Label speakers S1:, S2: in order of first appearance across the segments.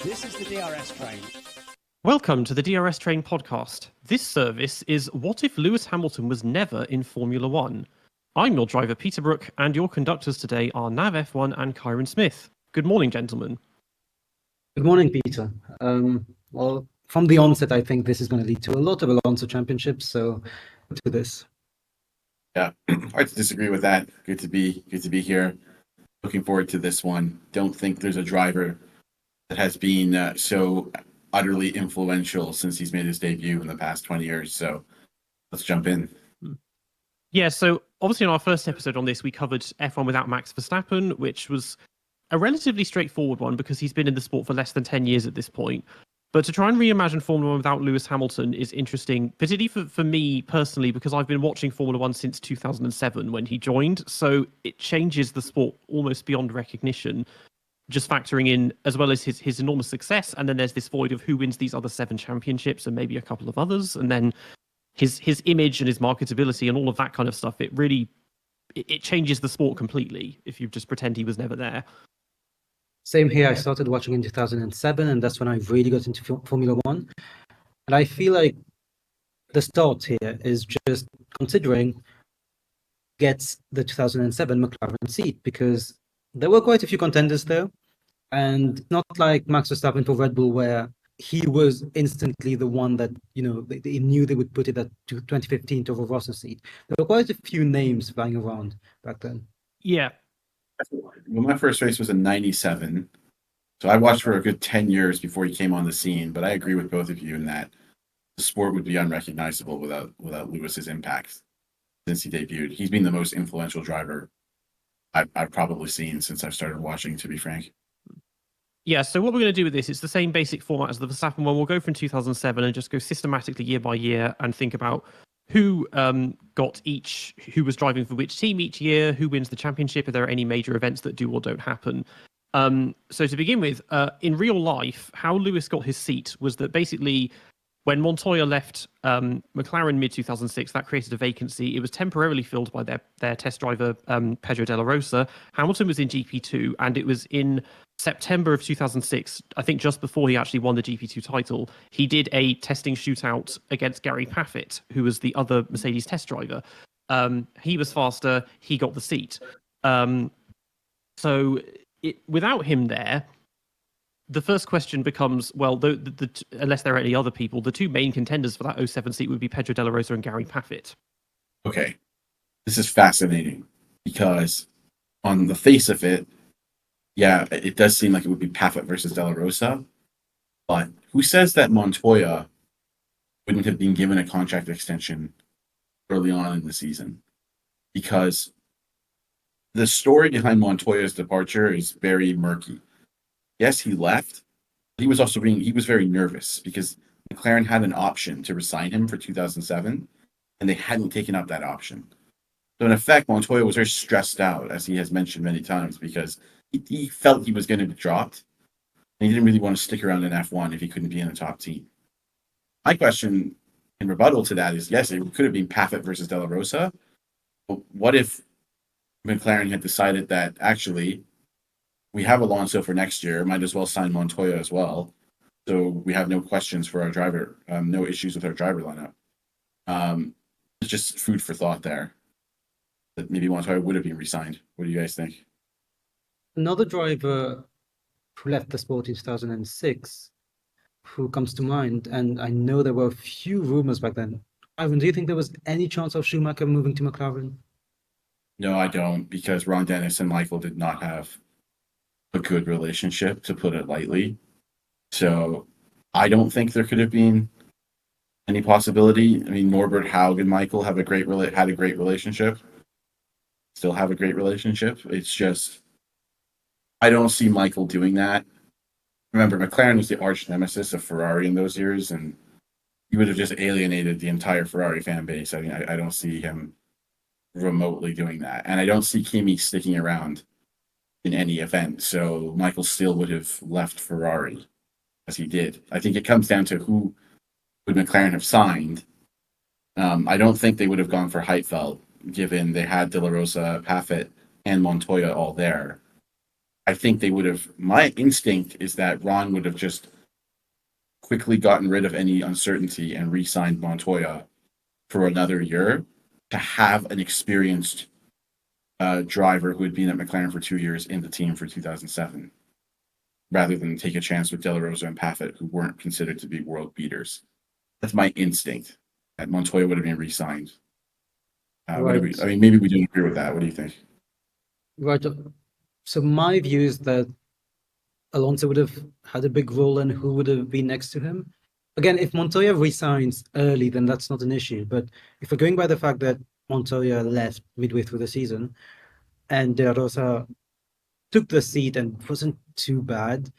S1: This is the DRS train.
S2: Welcome to the DRS Train podcast. This service is What If Lewis Hamilton Was Never in Formula One? I'm your driver, Peter Brook, and your conductors today are Nav F1 and Ciaron Smith. Good morning, gentlemen.
S3: Good morning, Peter. Well, from the onset, I think this is going to lead to a lot of Alonso championships, so to this.
S4: Yeah, hard to disagree with that. Good to be here. Looking forward to this one. Don't think there's a driver that has been so utterly influential since he's made his debut in the past 20 years. So let's jump in.
S2: Yeah, so obviously in our first episode on this, we covered F1 without Max Verstappen, which was a relatively straightforward one because he's been in the sport for less than 10 years at this point. But to try and reimagine Formula One without Lewis Hamilton is interesting, particularly for me personally, because I've been watching Formula One since 2007 when he joined. So it changes the sport almost beyond recognition, just factoring in as well as his enormous success. And then there's this void of who wins these other 7 championships and maybe a couple of others. And then his image and his marketability and all of that kind of stuff. It really, it changes the sport completely if you just pretend he was never there.
S3: Same here. I started watching in 2007, and that's when I really got into Formula One. And I feel like the start here is just considering gets the 2007 McLaren seat, because there were quite a few contenders there, and not like Max Verstappen for Red Bull, where he was instantly the one that, you know, they knew they would put it at 2015 Toro Rosso seat. There were quite a few names flying around back then.
S2: Yeah.
S4: Well, my first race was in 97. So I watched for a good 10 years before he came on the scene. But I agree with both of you in that the sport would be unrecognizable without Lewis's impact since he debuted. He's been the most influential driver I've probably seen since I've started watching, to be frank.
S2: Yeah, so what we're going to do with this, it's the same basic format as the Verstappen one. We'll go from 2007 and just go systematically year by year and think about who who was driving for which team each year, who wins the championship, if there are any major events that do or don't happen. So to begin with, in real life, how Lewis got his seat was that basically when Montoya left McLaren mid-2006, that created a vacancy. It was temporarily filled by their test driver, Pedro de la Rosa. Hamilton was in GP2, and it was in September of 2006, I think just before he actually won the GP2 title, he did a testing shootout against Gary Paffett, who was the other Mercedes test driver. He was faster, he got the seat. Without him there, the first question becomes, well, unless there are any other people, the 2 main contenders for that 07 seat would be Pedro de la Rosa and Gary Paffett.
S4: Okay. This is fascinating because on the face of it, yeah, it does seem like it would be Paffett versus De La Rosa. But who says that Montoya wouldn't have been given a contract extension early on in the season? Because the story behind Montoya's departure is very murky. Yes, he left. He was very nervous because McLaren had an option to resign him for 2007, and they hadn't taken up that option. So in effect, Montoya was very stressed out, as he has mentioned many times, because he felt he was going to be dropped, and he didn't really want to stick around in F1 if he couldn't be in a top team. My question in rebuttal to that is, yes, it could have been Paffett versus De La Rosa, but what if McLaren had decided that actually we have Alonso for next year, might as well sign Montoya as well, so we have no questions for our driver, no issues with our driver lineup. It's just food for thought there, that maybe Montoya would have been re-signed. What do you guys think?
S3: Another driver who left the sport in 2006, who comes to mind, and I know there were a few rumors back then. Ivan, do you think there was any chance of Schumacher moving to McLaren?
S4: No, I don't, because Ron Dennis and Michael did not have a good relationship, to put it lightly. So I don't think there could have been any possibility. I mean, Norbert, Haug, and Michael had a great relationship. Still have a great relationship. It's just, I don't see Michael doing that. Remember, McLaren was the arch nemesis of Ferrari in those years, and he would have just alienated the entire Ferrari fan base. I mean, I don't see him remotely doing that. And I don't see Kimi sticking around in any event. So Michael still would have left Ferrari as he did. I think it comes down to who would McLaren have signed. I don't think they would have gone for Heidfeld, given they had De La Rosa, Paffett, and Montoya all there. I think they would have. My instinct is that Ron would have just quickly gotten rid of any uncertainty and re-signed Montoya for another year to have an experienced driver who had been at McLaren for 2 years in the team for 2007, rather than take a chance with De La Rosa and Paffett, who weren't considered to be world beaters. That's my instinct. That Montoya would have been re-signed.
S3: Right.
S4: I mean, maybe we don't agree with that. What do you think?
S3: Right. So my view is that Alonso would have had a big role in who would have been next to him. Again, if Montoya resigns early, then that's not an issue. But if we're going by the fact that Montoya left midway through the season and De La Rosa took the seat and wasn't too bad,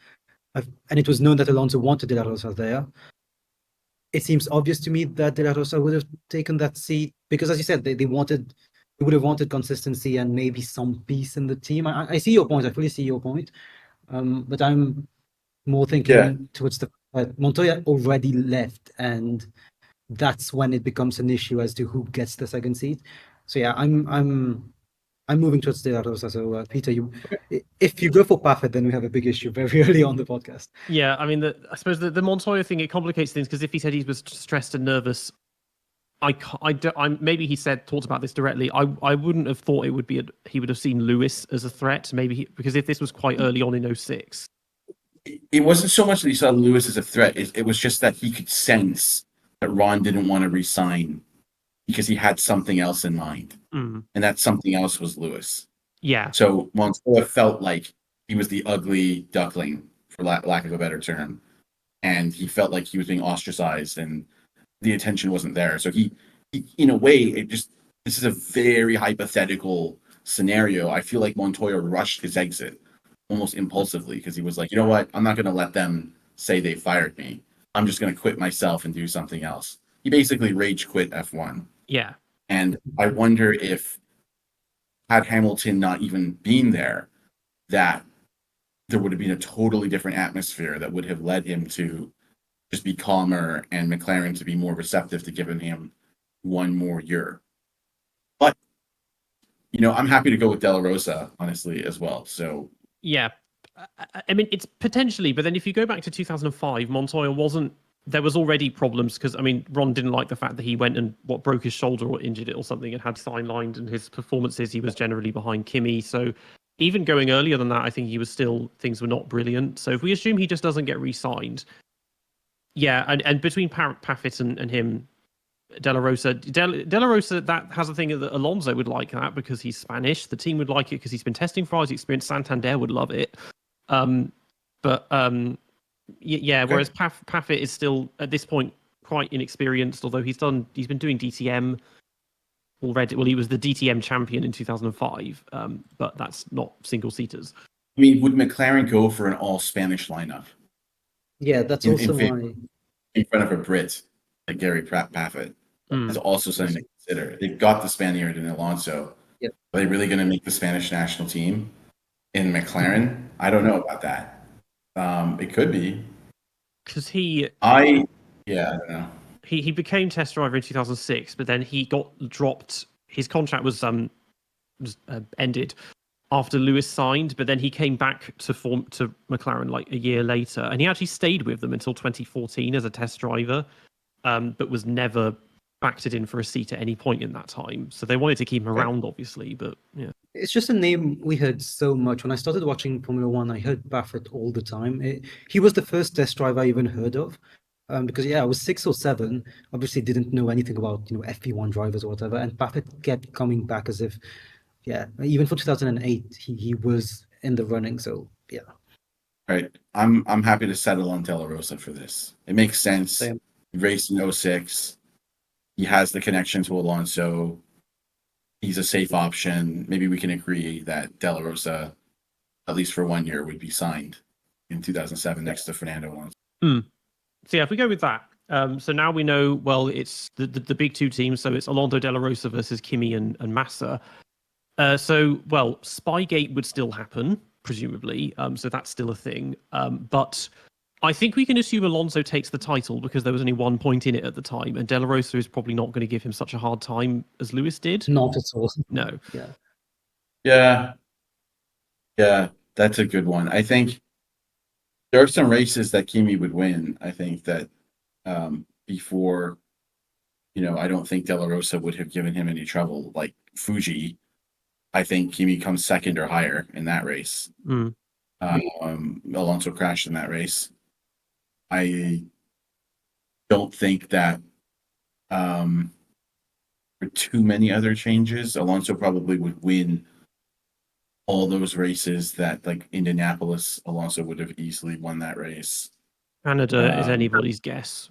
S3: and it was known that Alonso wanted De La Rosa there, it seems obvious to me that De La Rosa would have taken that seat because, as you said, they would have wanted consistency and maybe some peace in the team. I see your point. I fully see your point. But I'm more thinking towards the Montoya already left, and that's when it becomes an issue as to who gets the second seat. So yeah, I'm moving towards De La Rosa. So Peter, if you go for Paffett, then we have a big issue very early on the podcast.
S2: Yeah, I mean, I suppose the Montoya thing, it complicates things because if he said he was stressed and nervous, maybe he talked about this directly. I wouldn't have thought it would be he would have seen Lewis as a threat. Maybe because if this was quite early on in 06.
S4: It wasn't so much that he saw Lewis as a threat. It was just that he could sense that Ron didn't want to resign because he had something else in mind, and that something else was Lewis.
S2: Yeah.
S4: So Montoya felt like he was the ugly duckling, for lack of a better term, and he felt like he was being ostracized and the attention wasn't there. So he in a way, this is a very hypothetical scenario. I feel like Montoya rushed his exit almost impulsively because he was like, you know what, I'm not going to let them say they fired me. I'm just going to quit myself and do something else. He basically rage quit F1.
S2: Yeah.
S4: And I wonder if, had Hamilton not even been there, that there would have been a totally different atmosphere that would have led him to just be calmer and McLaren to be more receptive to giving him one more year. But, I'm happy to go with De La Rosa, honestly, as well. So,
S2: yeah. I mean, it's potentially, but then if you go back to 2005, Montoya there was already problems because, I mean, Ron didn't like the fact that he went and broke his shoulder or injured it or something and had sidelined, and his performances, he was generally behind Kimi. So even going earlier than that, I think things were not brilliant. So if we assume he just doesn't get re-signed, yeah, and between Paffett and him, De La Rosa, that has a thing that Alonso would like that because he's Spanish. The team would like it because he's been testing for his experience. Santander would love it. Yeah. Whereas Paffett is still at this point quite inexperienced, although he's been doing DTM already. Well, he was the DTM champion in 2005, but that's not single seaters.
S4: I mean, would McLaren go for an all Spanish lineup?
S3: Yeah, that's also my
S4: in front of a Brit like Gary Paffett. That's also something to consider. They got the Spaniard in Alonso.
S3: Yep.
S4: Are they really going to make the Spanish national team in McLaren? I don't know about that. It could be.
S2: Because
S4: I don't know.
S2: He became test driver in 2006, but then he got dropped. His contract was ended after Lewis signed, but then he came back to McLaren like a year later, and he actually stayed with them until 2014 as a test driver, but was never factored in for a seat at any point in that time. So they wanted to keep him around, obviously, but yeah.
S3: It's just a name we heard so much. When I started watching Formula One, I heard Paffett all the time. He was the first test driver I even heard of. Because I was 6 or 7, obviously didn't know anything about FP1 drivers or whatever, and Paffett kept coming back as if, even for 2008 he was in the running. So yeah.
S4: Right, I'm happy to settle on De La Rosa for this. It makes sense.
S3: Same.
S4: He raced in 06. He has the connection to Alonso. He's a safe option. Maybe we can agree that De La Rosa, at least for 1 year, would be signed in 2007 next to Fernando Alonso.
S2: So yeah, if we go with that, so now we know, well, it's the big two teams, so it's Alonso De La Rosa versus Kimi and Massa. So, well, Spygate would still happen, presumably, so that's still a thing. But I think we can assume Alonso takes the title because there was only 1 point in it at the time, and De La Rosa is probably not going to give him such a hard time as Lewis did.
S3: Not at all.
S2: No.
S3: Yeah.
S4: Yeah. That's a good one. I think there are some races that Kimi would win. I think that before, I don't think De La Rosa would have given him any trouble. Like Fuji, I think Kimi comes second or higher in that race.
S2: Mm.
S4: Alonso crashed in that race. I don't think that for too many other changes, Alonso probably would win all those races that, like Indianapolis, Alonso would have easily won that race.
S2: Canada is anybody's guess.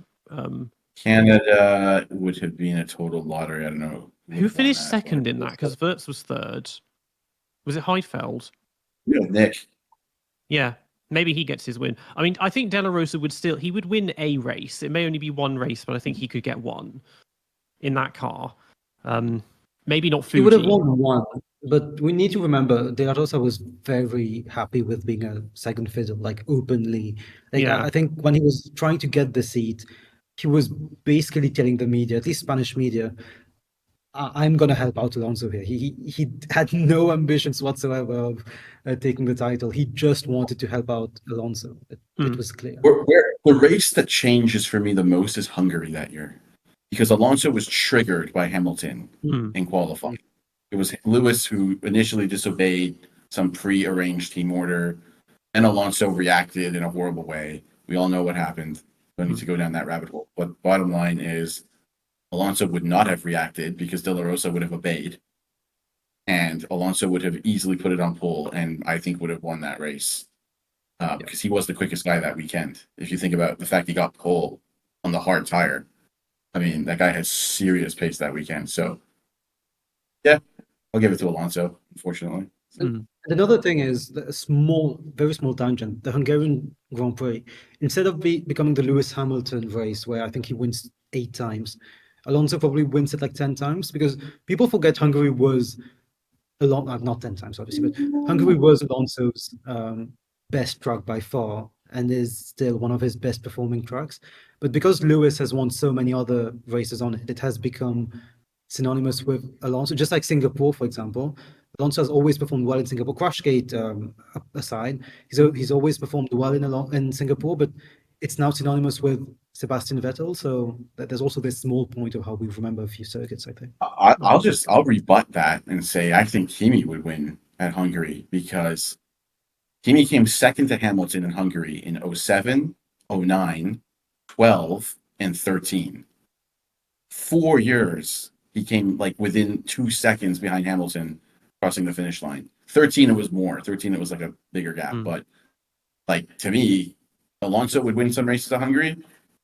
S4: Canada would have been a total lottery. I don't know.
S2: Who finished second in that? Because Wirtz was third. Was it Heidfeld?
S4: Yeah, Nick.
S2: Yeah, maybe he gets his win. I mean, I think De La Rosa he would win a race. It may only be one race, but I think he could get one in that car. Maybe not Fuji.
S3: He would have won one, but we need to remember De La Rosa was very happy with being a second fiddle, like openly. Like
S2: Yeah.
S3: I think when he was trying to get the seat, he was basically telling the media, at least Spanish media, I'm going to help out Alonso here. He had no ambitions whatsoever of taking the title. He just wanted to help out Alonso. It was clear.
S4: Where the race that changes for me the most is Hungary that year, because Alonso was triggered by Hamilton in qualifying. It was Lewis who initially disobeyed some pre-arranged team order, and Alonso reacted in a horrible way. We all know what happened. Don't need to go down that rabbit hole. But bottom line is, Alonso would not have reacted because De La Rosa would have obeyed, and Alonso would have easily put it on pole, and I think would have won that race because he was the quickest guy that weekend. If you think about the fact he got pole on the hard tire, I mean, that guy has serious pace that weekend. So, yeah, I'll give it to Alonso, unfortunately.
S3: And another thing is a very small tangent. The Hungarian Grand Prix, instead of becoming the Lewis Hamilton race, where I think he wins 8 times, Alonso probably wins it like 10 times, because people forget Hungary was not 10 times obviously, but Hungary was Alonso's best track by far, and is still one of his best performing tracks. But because Lewis has won so many other races on it, it has become synonymous with Alonso. Just like Singapore, for example, Alonso has always performed well in Singapore. Crashgate aside, he's always performed well in Singapore, but it's now synonymous with Sebastian Vettel. So there's also this small point of how we remember a few circuits, I think.
S4: I'll rebut that and say I think Kimi would win at Hungary, because Kimi came second to Hamilton in Hungary in 07, 09, 12, and 13. 4 years he came like within 2 seconds behind Hamilton crossing the finish line. 13 it was more. 13 it was like a bigger gap. But like, to me, Alonso would win some races at Hungary.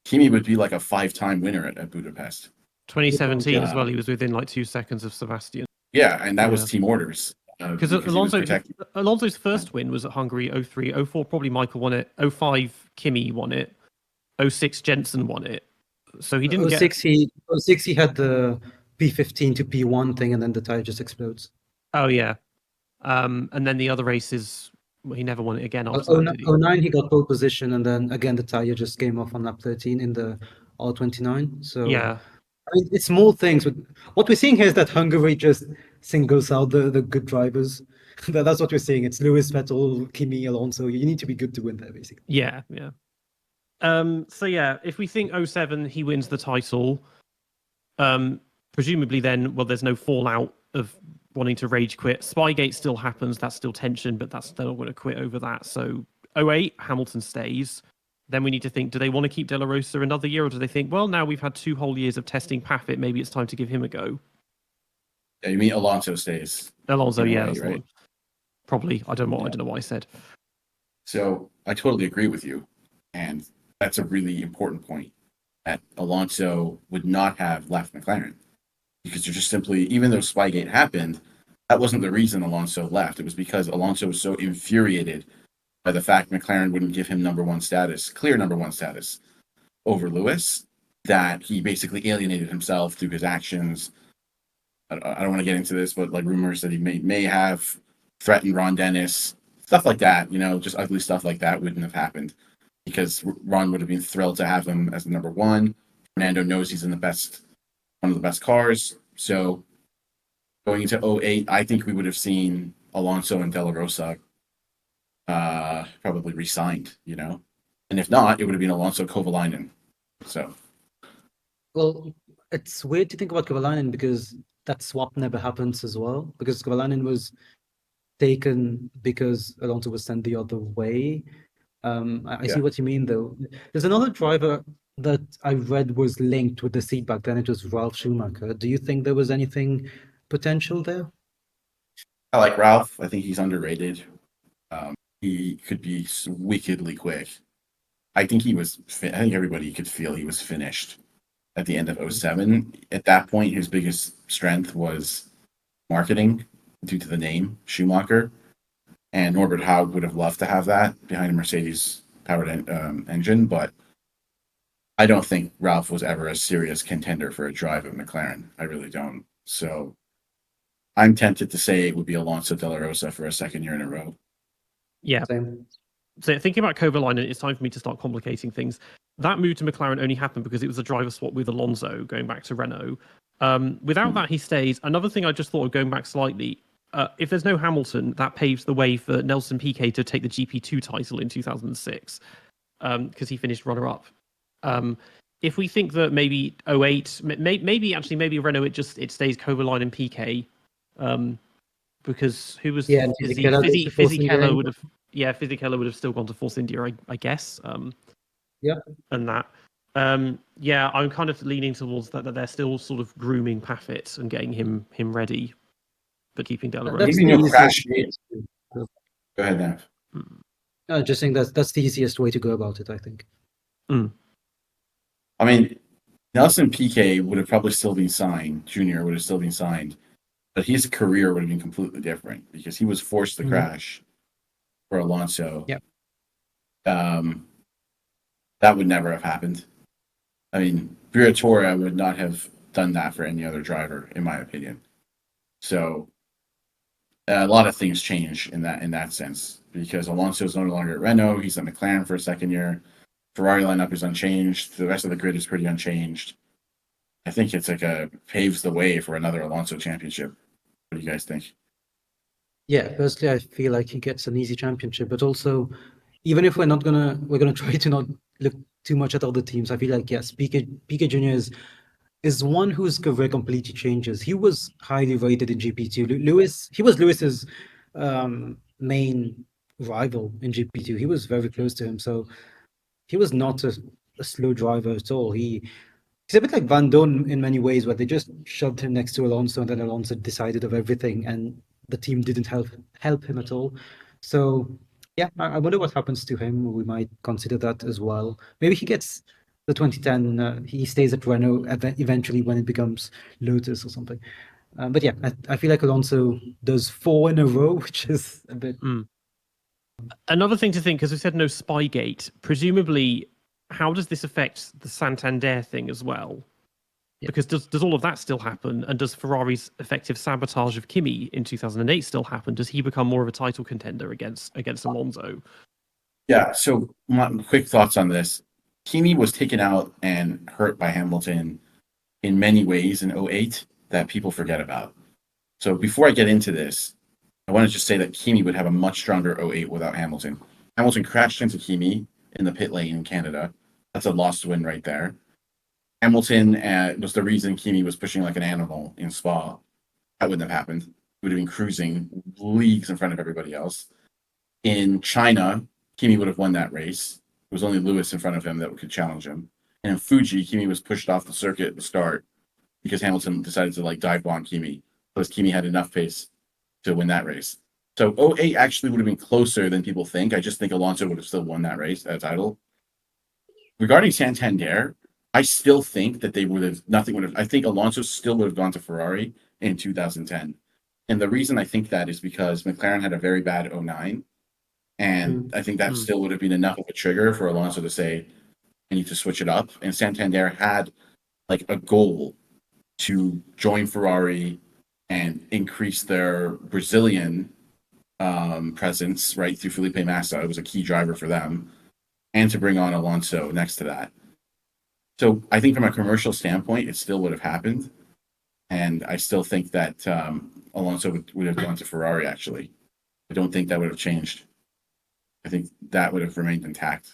S4: Kimi would be like a 5-time winner at Budapest.
S2: 2017 as well. He was within like 2 seconds of Sebastian.
S4: Yeah, and that was team orders.
S2: Because Alonso's first win was at Hungary 03, 04 probably Michael won it, 05 Kimi won it, 06 Jensen won it. So he didn't
S3: 06 he had the P15 to P1 thing, and then the tire just explodes.
S2: Oh yeah. And then the other races, he never won it again after that, did he?
S3: 09 he got pole position, and then again the tire just came off on lap 13 in the R29. So
S2: yeah,
S3: I mean, it's small things. But what we're seeing here is that Hungary just singles out the good drivers. That's what we're seeing. It's Lewis, Vettel, Kimi, Alonso. You need to be good to win there, basically.
S2: Yeah. So yeah, if we think 07 he wins the title, presumably then, well, there's no fallout of wanting to rage quit. Spygate still happens. That's still tension, but they're not going to quit over that. So 08 Hamilton stays. Then we need to think, do they want to keep De La Rosa another year, or do they think, well, now we've had 2 whole years of testing Paffett, maybe it's time to give him a go?
S4: Yeah, you mean Alonso stays?
S2: Alonso, yeah, that's
S4: right.
S2: Probably. I don't know what I said.
S4: So I totally agree with you, and that's a really important point. That Alonso would not have left McLaren, because you're just simply, even though Spygate happened, that wasn't the reason Alonso left. It was because Alonso was so infuriated by the fact McLaren wouldn't give him clear number one status over Lewis, that he basically alienated himself through his actions. I don't want to get into this, but like rumors that he may have threatened Ron Dennis, stuff like that, just ugly stuff like that wouldn't have happened, because Ron would have been thrilled to have him as the number one. Fernando knows he's in one of the best cars. So going into 08, I think we would have seen Alonso and De La Rosa probably re-signed, and if not, it would have been Alonso Kovalainen. So,
S3: Well, it's weird to think about Kovalainen because that swap never happens as well. Because Kovalainen was taken because Alonso was sent the other way. I see
S4: Yeah.
S3: what you mean, though. There's another driver that I read was linked with the seat back then. It was Ralf Schumacher. Do you think there was anything potential there?
S4: I like Ralph. I think he's underrated. He could be wickedly quick. I think I think everybody could feel he was finished at the end of 07. At that point, his biggest strength was marketing due to the name Schumacher. And Norbert Haug would have loved to have that behind a Mercedes powered engine, but I don't think Ralph was ever a serious contender for a drive at McLaren. I really don't. So I'm tempted to say it would be Alonso De La Rosa for a second year in a row.
S2: Yeah.
S3: Same.
S2: So thinking about Kovalainen, it's time for me to start complicating things. That move to McLaren only happened because it was a driver swap with Alonso going back to Renault. Without that, he stays. Another thing I just thought of going back slightly, if there's no Hamilton, that paves the way for Nelson Piquet to take the GP2 title in 2006 because he finished runner-up. If we think that maybe 08, maybe Renault, it stays Kovalainen and Piquet, because who was
S3: and Fisichella goes to Force India
S2: Fisichella
S3: anyway.
S2: would have Fisichella would have still gone to Force India, I guess.
S3: Yeah.
S2: And that. I'm kind of leaning towards that they're still sort of grooming Paffett and getting him ready, but keeping De La Rosa.
S3: That's
S4: Maybe
S3: the
S4: no crash.
S3: easiest way to
S4: Go ahead, Nav.
S3: go. Just saying that's the easiest way to go about it, I think.
S4: I mean, Nelson Piquet would have probably still been signed. Junior would have still been signed, but his career would have been completely different because he was forced to crash for Alonso.
S3: Yep.
S4: That would never have happened. I mean, Briatore would not have done that for any other driver, in my opinion. So a lot of things change in that sense because Alonso is no longer at Renault. He's at McLaren for a second year. Ferrari lineup is unchanged. The rest of the grid is pretty unchanged. I think it's paves the way for another Alonso championship. What do you guys think?
S3: Yeah, firstly, I feel like he gets an easy championship, but also, even if we're gonna try to not look too much at other teams. I feel like yes, Piquet Junior is one whose career completely changes. He was highly rated in GP2. He was Lewis's main rival in GP2. He was very close to him, so he was not a slow driver at all. He's a bit like Van Dorn in many ways, where they just shoved him next to Alonso, and then Alonso decided of everything, and the team didn't help him at all. So yeah, I wonder what happens to him. We might consider that as well. Maybe he gets the 2010. He stays at Renault eventually when it becomes Lotus or something. But yeah, I feel like Alonso does 4 in a row, which is a bit.
S2: Another thing to think, because we said no Spygate, presumably, how does this affect the Santander thing as well?
S3: Yeah.
S2: Because does all of that still happen? And does Ferrari's effective sabotage of Kimi in 2008 still happen? Does he become more of a title contender against Alonso?
S4: Yeah, so my quick thoughts on this. Kimi was taken out and hurt by Hamilton in many ways in 08 that people forget about. So before I get into this, I want to just say that Kimi would have a much stronger 08 without Hamilton. Hamilton crashed into Kimi in the pit lane in Canada. That's a lost win right there. Hamilton was the reason Kimi was pushing like an animal in Spa. That wouldn't have happened. He would have been cruising leagues in front of everybody else. In China, Kimi would have won that race. It was only Lewis in front of him that could challenge him. And in Fuji, Kimi was pushed off the circuit at the start because Hamilton decided to dive bomb Kimi. Because Kimi had enough pace to win that race. So 08 actually would have been closer than people think. I just think Alonso would have still won that race, that title. Regarding Santander, I still think that I think Alonso still would have gone to Ferrari in 2010. And the reason I think that is because McLaren had a very bad 09. And I think that still would have been enough of a trigger for Alonso to say, I need to switch it up. And Santander had a goal to join Ferrari and increase their Brazilian presence right through Felipe Massa. It was a key driver for them, and to bring on Alonso next to that. So I think from a commercial standpoint, it still would have happened, and I still think that Alonso would have gone to Ferrari. Actually, I don't think that would have changed. I think that would have remained intact.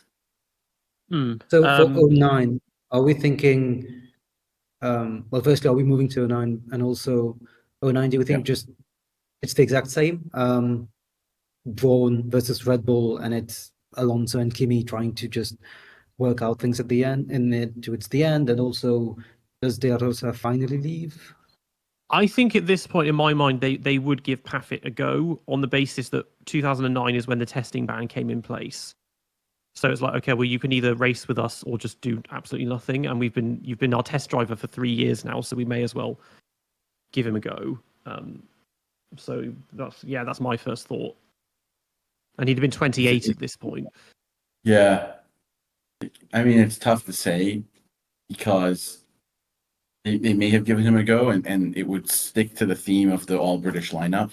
S2: Hmm.
S3: So for 09, are we thinking? Well, firstly, are we moving to 09, and also 09? Do we think just it's the exact same? Braun versus Red Bull, and it's Alonso and Kimi trying to just work out things at the end, towards the end, and also does De La Rosa finally leave?
S2: I think at this point in my mind, they would give Paffett a go on the basis that 2009 is when the testing ban came in place. So it's like, okay, well, you can either race with us or just do absolutely nothing. And you've been our test driver for 3 years now, so we may as well give him a go. So that's my first thought. And he'd have been 28 at this point.
S4: Yeah. I mean, it's tough to say because they may have given him a go, and it would stick to the theme of the all British lineup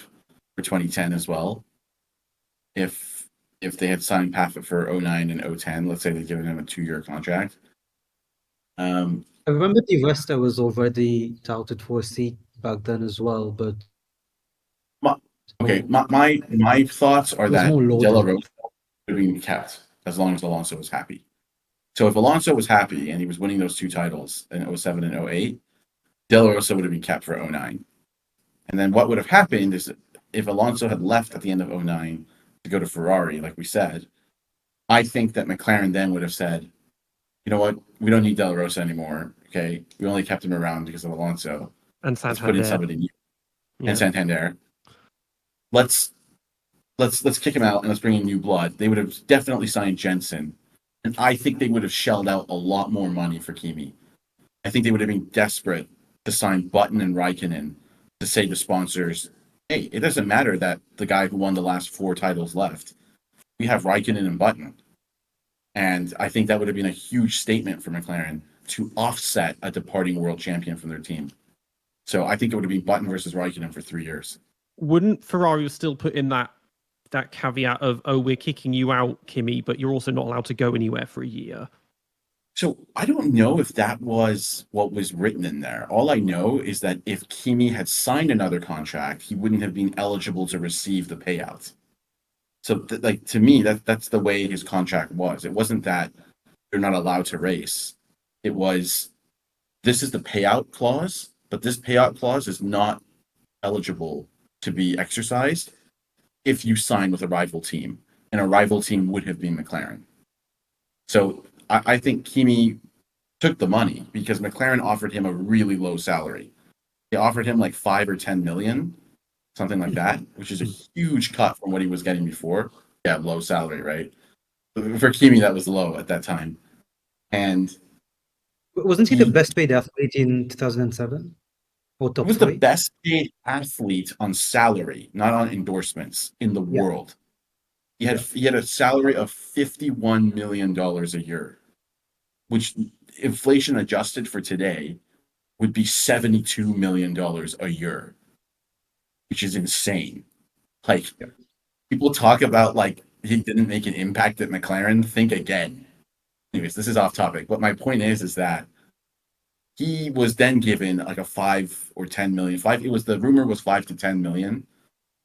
S4: for 2010 as well. If they had signed Paffett for 09 and 010, let's say they'd given him a 2-year contract.
S3: I remember Di Resta was already touted for a seat back then as well, but
S4: my thoughts are that
S3: more
S4: De La
S3: lauded.
S4: Rosa would have been kept as long as Alonso was happy. So if Alonso was happy and he was winning those 2 titles in 07 and 08, De La Rosa would have been kept for 09. And then what would have happened is if Alonso had left at the end of 09 to go to Ferrari, like we said, I think that McLaren then would have said, you know what, we don't need De La Rosa anymore. Okay, we only kept him around because of Alonso.
S2: And
S4: Let's put in
S2: Santander.
S4: somebody new. And Santander. Let's kick him out and let's bring in new blood. They would have definitely signed Jensen. And I think they would have shelled out a lot more money for Kimi. I think they would have been desperate to sign Button and Raikkonen to say to sponsors, hey, it doesn't matter that the guy who won the last 4 titles left. We have Raikkonen and Button. And I think that would have been a huge statement for McLaren to offset a departing world champion from their team. So I think it would have been Button versus Raikkonen for 3 years.
S2: Wouldn't Ferrari still put in that caveat of, oh, we're kicking you out, Kimi, but you're also not allowed to go anywhere for a year?
S4: So I don't know if that was what was written in there. All I know is that if Kimi had signed another contract, he wouldn't have been eligible to receive the payout. So to me, that's the way his contract was. It wasn't that you're not allowed to race. It was, this is the payout clause, but this payout clause is not eligible to be exercised if you sign with a rival team, and a rival team would have been McLaren. So I think Kimi took the money because McLaren offered him a really low salary. They offered him like 5 or 10 million, something like that, which is a huge cut from what he was getting before. Yeah, low salary, right? For Kimi, that was low at that time. And
S3: wasn't he the best paid athlete in 2007? Or top
S4: he was
S3: 3?
S4: the best paid athlete on salary, not on endorsements, in the world. He had a salary of $51 million a year, which inflation adjusted for today would be $72 million a year, which is insane. Like, people talk about like he didn't make an impact at McLaren. Think again. Anyways, this is off topic, but my point is that he was then given like a 5 or 10 million. The rumor was 5 to 10 million.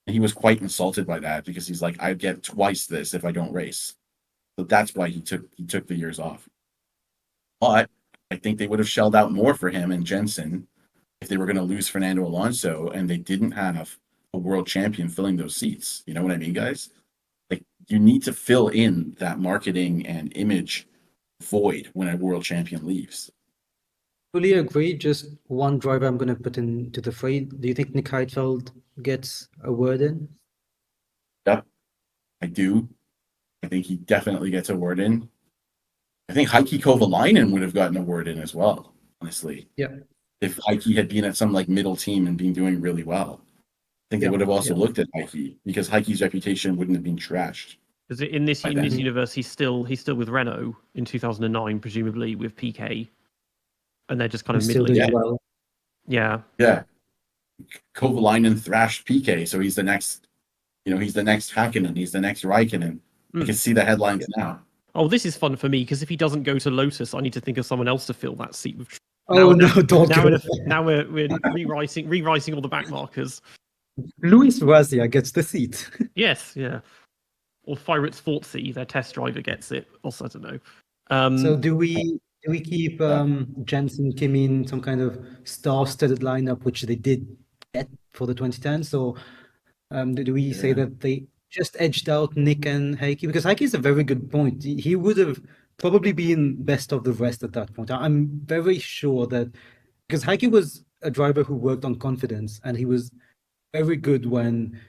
S4: And he was quite insulted by that because he's like, I get twice this if I don't race. So that's why he took the years off. But I think they would have shelled out more for him and Jensen if they were going to lose Fernando Alonso and they didn't have a world champion filling those seats. You know what I mean, guys? Like, you need to fill in that marketing and image void when a world champion leaves.
S3: Fully agree. Just one driver I'm going to put into the fray. Do you think Nick Heidfeld gets a word in?
S4: Yep, I do. I think he definitely gets a word in. I think Heikki Kovalainen would have gotten a word in as well, honestly.
S3: Yeah.
S4: If Heikki had been at some like middle team and been doing really well. I think they would have also looked at Heikki because Heikki's reputation wouldn't have been trashed.
S2: Because in this universe, he's still with Renault in 2009, presumably with PK, and they're just kind of middling.
S3: Well.
S2: Yeah.
S4: Kovalainen thrashed PK, so he's the next. He's the next Hakkinen. He's the next Raikkonen. I can see the headlines now.
S2: Oh, this is fun for me because if he doesn't go to Lotus, I need to think of someone else to fill that seat with.
S3: Now
S2: we're rewriting all the back markers.
S3: Luis Razia gets the seat.
S2: Yes, yeah. Fire It's Fortsy, their test driver, gets it. Also, I don't know.
S3: So do we keep Jensen, Kimi in some kind of star-studded lineup, which they did get for the 2010s? So do we say that they just edged out Nick and Heikki? Because Heikki is a very good point. He would have probably been best of the rest at that point. I'm very sure that because Heikki was a driver who worked on confidence, and he was very good when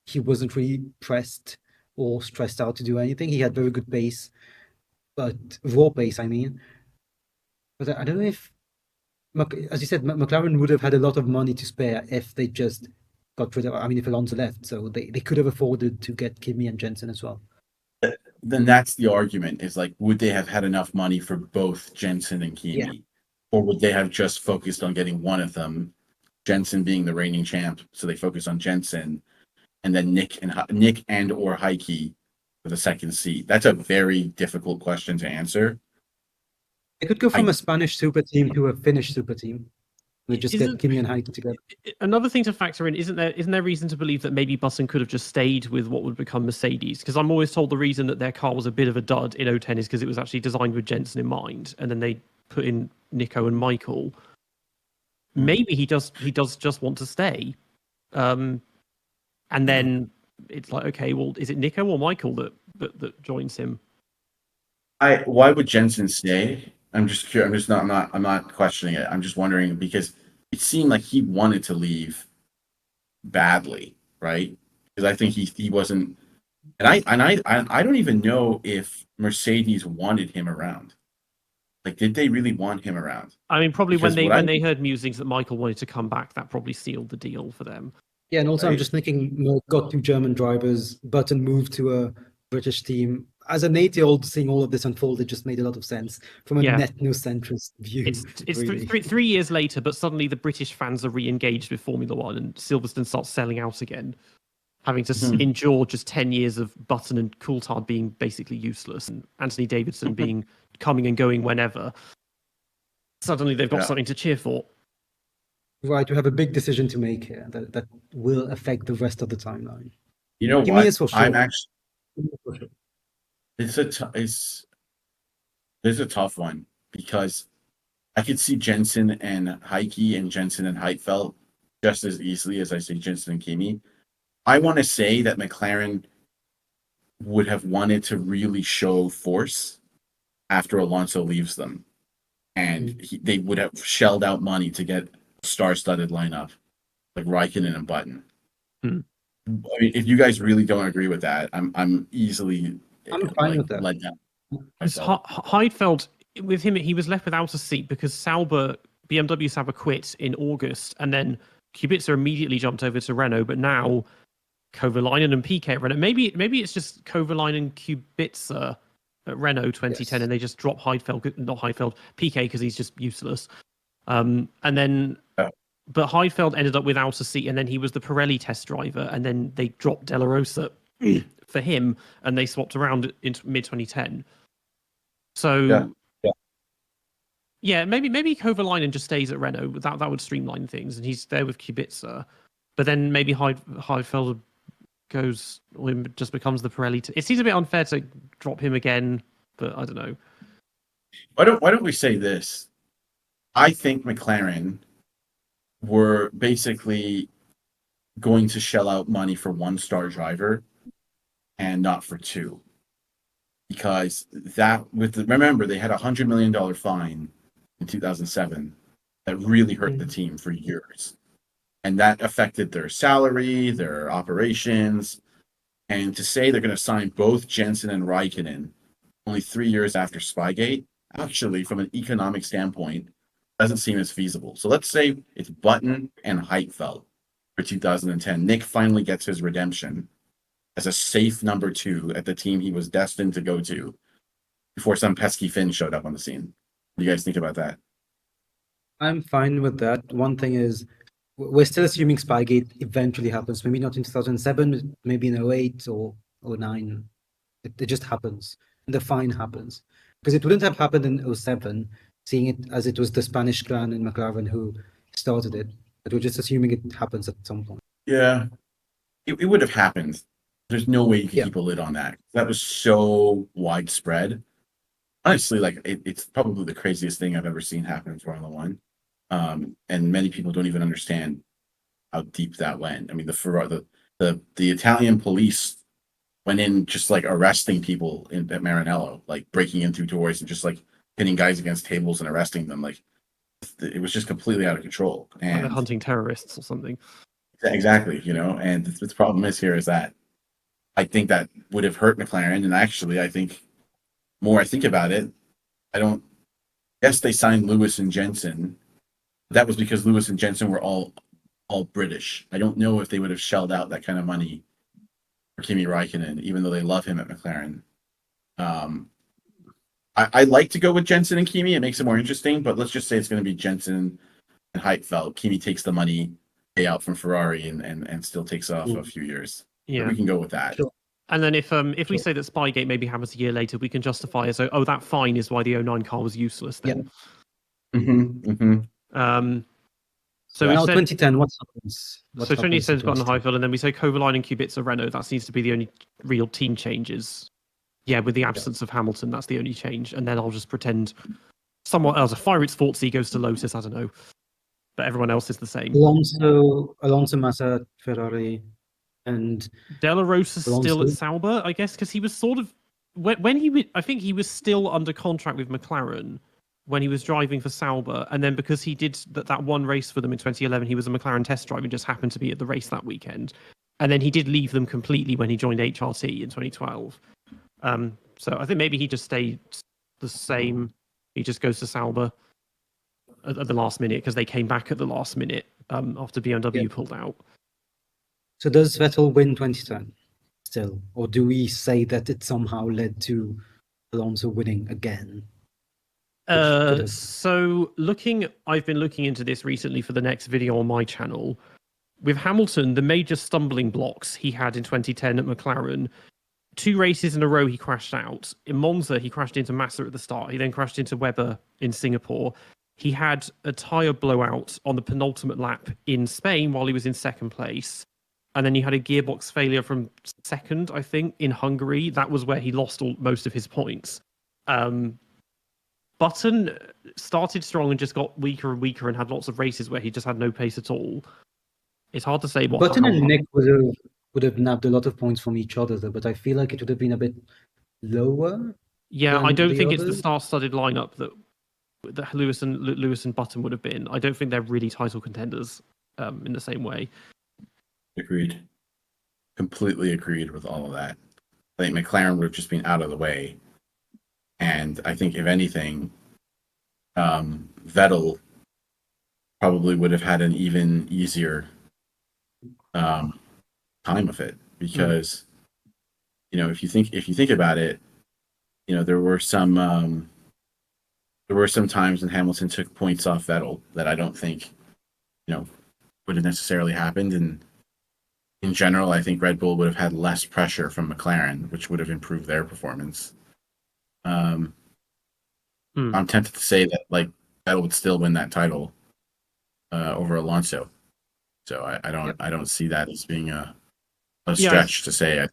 S3: he wasn't really pressed or stressed out to do anything. He had very good pace, but raw pace, I mean. But I don't know if, as you said, McLaren would have had a lot of money to spare if they just got rid of, I mean, if Alonso left. So they could have afforded to get Kimi and Jensen as well.
S4: Then that's the argument, is like, would they have had enough money for both Jensen and Kimi?
S3: Yeah.
S4: Or would they have just focused on getting one of them, Jensen being the reigning champ, so they focus on Jensen, and then Nick and or Heikki for the second seat? That's a very difficult question to answer.
S3: They could go from a Spanish super team to a Finnish super team. They just get Kimi and Heikki together.
S2: Another thing to factor in, isn't there reason to believe that maybe Button could have just stayed with what would become Mercedes? Because I'm always told the reason that their car was a bit of a dud in 010 is because it was actually designed with Jensen in mind, and then they put in Nico and Michael. Maybe he does just want to stay, and then it's like, okay, well, is it Nico or Michael that joins him?
S4: Why would Jensen stay? I'm just curious. I'm not questioning it. I'm just wondering, because it seemed like he wanted to leave badly, right? Because I think he wasn't, and I don't even know if Mercedes wanted him around. Like, did they really want him around?
S2: I mean, probably
S4: Because
S2: when they heard musings that Michael wanted to come back, that probably sealed the deal for them.
S3: Yeah, and also
S4: Right.
S3: I'm just thinking, got two German drivers, Button moved to a British team. As an 8-year-old, seeing all of this unfold, it just made a lot of sense from a net neocentrist view.
S2: It's
S3: really.
S2: 3 years later, but suddenly the British fans are re-engaged with Formula One, and Silverstone starts selling out again, having to endure just 10 years of Button and Coulthard being basically useless, and Anthony Davidson being coming and going whenever. Suddenly they've got something to cheer for.
S3: Right, we have a big decision to make here that will affect the rest of the timeline.
S4: You know
S3: Kimi
S4: what?
S3: is for sure.
S4: I'm actually. It's a tough one, because I could see Jensen and Heikki and Jensen and Heidfeld just as easily as I see Jensen and Kimi. I want to say that McLaren would have wanted to really show force after Alonso leaves them, and they would have shelled out money to get a star-studded lineup like Raikkonen and Button. I mean, if you guys really don't agree with that, I'm easily
S3: fine with that.
S4: let down.
S2: Heidfeld, with him, he was left without a seat because BMW Sauber quit in August, and then Kubica immediately jumped over to Renault. But now Kovalainen and Piquet at Renault. Maybe it's just Kovalainen and Kubica at Renault 2010, and they just drop Piquet because he's just useless. And then, but Heidfeld ended up without a seat, and then he was the Pirelli test driver, and then they dropped De La Rosa for him, and they swapped around into mid 2010. So maybe Kovalainen just stays at Renault. That would streamline things, and he's there with Kubica. But then maybe Heidfeld goes, or just becomes the Pirelli. It seems a bit unfair to drop him again, but I don't know.
S4: Why don't we say this? I think McLaren were basically going to shell out money for one star driver and not for two, because remember, they had $100 million fine in 2007 that really hurt the team for years, and that affected their salary, their operations. And to say they're going to sign both Jensen and Raikkonen only 3 years after Spygate, actually, from an economic standpoint, doesn't seem as feasible. So let's say it's Button and Heidfeld for 2010. Nick finally gets his redemption as a safe number 2 at the team he was destined to go to before some pesky Finn showed up on the scene. What do you guys think about that?
S3: I'm fine with that. One thing is, we're still assuming Spygate eventually happens. Maybe not in 2007, maybe in 08 or 09. It just happens. And the fine happens. Because it wouldn't have happened in 07, seeing it as it was the Spanish clan in McLaren who started it. But we're just assuming it happens at some point.
S4: Yeah, it would have happened. There's no way you can
S3: Yeah.
S4: keep a lid on that. That was so widespread. Honestly, like it's probably the craziest thing I've ever seen happen in Formula One. And many people don't even understand how deep that went. I mean, the Italian police went in just like arresting people at Maranello, like breaking in through doors and just like hitting guys against tables and arresting them. Like it was just completely out of control.
S2: Like they're
S4: And
S2: hunting terrorists or something.
S4: exactly, and the problem here is that I think that would have hurt McLaren. And actually, I think more I think about it, I don't. Yes, they signed Lewis and Jensen. That was because Lewis and Jensen were all British. I don't know if they would have shelled out that kind of money for Kimi Räikkönen, even though they love him at McLaren. I like to go with Jensen and Kimi. It makes it more interesting, but let's just say it's going to be Jensen and Heidfeld. Kimi takes the money payout from Ferrari and still takes off a few years.
S2: Yeah.
S4: We can go with that.
S3: Sure.
S2: And then if we say that Spygate maybe happens a year later, we can justify it. So, that fine is why the 09 car was useless then. So
S3: now
S2: we said
S3: 2010, what happens?
S2: so 2010's gotten Highfield, and then we say Kovalainen and Kubica Renault. That seems to be the only real team changes. Yeah, with the absence of Hamilton, that's the only change. And then I'll just pretend someone else, a Fire It's Forza goes to Lotus, I don't know. But everyone else is the same.
S3: Alonso Massa, Ferrari, and
S2: De La Rosa's still
S3: Alonso.
S2: at Sauber, I guess, because he was sort of I think he was still under contract with McLaren when he was driving for Sauber, and then because he did that one race for them in 2011, he was a McLaren test driver and just happened to be at the race that weekend, and then he did leave them completely when he joined HRT in 2012. So I think maybe he just stayed the same. He just goes to Sauber at the last minute because they came back at the last minute after BMW pulled out.
S3: So does Vettel win 2010 still, or do we say that it somehow led to Alonso winning again?
S2: So I've been looking into this recently for the next video on my channel. With Hamilton, the major stumbling blocks he had in 2010 at McLaren, 2 races in a row he crashed out. In Monza, he crashed into Massa at the start. He then crashed into Webber in Singapore. He had a tyre blowout on the penultimate lap in Spain while he was in second place. And then he had a gearbox failure from second, I think, in Hungary. That was where he lost most of his points. Button started strong and just got weaker and weaker and had lots of races where he just had no pace at all. It's hard to say what.
S3: Button and Nick would have nabbed a lot of points from each other, though, but I feel like it would have been a bit lower.
S2: Yeah, I don't think it's the
S3: others.
S2: star-studded lineup that Lewis and Button would have been. I don't think they're really title contenders in the same way.
S4: Agreed. Completely agreed with all of that. I think McLaren would have just been out of the way. And I think, if anything, Vettel probably would have had an even easier time of it because, if you think about it, there were some times when Hamilton took points off Vettel that I don't think, would have necessarily happened. And in general, I think Red Bull would have had less pressure from McLaren, which would have improved their performance. I'm tempted to say that Vettel would still win that title over Alonso. So I don't see that as being a stretch to say.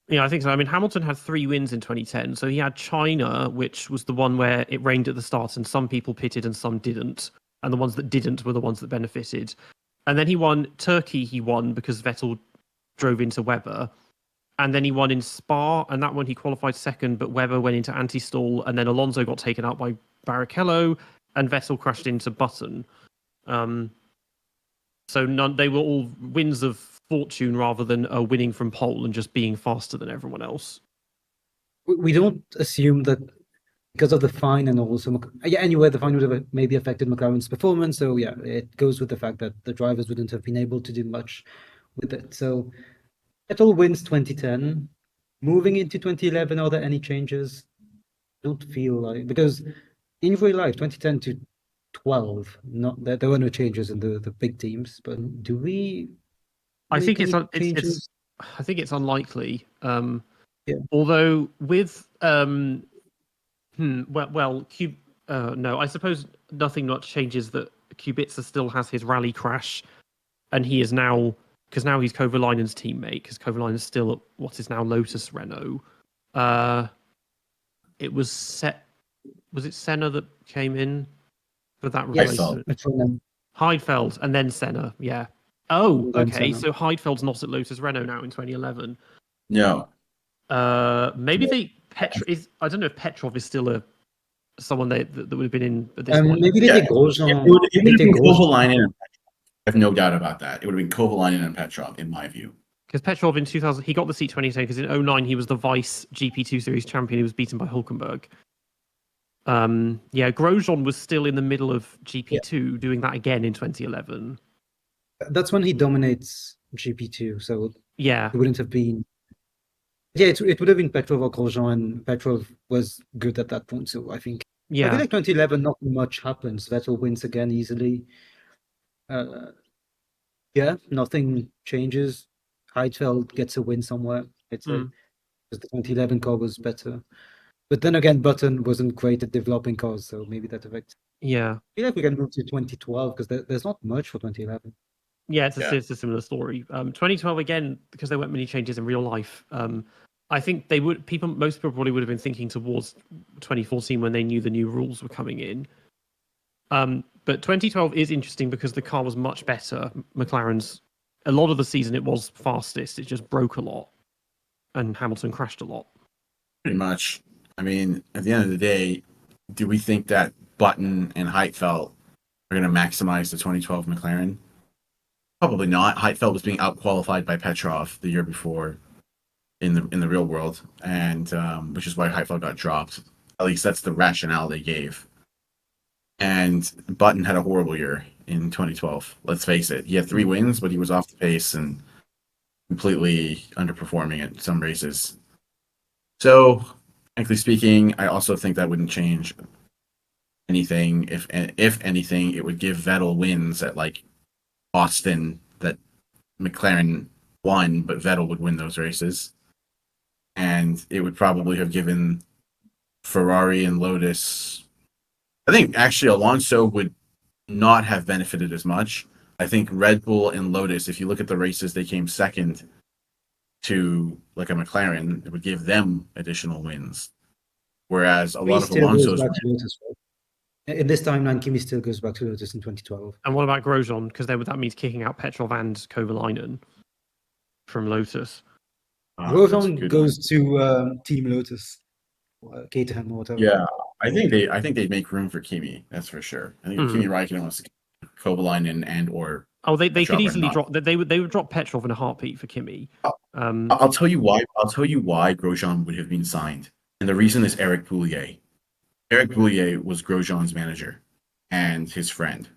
S2: Yeah, I think so. I mean, Hamilton had 3 wins in 2010. So he had China, which was the one where it rained at the start and some people pitted and some didn't. And the ones that didn't were the ones that benefited. And then he won Turkey. He won because Vettel drove into Webber. And then he won in Spa, and that one he qualified second, but Webber went into anti-stall, and then Alonso got taken out by Barrichello, and Vettel crashed into Button. So they were all wins of fortune rather than winning from pole and just being faster than everyone else.
S3: We don't assume that because of the fine and also anyway, the fine would have maybe affected McLaren's performance. So yeah, it goes with the fact that the drivers wouldn't have been able to do much with it. So Vettel wins 2010. Moving into 2011, are there any changes? I don't feel like, because in real life, 2010 to 12, not that there were no changes in the big teams, but do we?
S2: I think it's unlikely. Although with no, I suppose nothing much changes that Kubica still has his rally crash, and he is now because now he's Kovalainen's teammate, because Kovalainen's still at what is now Lotus Renault. It was was it Senna that came in for that
S3: Yes,
S2: replacement? Heidfeld and then Senna, yeah. Oh,
S3: Then
S2: okay.
S3: Senna.
S2: So Heidfeld's not at Lotus Renault now in 2011.
S4: No.
S2: Maybe I don't know if Petrov is still someone that would have been in at this point.
S3: Maybe they
S4: Yeah.
S3: take Grosjean.
S4: It would have
S3: They
S4: been
S3: take Grosjean.
S4: Kovalainen and Petrov. I have no doubt about that. It would have been Kovalainen and Petrov, in my view.
S2: Because Petrov in 2000, he got the seat 2010 because in 2009 he was the vice GP2 Series champion. He was beaten by Hulkenberg. Grosjean was still in the middle of GP2 doing that again in 2011.
S3: That's when he dominates GP2, so
S2: Yeah,
S3: it wouldn't have been. Yeah, it would have been Petrov or Grosjean, and Petrov was good at that point. So I think. I feel like 2011, not much happens. Vettel wins again easily. Nothing changes. Heidfeld gets a win somewhere. I'd say because the 2011 car was better. But then again, Button wasn't great at developing cars, so maybe that affects.
S2: Yeah.
S3: I feel like we can move to 2012 because there's not much for 2011.
S2: Yeah, it's a similar story. 2012 again, because there weren't many changes in real life. I think most people probably would have been thinking towards 2014 when they knew the new rules were coming in. But 2012 is interesting because the car was much better. McLaren's, a lot of the season it was fastest. It just broke a lot, and Hamilton crashed a lot.
S4: Pretty much. I mean, at the end of the day, do we think that Button and Heidfeld are going to maximize the 2012 McLaren? Probably not. Heidfeld was being outqualified by Petrov the year before in the real world, and which is why Heidfeld got dropped. At least that's the rationale they gave. And Button had a horrible year in 2012. Let's face it. He had 3 wins, but he was off the pace and completely underperforming at some races. So, frankly speaking, I also think that wouldn't change anything. If anything, it would give Vettel wins at like Austin that McLaren won, but Vettel would win those races. And it would probably have given Ferrari and Lotus. I think actually Alonso would not have benefited as much. I think Red Bull and Lotus, if you look at the races, they came second to like a McLaren, it would give them additional wins. Whereas a lot of Alonso's.
S3: In this timeline, Kimi still goes back to Lotus in 2012.
S2: And what about Grosjean? Because that means kicking out Petrov and Kovalainen from Lotus.
S3: Grosjean goes to Team Lotus, Caterham or whatever.
S4: Yeah, I think they'd make room for Kimi. That's for sure. I think Kimi Räikkönen wants to Kovalainen and or.
S2: Oh, they could easily drop. They would drop Petrov in a heartbeat for Kimi.
S4: I'll tell you why. I'll tell you why Grosjean would have been signed, and the reason is Eric Poulier. Eric Poulier was Grosjean's manager and his friend,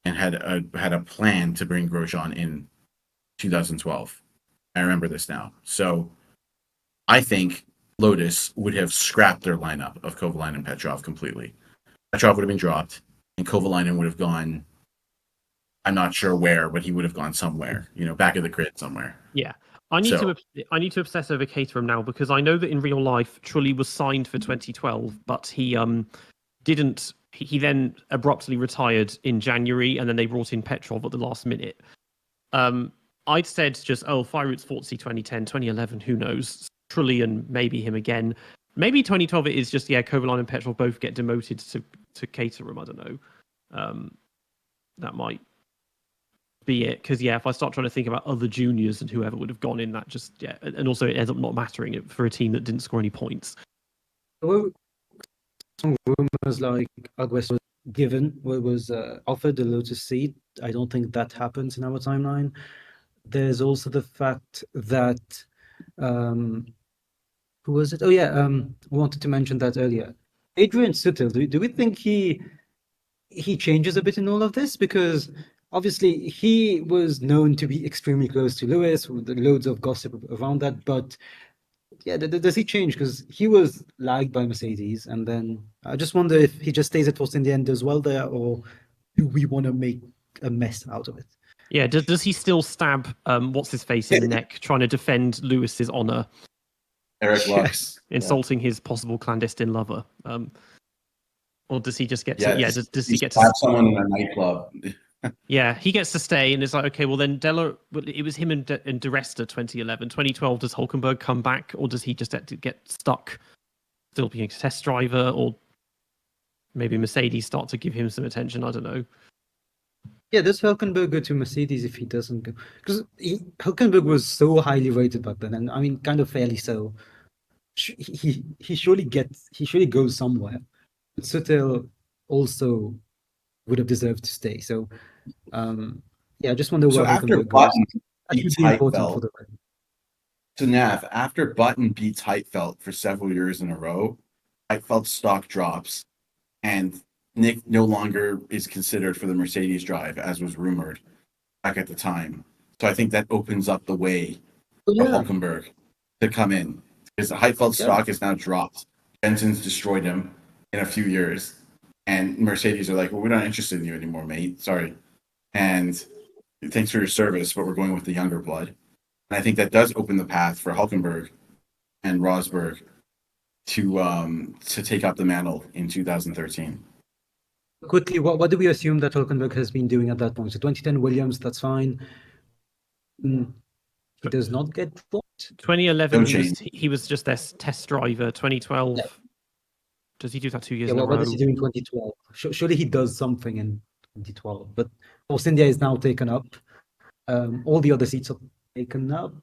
S4: and had a plan to bring Grosjean in 2012. I remember this now. So I think Lotus would have scrapped their lineup of Kovalainen and Petrov completely. Petrov would have been dropped, and Kovalainen would have gone. I'm not sure where, but he would have gone somewhere, back of the grid somewhere.
S2: Yeah. I need to obsess over Caterham now because I know that in real life Trulli was signed for 2012, but he didn't. He then abruptly retired in January, and then they brought in Petrov at the last minute. I'd said just Fire Roots Forza 2010, 2011, who knows? Trulli and maybe him again. Maybe 2012 it is just Kovalainen and Petrov both get demoted to Caterham. I don't know. That might be it because if I start trying to think about other juniors and whoever would have gone in, that just and also it ends up not mattering for a team that didn't score any points.
S3: Well, some rumors like Agues was was offered the Lotus seat. I don't think that happens in our timeline. There's also the fact that who was it? Oh yeah, I wanted to mention that earlier. Adrian Sutil. Do we think he changes a bit in all of this because? Obviously, he was known to be extremely close to Lewis, with loads of gossip around that. But does he change? Because he was lagged by Mercedes, and then I just wonder if he just stays at Force in the end as well there, or do we want to make a mess out of it?
S2: Yeah, does he still stab what's his face in the neck, trying to defend Lewis's honor?
S4: Eric Lux,
S2: insulting his possible clandestine lover. Or does he just get to? Does he get to
S4: slap someone in a nightclub?
S2: Yeah, he gets to stay, and it's like, okay, well then it was him and De Resta 2011. 2012, does Hulkenberg come back, or does he just have to get stuck still being a test driver, or maybe Mercedes start to give him some attention? I don't know.
S3: Yeah, does Hülkenberg go to Mercedes if he doesn't go? Because Hülkenberg was so highly rated back then, and I mean, kind of fairly so. He surely goes somewhere. But Suttel also would have deserved to stay. So, yeah, I just wonder
S4: So
S3: where
S4: after
S3: Hülkenberg goes.
S4: Button
S3: That would
S4: beats
S3: be important for
S4: Heitfeld,
S3: the rally.
S4: so Nav, after Button beats Heitfeld for several years in a row, Heitfeld's stock drops, and Nick no longer is considered for the Mercedes drive, as was rumored back at the time. So I think that opens up the way
S3: Oh,
S4: for
S3: yeah,
S4: Hulkenberg to come in, because the Heitfeld
S3: yeah.
S4: stock is now dropped. Jensen's destroyed him in a few years, and Mercedes are like, "Well, we're not interested in you anymore, mate. Sorry, and thanks for your service, but we're going with the younger blood." And I think that does open the path for Hulkenberg and Rosberg to take up the mantle in 2013.
S3: Quickly, what do we assume that Hülkenberg has been doing at that point? So 2010 Williams, that's fine. He does not get dropped.
S2: 2011,
S4: No
S2: he was just their test driver. 2012,
S3: Yeah.
S2: does he do that 2 years
S3: Yeah,
S2: in a
S3: what
S2: row?
S3: does he do in 2012? Surely he does something in 2012. But Force India is now taken up. All the other seats are taken up.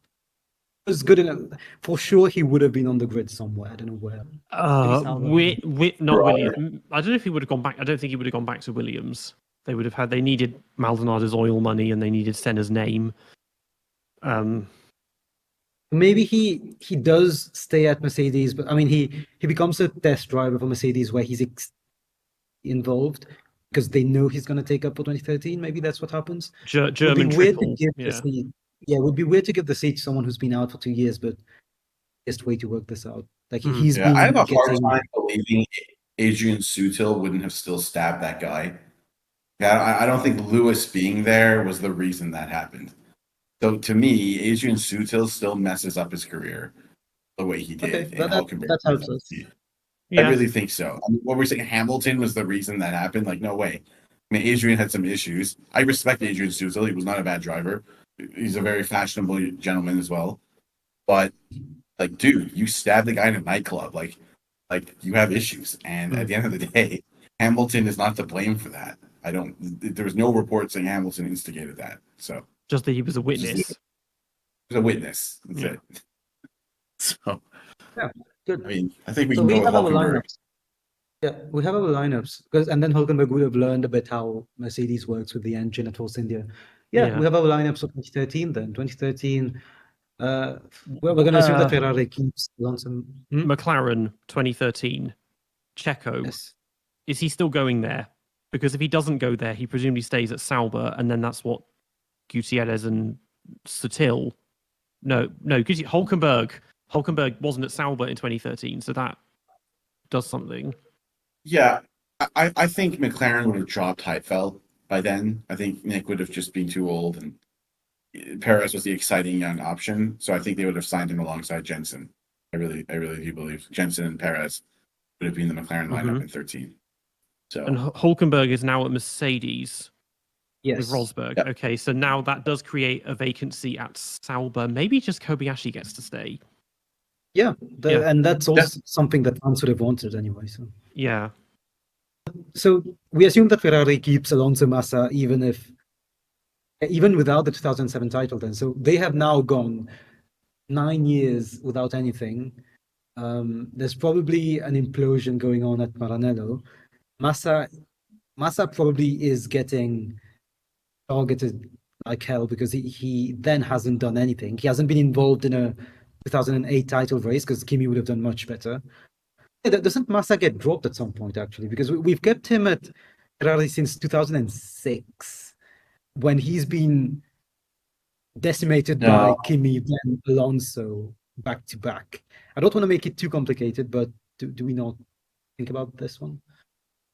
S3: It was good enough. For sure, he would have been on the grid somewhere. I don't know where.
S2: Not Williams. I don't know if he would have gone back. I don't think he would have gone back to Williams. They would have had. They needed Maldonado's oil money, and they needed Senna's name.
S3: Maybe he does stay at Mercedes, but I mean he becomes a test driver for Mercedes where he's involved because they know he's going to take up for 2013. Maybe that's what happens.
S2: German triple. Yeah.
S3: Yeah, it would be weird to give the seat to someone who's been out for 2 years, but best way to work this out. Like he's been
S4: I have a hard
S3: getting.
S4: time believing Adrian Sutil wouldn't have still stabbed that guy. Yeah, I don't think Lewis being there was the reason that happened. So to me, Adrian Sutil still messes up his career the way he did
S3: Okay,
S4: in Hulkenberg.
S3: that helps us.
S4: I really think so. I mean, what we're saying, Hamilton was the reason that happened. Like, no way. I mean, Adrian had some issues. I respect Adrian Sutil. He was not a bad driver. He's a very fashionable gentleman as well. But like, dude, you stabbed the guy in a nightclub. Like you have issues. And at the end of the day, Hamilton is not to blame for that. There was no report saying Hamilton instigated that. So
S2: just that he was a witness.
S4: He was a witness. That's it. So
S3: yeah, good.
S4: I mean, I think we
S3: So
S4: can
S3: we
S4: go with
S3: have our
S4: Hulkenberg.
S3: lineups. Yeah, we have our lineups and then Hulkenberg would have learned a bit how Mercedes works with the engine at Force India. Yeah, we have our lineups for 2013 then. 2013, we're going to assume that Ferrari keeps Alonso.
S2: McLaren 2013, Checo.
S3: Yes.
S2: Is he still going there? Because if he doesn't go there, he presumably stays at Sauber, and then that's what Gutierrez and Sutil. No, Hulkenberg. Hulkenberg wasn't at Sauber in 2013, so that does something.
S4: Yeah, I think McLaren would have dropped Heitfeld by then. I think Nick would have just been too old, and Perez was the exciting young option. So I think they would have signed him alongside Jensen. I really do believe Jensen and Perez would have been the McLaren lineup in 13. So
S2: and Hulkenberg is now at Mercedes.
S3: Yes.
S2: With Rosberg.
S4: Yep.
S2: Okay, so now that does create a vacancy at Sauber. Maybe just Kobayashi gets to stay.
S3: Yeah, and that's also something that fans would have wanted anyway. So
S2: yeah.
S3: So we assume that Ferrari keeps Alonso Massa even without the 2007 title. Then, so they have now gone 9 years without anything. There's probably an implosion going on at Maranello. Massa probably is getting targeted like hell because he then hasn't done anything. He hasn't been involved in a 2008 title race because Kimi would have done much better. Doesn't Massa get dropped at some point, actually? Because we've kept him at Ferrari since 2006, when he's been decimated by Kimi, then Alonso, back to back. I don't want to make it too complicated, but do we not think about this one?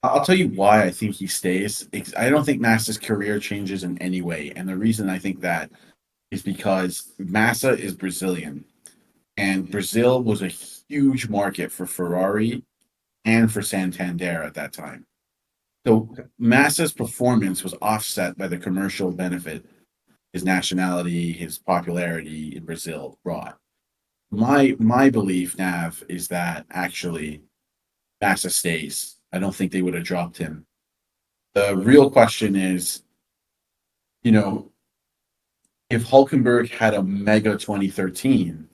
S4: I'll tell you why I think he stays. I don't think Massa's career changes in any way. And the reason I think that is because Massa is Brazilian. And Brazil was a huge market for Ferrari and for Santander at that time. So Massa's performance was offset by the commercial benefit his nationality, his popularity in Brazil brought. My belief, Nav, is that actually Massa stays. I don't think they would have dropped him. The real question is, you know, if Hulkenberg had a mega 2013,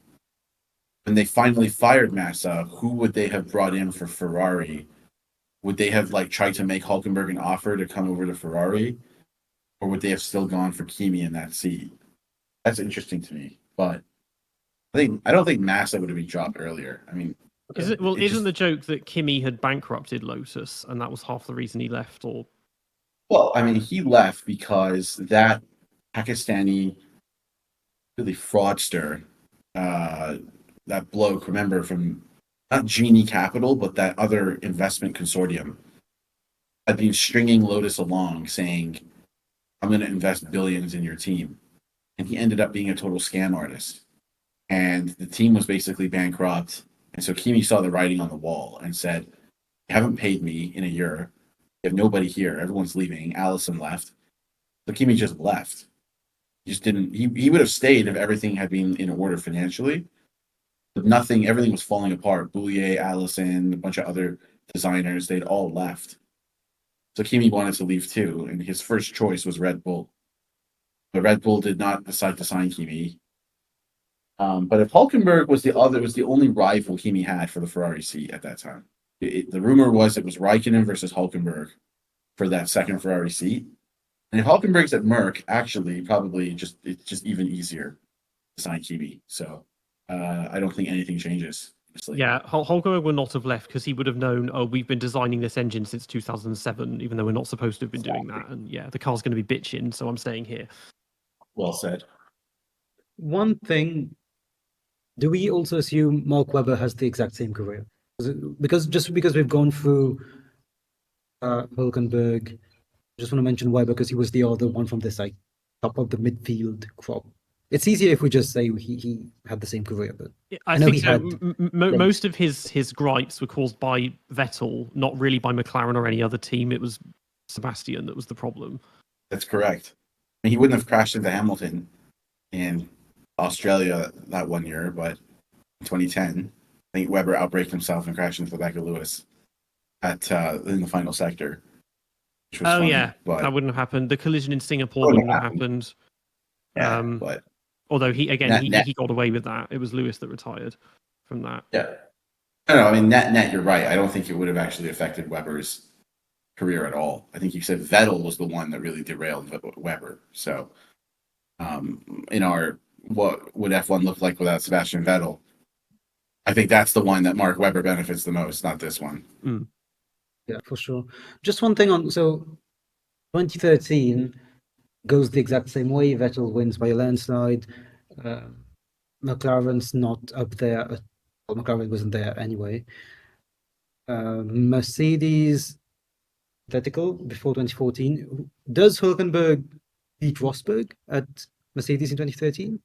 S4: when they finally fired Massa, who would they have brought in for Ferrari? Would they have like tried to make Hulkenberg an offer to come over to Ferrari? Or would they have still gone for Kimi in that seat? That's interesting to me. But I don't think Massa would have been dropped earlier. I mean,
S2: Isn't the joke that Kimi had bankrupted Lotus and that was half the reason he left? Or
S4: well, I mean, he left because that Pakistani really fraudster, that bloke, remember, from not Genie Capital, but that other investment consortium, had been stringing Lotus along saying, I'm going to invest billions in your team. And he ended up being a total scam artist. And the team was basically bankrupt. And so Kimi saw the writing on the wall and said, you haven't paid me in a year. You have nobody here. Everyone's leaving. Allison left. So Kimi just left. He just didn't. He would have stayed if everything had been in order financially. But nothing, everything was falling apart. Boulier, Allison, a bunch of other designers, they'd all left. So Kimi wanted to leave too. And his first choice was Red Bull. But Red Bull did not decide to sign Kimi. But if Hulkenberg was the only rival Kimi had for the Ferrari seat at that time. The rumor was it was Raikkonen versus Hulkenberg for that second Ferrari seat. And if Hulkenberg's at Merck, actually, probably it's just even easier to sign Kimi. So I don't think anything changes.
S2: yeah, Hulkenberg would not have left because he would have known, oh, we've been designing this engine since 2007, even though we're not supposed to have been doing that. And yeah, the car's going to be bitching, so I'm staying here.
S4: Well said.
S3: One thing, do we also assume Mark Webber has the exact same career? Because we've gone through Hulkenberg, I just want to mention Webber because he was the other one from this like top of the midfield crop. It's easier if we just say he had the same career, but
S2: I
S3: know
S2: think
S3: he
S2: so.
S3: had
S2: Most of his gripes were caused by Vettel, not really by McLaren or any other team. It was Sebastian that was the problem.
S4: That's correct. I mean, he wouldn't have crashed into Hamilton in Australia that one year, but in 2010, I think Webber outbraked himself and crashed into the back of Lewis in the final sector. Which was funny,
S2: yeah,
S4: but
S2: that wouldn't have happened. The collision in Singapore wouldn't have happened.
S4: Yeah, but
S2: although he got away with that. It was Lewis that retired from that.
S4: Yeah. I mean, net, you're right. I don't think it would have actually affected Webber's career at all. I think you said Vettel was the one that really derailed Webber. So, in our what would F1 look like without Sebastian Vettel? I think that's the one that Mark Webber benefits the most, not this one.
S2: Mm.
S3: Yeah, for sure. Just one thing on, so 2013 goes the exact same way. Vettel wins by a landslide. McLaren's not up there. Well, McLaren wasn't there anyway. Mercedes, identical before 2014. Does Hulkenberg beat Rosberg at Mercedes in 2013?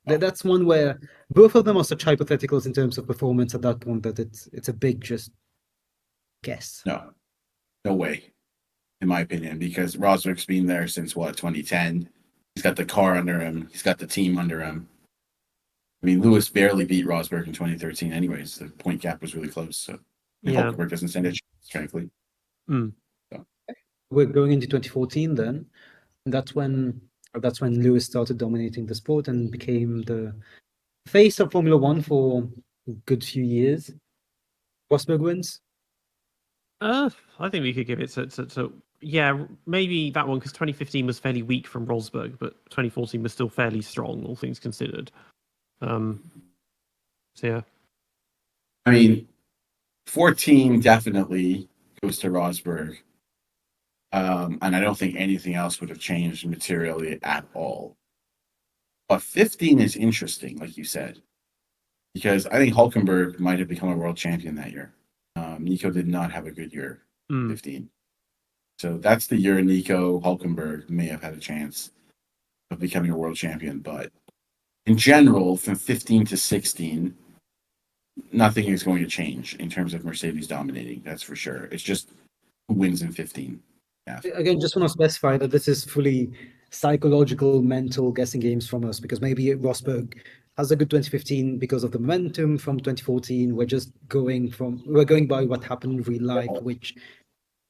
S3: That's one where both of them are such hypotheticals in terms of performance at that point that it's a big just guess.
S4: No way, in my opinion, because Rosberg's been there since 2010. He's got the car under him. He's got the team under him. I mean, Lewis barely beat Rosberg in 2013 anyways. The point gap was really close. So Hulkenberg doesn't stand a chance, frankly.
S2: Mm.
S4: So.
S3: We're going into 2014 then. And that's when Lewis started dominating the sport and became the face of Formula One for a good few years. Rosberg wins.
S2: I think we could give it to maybe that one because 2015 was fairly weak from Rosberg, but 2014 was still fairly strong, all things considered. So yeah.
S4: I mean, 14 definitely goes to Rosberg. And I don't think anything else would have changed materially at all. But 15 is interesting, like you said, because I think Hulkenberg might have become a world champion that year. Nico did not have a good year, 15. So that's the year Nico Hulkenberg may have had a chance of becoming a world champion. But in general, from 15 to 16, nothing is going to change in terms of Mercedes dominating. That's for sure. It's just who wins in 15. Yeah.
S3: Again, just want to specify that this is fully psychological, mental guessing games from us, because maybe Rosberg has a good 2015 because of the momentum from 2014. We're going by what happened in real life, which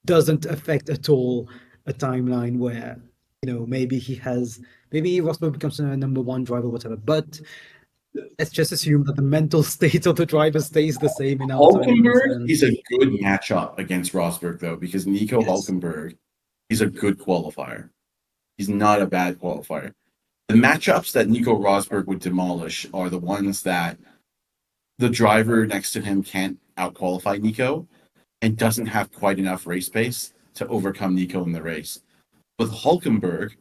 S3: doesn't affect at all a timeline where, maybe Rosberg becomes a number one driver, whatever. But let's just assume that the mental state of the driver stays the same in our timelines.
S4: Hulkenberg is a good matchup against Rosberg, though, because Nico Hulkenberg is a good qualifier. He's not a bad qualifier. The matchups that Nico Rosberg would demolish are the ones that the driver next to him can't outqualify Nico and doesn't have quite enough race pace to overcome Nico in the race. With Hulkenberg,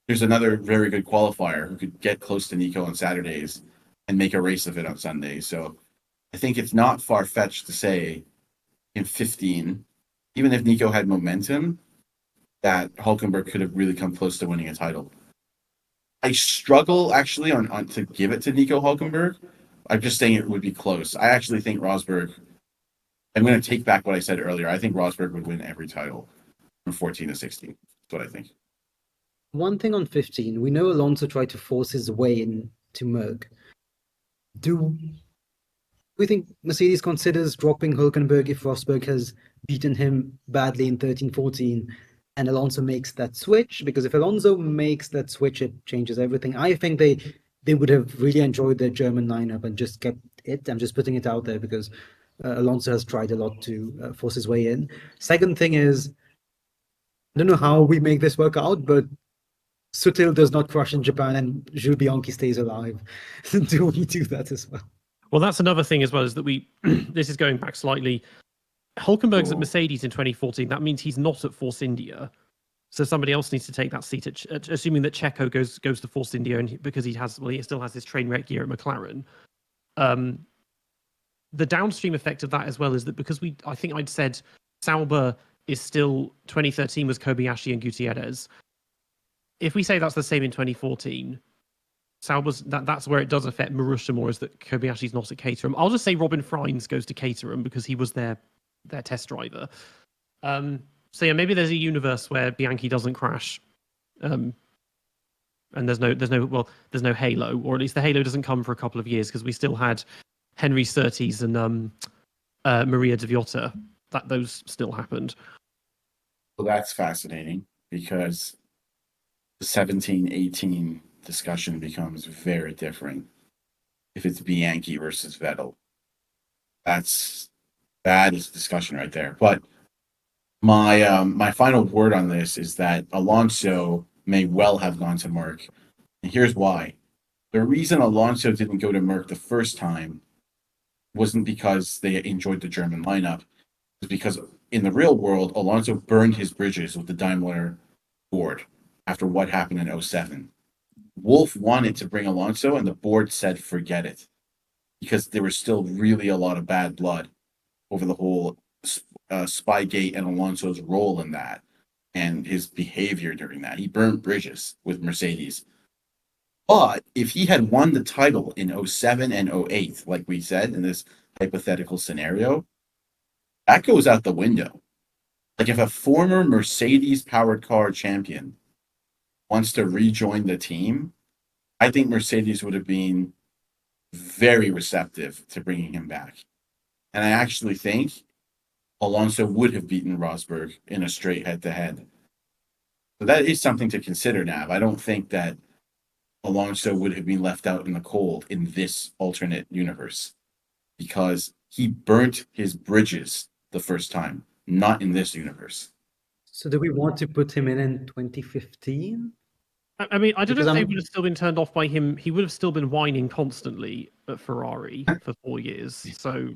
S4: there's another very good qualifier who could get close to Nico on Saturdays and make a race of it on Sundays. So I think it's not far-fetched to say in 15, even if Nico had momentum, that Hulkenberg could have really come close to winning a title. I struggle actually on to give it to Nico Hulkenberg. I'm just saying it would be close. I actually think Rosberg, I'm going to take back what I said earlier. I think Rosberg would win every title from 14 to 16. That's what I think.
S3: One thing on 15, we know Alonso tried to force his way into Merck. Do we think Mercedes considers dropping Hulkenberg if Rosberg has beaten him badly in 13-14 and Alonso makes that switch? Because if Alonso makes that switch, it changes everything. I think they would have really enjoyed their German lineup and just kept it. I'm just putting it out there because Alonso has tried a lot to force his way in. Second thing is, I don't know how we make this work out, but Sutil does not crash in Japan and Jules Bianchi stays alive. Do we do that as well?
S2: Well, that's another thing as well, is that this is going back slightly. Hulkenberg's at Mercedes in 2014. That means he's not at Force India. So somebody else needs to take that seat, assuming that Checo goes to Force India, and because he still has his train wreck year at McLaren. The downstream effect of that as well is that because I think I'd said Sauber is still 2013 was Kobayashi and Gutierrez. If we say that's the same in 2014, Sauber's that's where it does affect Marussia more, is that Kobayashi's not at Caterham. I'll just say Robin Freins goes to Caterham because he was their test driver. So yeah, maybe there's a universe where Bianchi doesn't crash, and there's no halo, or at least the halo doesn't come for a couple of years because we still had Henry Surtees and Maria de Viotta. Those still happened.
S4: Well, that's fascinating because the 17-18 discussion becomes very different if it's Bianchi versus Vettel. That is discussion right there. But my final word on this is that Alonso may well have gone to Merck. And here's why. The reason Alonso didn't go to Merck the first time wasn't because they enjoyed the German lineup. It was because in the real world, Alonso burned his bridges with the Daimler board after what happened in 07. Wolff wanted to bring Alonso, and the board said forget it, because there was still really a lot of bad blood over the whole Spygate and Alonso's role in that and his behavior during that. He burned bridges with Mercedes. But if he had won the title in 07 and 08, like we said in this hypothetical scenario, that goes out the window. Like if a former Mercedes powered car champion wants to rejoin the team, I think Mercedes would have been very receptive to bringing him back. And I actually think Alonso would have beaten Rosberg in a straight head-to-head. So that is something to consider, Nav. I don't think that Alonso would have been left out in the cold in this alternate universe because he burnt his bridges the first time, not in this universe.
S3: So do we want to put him in 2015?
S2: I mean, I don't know if they would have still been turned off by him. He would have still been whining constantly at Ferrari for 4 years. So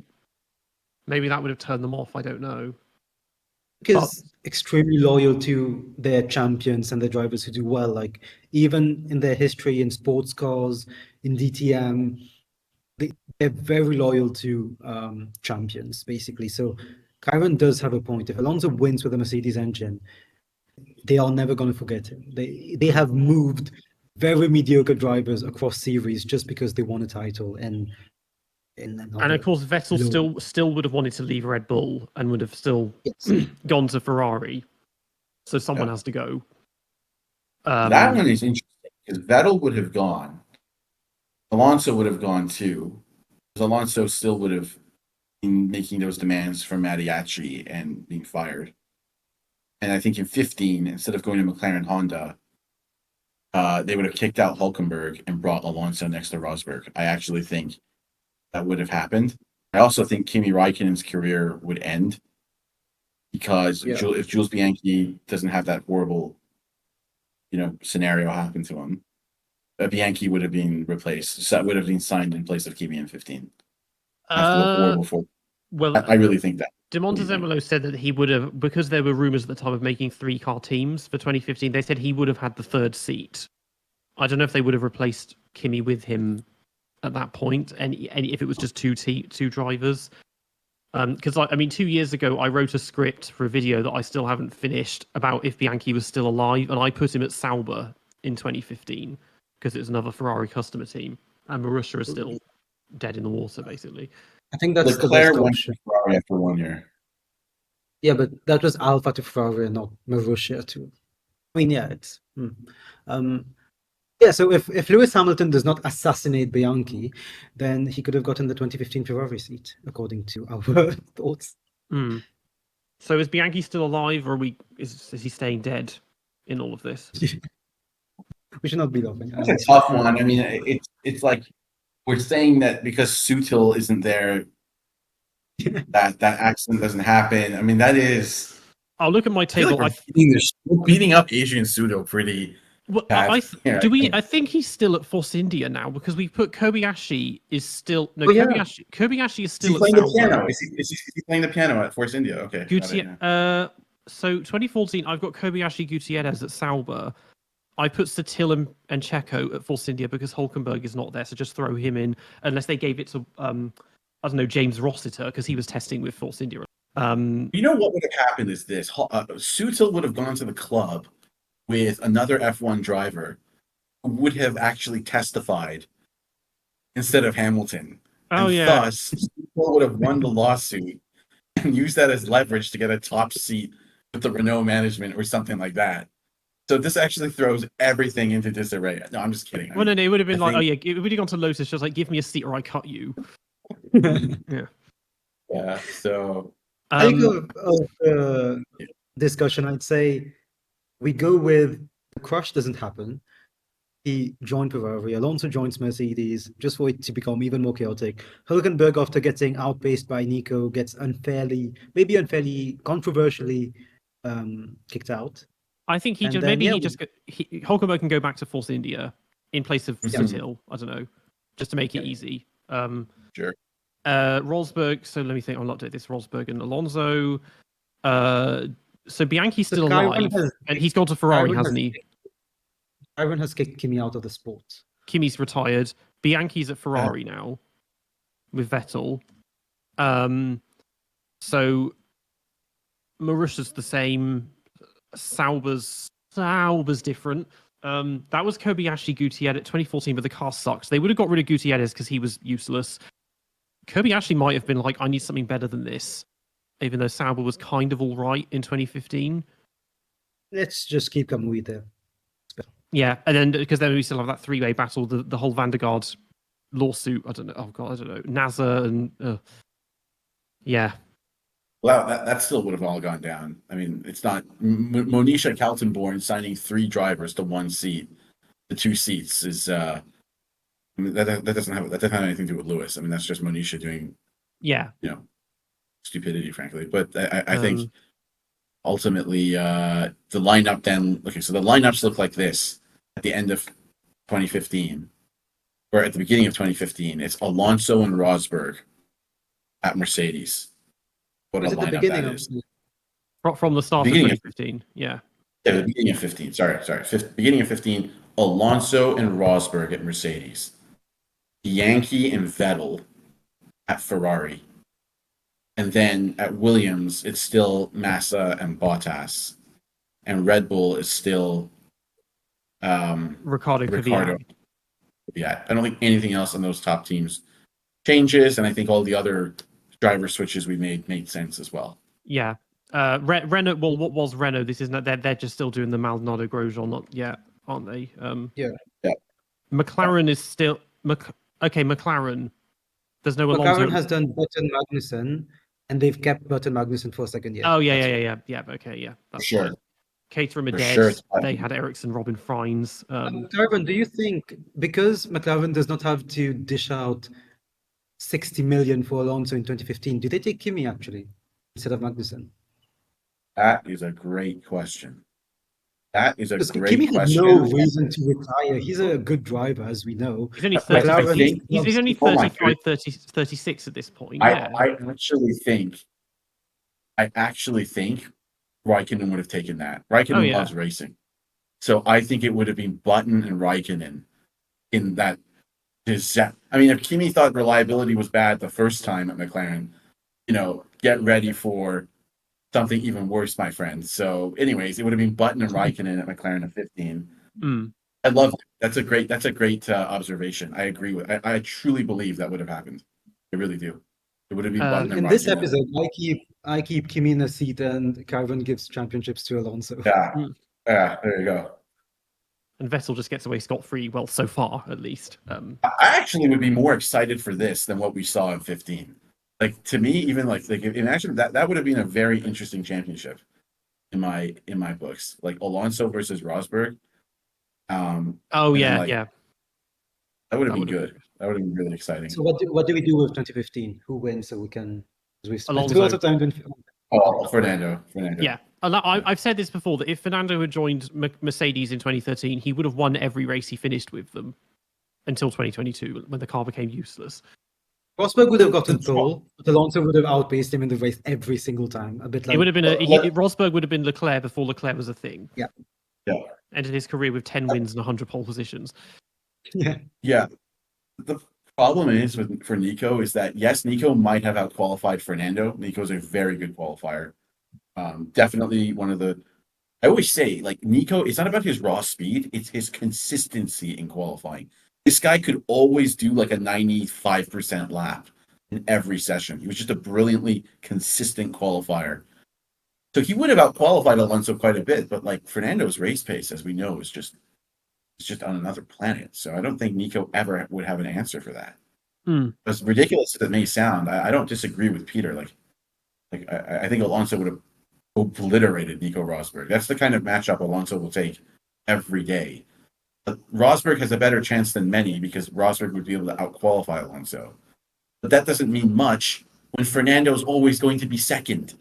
S2: maybe that would have turned them off. I don't know.
S3: Because extremely loyal to their champions and their drivers who do well. Like even in their history in sports cars, in DTM, they're very loyal to champions, basically. So Ciaron does have a point. If Alonso wins with a Mercedes engine, they are never going to forget him. They have moved very mediocre drivers across series just because they won a title. And in
S2: And
S3: another.
S2: of course, Vettel
S3: Low.
S2: still would have wanted to leave Red Bull and would have still
S3: Yes.
S2: gone to Ferrari. So someone
S4: Yeah.
S2: has to go.
S4: That one is interesting because Vettel would have gone. Alonso would have gone too. Because Alonso still would have been making those demands from Adiachi and being fired. And I think in 15, instead of going to McLaren Honda, they would have kicked out Hulkenberg and brought Alonso next to Rosberg. I actually think that would have happened. I also think Kimi Raikkonen's career would end because if Jules Bianchi doesn't have that horrible, scenario happen to him, Bianchi would have been replaced. So that would have been signed in place of Kimi in 15. After the horrible four.
S2: Well,
S4: I really think that.
S2: De Montezemolo said that he would have, because there were rumors at the time of making 3-car teams for 2015, they said he would have had the third seat. I don't know if they would have replaced Kimi with him at that point, and if it was just two drivers. Because 2 years ago, I wrote a script for a video that I still haven't finished about if Bianchi was still alive, and I put him at Sauber in 2015 because it was another Ferrari customer team, and Marussia is still dead in the water, basically.
S3: I think that's
S4: Leclerc
S3: the best
S4: went
S3: option.
S4: to Ferrari after 1 year.
S3: Yeah, but that was Alpha to Ferrari, not Marussia to. I mean, yeah, it's. Yeah, so if Lewis Hamilton does not assassinate Bianchi, then he could have gotten the 2015 Ferrari seat, according to our thoughts.
S2: So is Bianchi still alive, or is he staying dead in all of this?
S3: We should not be laughing.
S4: That's a tough one. I mean, it's like we're saying that because Sutil isn't there, that accident doesn't happen. I mean, that is.
S2: I'll look at my table.
S4: We're beating up Adrian Sutil pretty.
S2: Well,
S4: I
S2: think he's still at Force India now because we put Kobayashi is still Kobayashi is still
S4: is he
S2: at
S4: playing the
S2: Sauber.
S4: piano? Is he playing the piano at Force India? Okay.
S2: So 2014, I've got Kobayashi Gutierrez at Sauber. I put Sutil and Checo at Force India because Hulkenberg is not there, so just throw him in unless they gave it to I don't know, James Rossiter because he was testing with Force India.
S4: You know what would have happened is this: Sutil would have gone to the club with another F1 driver who would have actually testified instead of Hamilton. Thus, Sutil would have won the lawsuit and used that as leverage to get a top seat with the Renault management or something like that. So this actually throws everything into disarray. No, I'm just kidding.
S2: It would have been it would have gone to Lotus, just like, give me a seat or I cut you.
S4: Yeah. So
S3: I think of discussion, I'd say we go with the crush doesn't happen. He joined Ferrari. Alonso joins Mercedes just for it to become even more chaotic. Hülkenberg, after getting outpaced by Nico, gets unfairly, controversially kicked out.
S2: I think Hulkenberg can go back to Force India in place of Sutil. I don't know, just to make it easy.
S4: Sure.
S2: Rosberg. So let me think. I'll not do this. Rosberg and Alonso. So Bianchi's still alive, and he's gone to Ferrari, hasn't he?
S3: Ciaron has kicked Kimi out of the sport.
S2: Kimi's retired. Bianchi's at Ferrari now with Vettel. So Marussia's the same. Sauber's different. That was Kobayashi Gutierrez at 2014, but the car sucks. They would have got rid of Gutierrez because he was useless. Kobayashi might have been like, I need something better than this, even though Sauber was kind of all right in 2015.
S3: Let's just keep Kamui there.
S2: Yeah, and then because then we still have that three-way battle, the whole Vandergaard lawsuit. I don't know. Oh god, I don't know. NASA and yeah.
S4: Well, that still would have all gone down. I mean, it's not Monisha Kaltenborn signing 3 drivers to 1 seat. The 2 seats is that doesn't have anything to do with Lewis. I mean, that's just Monisha doing stupidity, frankly. But I think ultimately the lineup then so the lineups look like this at the end of 2015, or at the beginning of 2015. It's Alonso and Rosberg at Mercedes. What a lineup that is.
S2: From the start of 2015, yeah.
S4: Yeah, the beginning of 15. Sorry. Beginning of 15, Alonso and Rosberg at Mercedes. Bianchi and Vettel at Ferrari. And then at Williams, it's still Massa and Bottas. And Red Bull is still
S2: Ricardo.
S4: Yeah, I don't think anything else on those top teams changes, and I think all the other driver switches we made sense as well.
S2: Yeah. Renault. Well, what was Renault? This isn't. They're just still doing the Maldonado Grosjean, not yet, aren't they?
S3: Yeah.
S2: McLaren is still. Okay, McLaren. There's no Alonso.
S3: McLaren has done Button Magnussen, and they've kept Button Magnussen for a second year.
S2: Oh yeah. Okay, yeah. That's
S4: sure.
S2: fine. Caterham are
S4: For
S2: dead.
S4: sure.
S2: They had Ericsson, Robin Fries.
S3: Ciaron, do you think because McLaren does not have to dish out 60 million for Alonso in 2015, do they take Kimi actually instead of Magnussen?
S4: That is a great question. That is a
S3: Because
S4: great
S3: Kimi had
S4: question.
S3: no reason to retire. He's a good driver, as we know.
S2: He's only
S4: But I
S2: 30,
S4: think-
S2: he's only
S4: Oh my
S2: 35, 30, 36 at this point.
S4: I
S2: Yeah.
S4: actually think Raikkonen would have taken that. Raikkonen
S2: Oh, yeah.
S4: loves racing. So I think it would have been Button and Raikkonen in that disaster. I mean, if Kimi thought reliability was bad the first time at McLaren, get ready for something even worse, my friend. So anyways, it would have been Button and Raikkonen at McLaren at 15. I love it. That's a great observation. I agree with. I truly believe that would have happened. I really do. It would have been Button and
S3: In this
S4: Raikkonen.
S3: episode, I keep Kimi in a seat, and Ciaron gives championships to Alonso.
S4: Yeah, there you go.
S2: And Vettel just gets away scot-free, well, so far, at least.
S4: I actually would be more excited for this than what we saw in 15. Like, to me, even like imagine that would have been a very interesting championship in my books. Like Alonso versus Rosberg.
S2: Oh, yeah, yeah.
S4: That would have been good. That would have been really exciting.
S3: So what do we do with 2015? Who wins so we can... We spent
S2: Alonso.
S3: a lot of time doing...
S4: Fernando.
S2: Yeah. I've said this before, that if Fernando had joined Mercedes in 2013, he would have won every race he finished with them until 2022, when the car became useless.
S3: Rosberg would have gotten pole, but Alonso would have outpaced him in the race every single time. A bit like...
S2: It would have been Rosberg would have been Leclerc before Leclerc was a thing.
S3: Yeah.
S2: Ended his career with 10 wins and 100 pole positions.
S3: Yeah.
S4: The problem is for Nico is that, yes, Nico might have outqualified Fernando. Nico's a very good qualifier. Definitely one of the... I always say, like, Nico, it's not about his raw speed, it's his consistency in qualifying. This guy could always do like a 95% lap in every session. He was just a brilliantly consistent qualifier. So he would have outqualified Alonso quite a bit, but like Fernando's race pace, as we know, is just on another planet. So I don't think Nico ever would have an answer for that. As ridiculous as it may sound, I don't disagree with Peter. Like I think Alonso would have obliterated Nico Rosberg. That's the kind of matchup Alonso will take every day. But Rosberg has a better chance than many because Rosberg would be able to outqualify Alonso. But that doesn't mean much when Fernando's always going to be second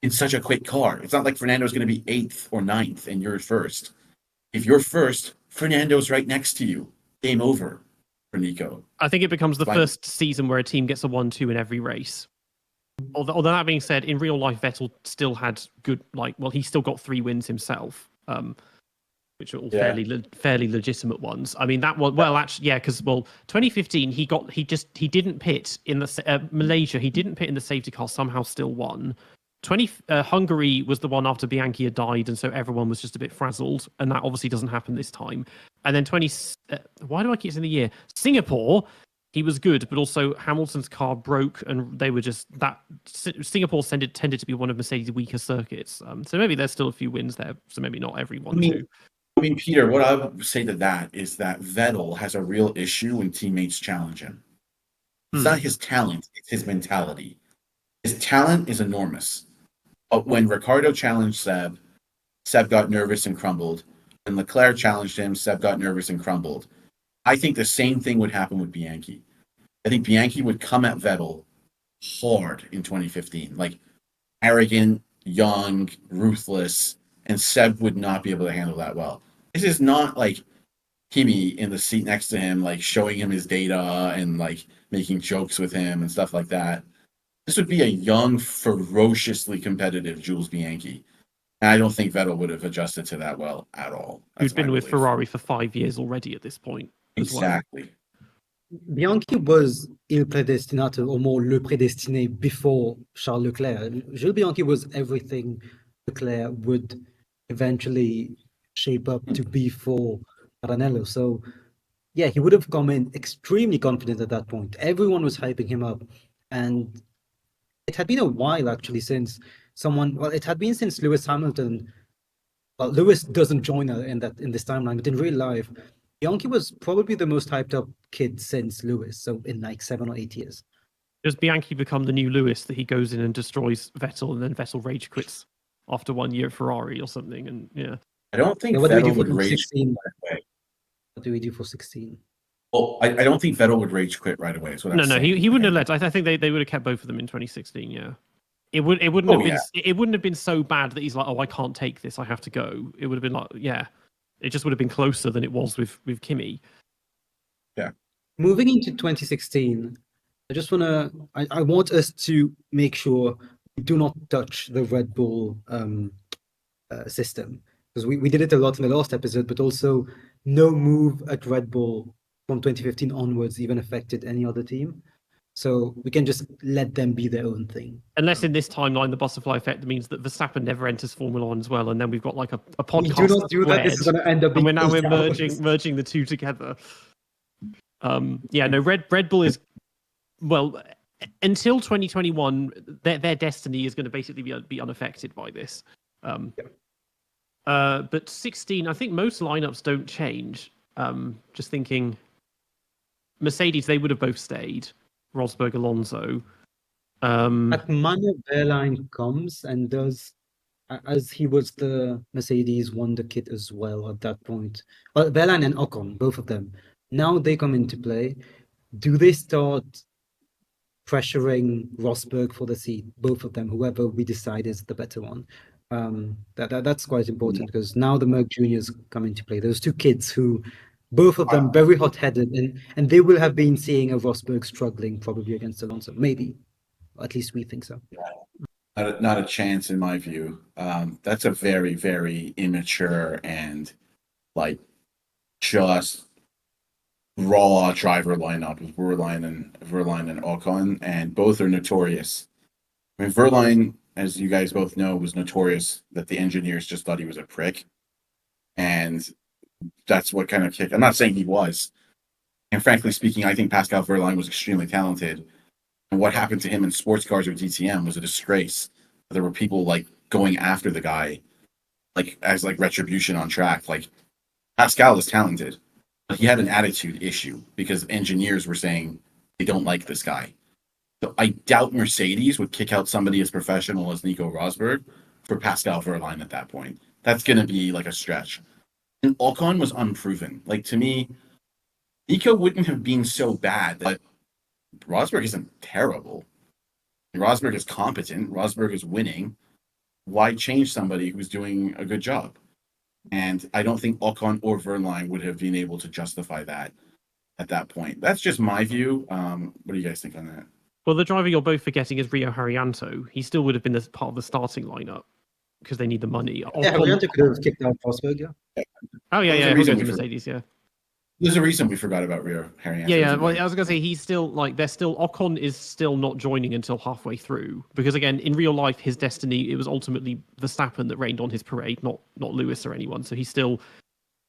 S4: in such a quick car. It's not like Fernando's going to be 8th or 9th and you're first. If you're first, Fernando's right next to you. Game over for Nico.
S2: I think it becomes the first season where a team gets a 1-2 in every race. Although that being said, in real life, Vettel still had good, he still got 3 wins himself, which are all fairly legitimate ones. I mean, that one, because 2015 he didn't pit in the Malaysia. He didn't pit in the safety car. Somehow still won. Hungary was the one after Bianchi had died, and so everyone was just a bit frazzled, and that obviously doesn't happen this time. And then why do I keep saying the year? Singapore, he was good, but also Hamilton's car broke, and they were just that. Singapore tended to be one of Mercedes' weaker circuits, so maybe there's still a few wins there. So maybe not every one too.
S4: I mean, Peter, what I would say to that is that Vettel has a real issue when teammates challenge him. It's not his talent; it's his mentality. His talent is enormous. But when Ricciardo challenged Seb, Seb got nervous and crumbled. When Leclerc challenged him, Seb got nervous and crumbled. I think the same thing would happen with Bianchi. I think Bianchi would come at Vettel hard in 2015. Like, arrogant, young, ruthless, and Seb would not be able to handle that well. This is not like Kimi in the seat next to him, like showing him his data and like making jokes with him and stuff like that. This would be a young, ferociously competitive Jules Bianchi. And I don't think Vettel would have adjusted to that well at all.
S2: Who's been with Ferrari for 5 years already at this point.
S4: Exactly.
S3: Bianchi was il predestinato, or more le prédestiné, before Charles Leclerc. Jules Bianchi was everything Leclerc would eventually shape up to be for Maranello. So yeah, he would have come in extremely confident at that point. Everyone was hyping him up, and it had been a while actually since it had been since Lewis Hamilton. Well, Lewis doesn't join in this timeline, but in real life, Bianchi was probably the most hyped up kid since Lewis. So in like 7 or 8 years.
S2: Does Bianchi become the new Lewis, that he goes in and destroys Vettel, and then Vettel rage quits after 1 year at Ferrari or something? And yeah,
S4: I don't think
S3: Yeah, what do we do
S4: Vettel
S3: for
S4: would rage
S3: 16?
S4: right away.
S3: What do we do for 16?
S4: Well, I don't think Vettel would rage quit right away. Is what I'm
S2: no,
S4: saying.
S2: he wouldn't have let. I think they would have kept both of them in 2016. Yeah, it wouldn't
S4: Oh,
S2: have been it wouldn't have been so bad that he's like, oh, I can't take this, I have to go. It would have been like, yeah, it just would have been closer than it was with Kimi.
S4: Yeah.
S3: Moving into 2016, I want us to make sure we do not touch the Red Bull system, because we did it a lot in the last episode, but also no move at Red Bull from 2015 onwards even affected any other team. So we can just let them be their own thing.
S2: Unless in this timeline, the butterfly effect means that Verstappen never enters Formula One as well, and then we've got like a podcast.
S3: We do not do that. This is going to end up being.
S2: And we're merging the two together. No, Red Bull is, well, until 2021, their destiny is going to basically be unaffected by this. But 16, I think most lineups don't change. Just thinking, Mercedes, they would have both stayed. Rosberg, Alonso.
S3: At Manu Wehrlein comes and does, as he was the Mercedes wonder kid as well at that point. Well, Wehrlein and Ocon, both of them. Now they come into play. Do they start pressuring Rosberg for the seat? Both of them, whoever we decide is the better one. That's quite important, because now the Merc Juniors come into play. Those two kids who, both of them very hot-headed, and they will have been seeing a Rosberg struggling probably against Alonso. Maybe, at least we think so.
S4: Not a chance in my view. That's a very, very immature and like just raw driver lineup with Verlaine and Ocon, and both are notorious. I mean, Verlaine, as you guys both know, was notorious that the engineers just thought he was a prick, and that's what kind of kicked. I'm not saying he was, and frankly speaking, I think Pascal Verlaine was extremely talented, and what happened to him in sports cars or DTM was a disgrace. There were people like going after the guy, like as like retribution on track. Like Pascal is talented, but he had an attitude issue because engineers were saying they don't like this guy. So I doubt Mercedes would kick out somebody as professional as Nico Rosberg for Pascal Verlaine at that point. That's going to be like a stretch. And Ocon was unproven. Like, to me, Nico wouldn't have been so bad, but Rosberg isn't terrible. Rosberg is competent. Rosberg is winning. Why change somebody who's doing a good job? And I don't think Ocon or Verlaine would have been able to justify that at that point. That's just my view. What do you guys think on that?
S2: Well, the driver you're both forgetting is Rio Haryanto. He still would have been part of the starting lineup because they need the money.
S3: Yeah, Haryanto could have kicked out Rosberg, yeah.
S2: Oh, yeah, he'll go to Mercedes, yeah.
S4: There's a reason we forgot about Rio Haryanto.
S2: Yeah. Well, I was going to say, he's still, Ocon is still not joining until halfway through. Because, again, in real life, his destiny, it was ultimately Verstappen that rained on his parade, not Lewis or anyone. So he's still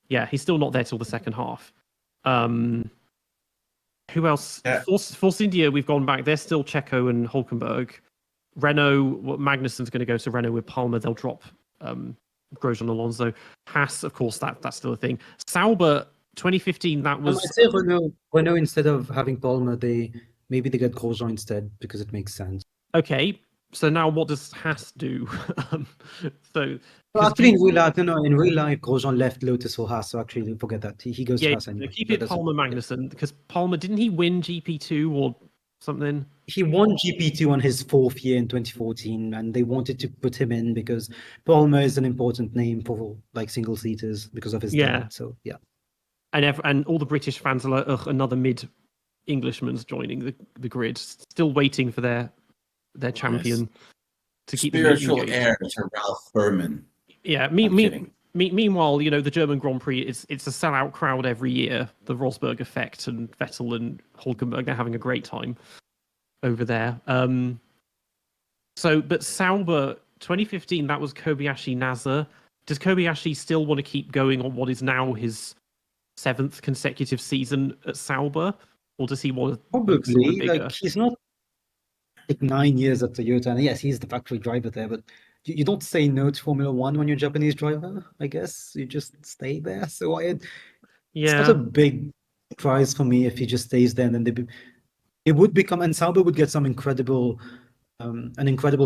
S2: not there till the second half. Who else?
S4: Yeah.
S2: Force India, we've gone back. They're still Checo and Hulkenberg. Renault, Magnussen's going to go to Renault with Palmer. They'll drop Grosjean, Alonso. Haas, of course, that's still a thing. Sauber, 2015, that was...
S3: I'd say Renault, instead of having Palmer, maybe they get Grosjean instead, because it makes sense.
S2: Okay, so now what does Haas do?
S3: Well, actually, in real life, Grosjean left Lotus for Haas, so actually forget that. He goes to Haas anyway.
S2: Keep it Palmer Magnussen, because Palmer, didn't he win GP2 or something?
S3: He won GP2 on his fourth year in 2014, and they wanted to put him in because Palmer is an important name for like single seaters because of his dad. So yeah,
S2: and all the British fans are like, ugh, another mid-Englishman's joining the grid, still waiting for their champion to keep
S4: spiritual heir to Ralph Furman.
S2: Yeah, meanwhile, the German Grand Prix, it's a sellout crowd every year. The Rosberg effect, and Vettel and Hulkenberg, they're having a great time over there. But Sauber, 2015, that was Kobayashi Nasser. Does Kobayashi still want to keep going on what is now his 7th consecutive season at Sauber, or does he want to focus somewhere
S3: Probably,
S2: bigger?
S3: like he's not like 9 years at Toyota, and yes, he's the factory driver there, but you don't say no to Formula One when you're a Japanese driver, I guess. You just stay there. So it's not
S2: Yeah,
S3: a big prize for me if he just stays there, and then it would become, and Sauber would get some an incredible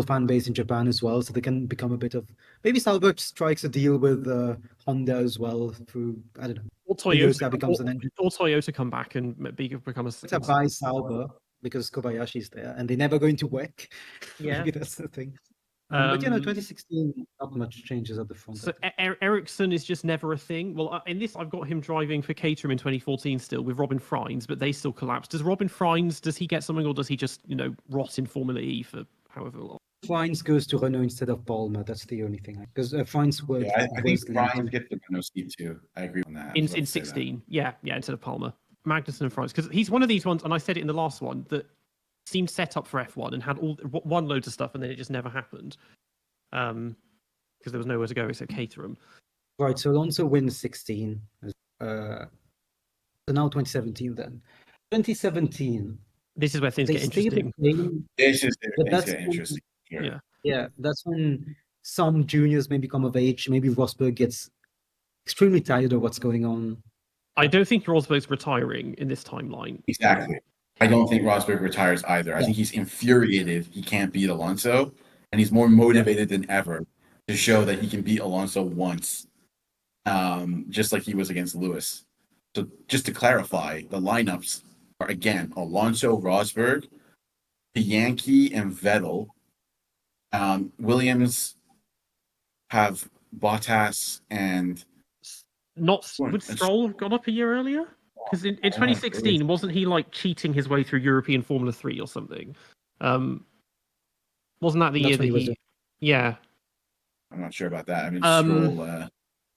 S3: fan base in Japan as well, so they can become a bit of, maybe Sauber strikes a deal with Honda as well through, I don't know,
S2: or
S3: Toyota becomes an engine.
S2: or Toyota come back and become a.
S3: Toyota buys Sauber because Kobayashi's there, and they're never going to work.
S2: Yeah.
S3: Maybe that's the thing. But 2016, not much changes at the front.
S2: So Ericsson is just never a thing. Well, in this, I've got him driving for Caterham in 2014 still with Robin Freins, but they still collapsed. Does Robin Freins, does he get something, or does he just, rot in Formula E for however long?
S3: Freins goes to Renault instead of Palmer. That's the only thing. Because Freins worked.
S4: Yeah, I think Freins gets the Renault seat too. I agree on that.
S2: In 16, yeah, instead of Palmer. Magnussen and Freins, because he's one of these ones, and I said it in the last one, that seemed set up for F1 and had won loads of stuff, and then it just never happened. Because there was nowhere to go except Caterham.
S3: Right, so Alonso wins 16. So now 2017 then. 2017.
S2: This is where things get interesting.
S4: This is where things get interesting.
S2: Yeah.
S3: Yeah, that's when some juniors maybe come of age. Maybe Rosberg gets extremely tired of what's going on.
S2: I don't think Rosberg's retiring in this timeline.
S4: Exactly. I don't think Rosberg retires either. I think he's infuriated he can't beat Alonso, and he's more motivated than ever to show that he can beat Alonso once, just like he was against Lewis. So just to clarify, the lineups are, again, Alonso, Rosberg, Bianchi, and Vettel. Williams have Bottas and...
S2: Would Stroll have gone up a year earlier? Because in 2016, wasn't he like cheating his way through European Formula 3 or something? Wasn't that the year that he... Yeah.
S4: I'm not sure about that. I mean, Stroll...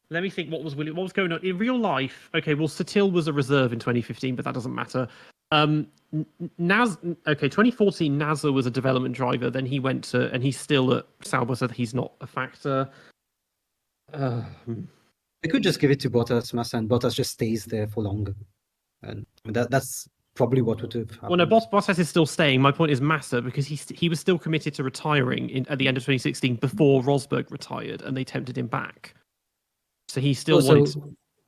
S2: Let me think. What was going on in real life? Okay, well, Satil was a reserve in 2015, but that doesn't matter. 2014, Nasser was a development driver. Then he went to, and he's still at Sauber, so he's not a factor.
S3: They could just give it to Bottas, Massa, and Bottas just stays there for longer, and that's probably what would have happened.
S2: Well, no, Bottas is still staying. My point is Massa, because he was still committed to retiring at the end of 2016 before Rosberg retired, and they tempted him back. So he still wanted.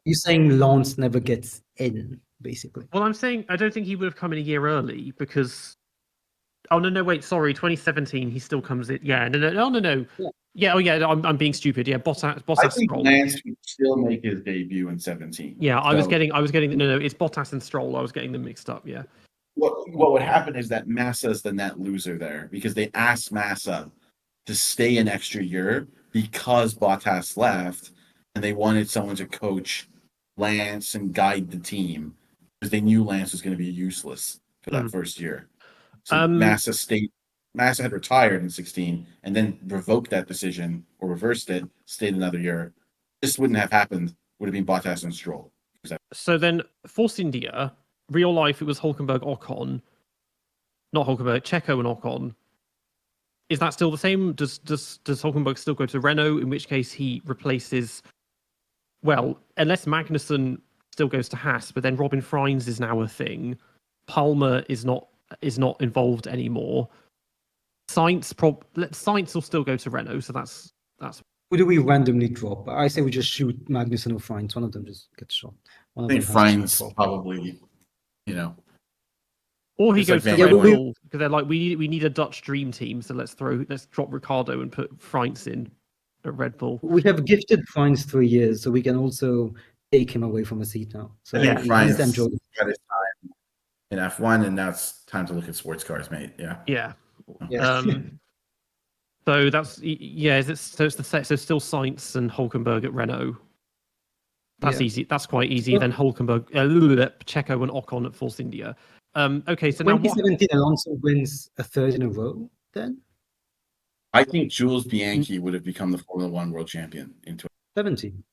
S3: You're saying Lance never gets in, basically?
S2: Well, I'm saying I don't think he would have come in a year early because. Oh no! Wait, sorry. 2017, he still comes in. Yeah, no. Yeah. I'm being stupid. Yeah, Bottas.
S4: I think Lance would still make his debut in 17.
S2: Yeah, I was getting. No. It's Bottas and Stroll. I was getting them mixed up. Yeah.
S4: What would happen is that Massa's the net loser there because they asked Massa to stay an extra year because Bottas left, and they wanted someone to coach Lance and guide the team because they knew Lance was going to be useless for that first year. So Massa had retired in 16 and then revoked that decision or reversed it, stayed another year. This wouldn't have happened, would have been Bottas and Stroll.
S2: So then Force India, real life, it was Hülkenberg, Ocon. Not Hülkenberg, Checo and Ocon. Is that still the same? Does Hülkenberg still go to Renault, in which case he replaces, well, unless Magnussen still goes to Haas, but then Robin Freins is now a thing. Palmer is not involved anymore. Sainz will still go to Renault, so that's.
S3: Who do we randomly drop? I say we just shoot Magnussen or Freins. One of them just gets shot.
S4: I think Freins probably,
S2: Or he goes to Red Bull because they're like, we need a Dutch dream team, so let's drop Ricardo and put Freins in at Red Bull.
S3: We have gifted Freins 3 years, so we can also take him away from a seat now. So
S4: I think Freins had his time in F1, and now it's time to look at sports cars, mate.
S2: Yeah. So that's so it's still Sainz and Hülkenberg at Renault. That's easy. That's quite easy. Then Hülkenberg, Checo and Ocon at Force India. Okay, so now
S3: 2017 Alonso wins a third in a row. Then
S4: I think Jules Bianchi would have become the Formula One world champion in
S3: 2017.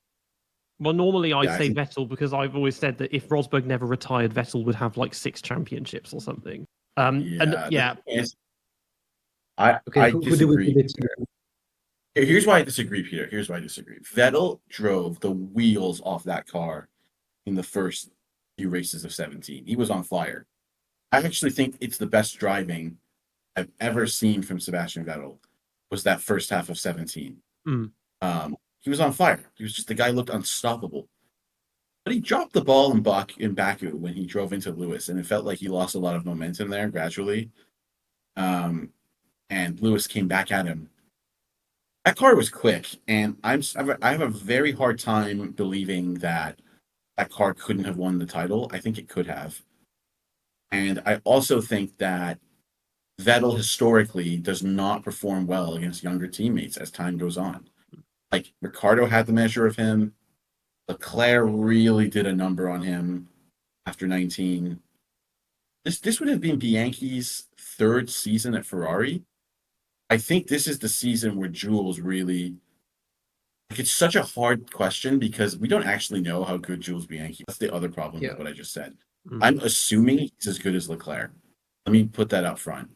S2: Well, normally I say Vettel because I've always said that if Rosberg never retired, Vettel would have like 6 championships or something.
S4: I disagree. Here's why I disagree, Peter. Vettel drove the wheels off that car in the first few races of 17. He was on fire. I actually think it's the best driving I've ever seen from Sebastian Vettel was that first half of 17.
S2: Mm.
S4: He was on fire. He was just, the guy looked unstoppable. But he dropped the ball in Baku when he drove into Lewis, and it felt like he lost a lot of momentum there gradually. And Lewis came back at him. That car was quick, and I have a very hard time believing that car couldn't have won the title. I think it could have. And I also think that Vettel historically does not perform well against younger teammates as time goes on. Like, Ricciardo had the measure of him. Leclerc really did a number on him after 19. This would have been Bianchi's third season at Ferrari. I think this is the season where Jules really, like, it's such a hard question because we don't actually know how good Jules Bianchi. That's the other problem with what I just said. I'm assuming he's as good as Leclerc. Let me put that up front.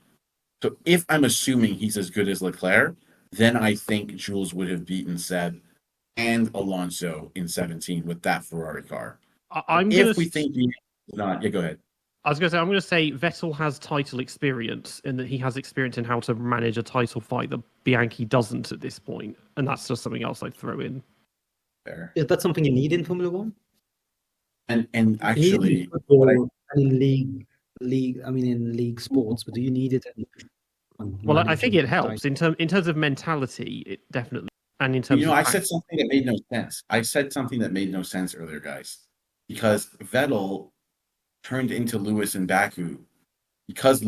S4: So if I'm assuming he's as good as Leclerc, then I think Jules would have beaten Seb and Alonso in 17 with that Ferrari car. If we think he's not, go ahead.
S2: I was going to say, I'm going to say Vettel has title experience in that he has experience in how to manage a title fight that Bianchi doesn't at this point, and that's just something else I'd throw in.
S4: Fair.
S3: Is that something you need in Formula One?
S4: And actually,
S3: in league sports, but do you need it?
S2: Well, I think it helps in terms of mentality. It definitely, and in terms.
S4: I said something that made no sense. I said something that made no sense earlier, guys, because Vettel turned into Lewis in Baku because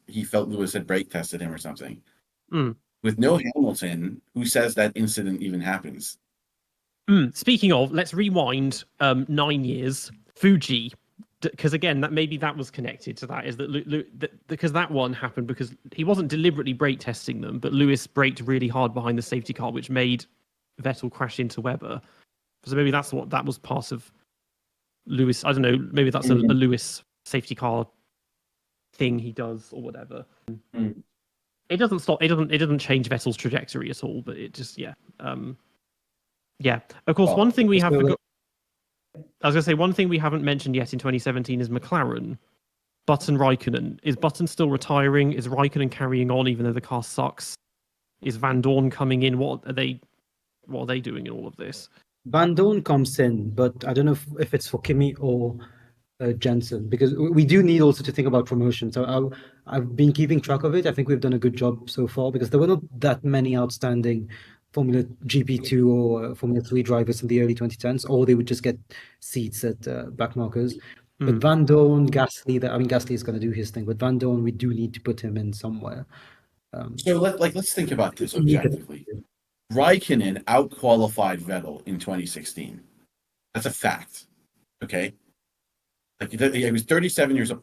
S4: he felt Lewis had brake tested him or something. With no Hamilton, who says that incident even happens?
S2: Speaking of, let's rewind 9 years. Fuji, because again, that was connected to that. Is that because that one happened because he wasn't deliberately brake testing them, but Lewis braked really hard behind the safety car, which made Vettel crash into Webber. So maybe that was part of Lewis. I don't know. Maybe that's a Lewis safety car thing he does or whatever. It doesn't stop. It doesn't change Vettel's trajectory at all. But it just Of course, one thing we have forgot. I was going to say one thing we haven't mentioned yet in 2017 is McLaren. Button Raikkonen. Is Button still retiring? Is Raikkonen carrying on even though the car sucks? Is Van Dorn coming in? What are they doing in all of this?
S3: Van Dorn comes in, but I don't know if it's for Kimi or Jensen, because we do need also to think about promotion. So I've been keeping track of it. I think we've done a good job so far because there were not that many outstanding Formula GP2 or Formula 3 drivers in the early 2010s, or they would just get seats at back markers. But Van Dorn, Gasly, Gasly is going to do his thing, but Van Dorn, we do need to put him in somewhere.
S4: So let's think about this objectively. Raikkonen outqualified Vettel in 2016. That's a fact. Okay? Like, he was 37 years old.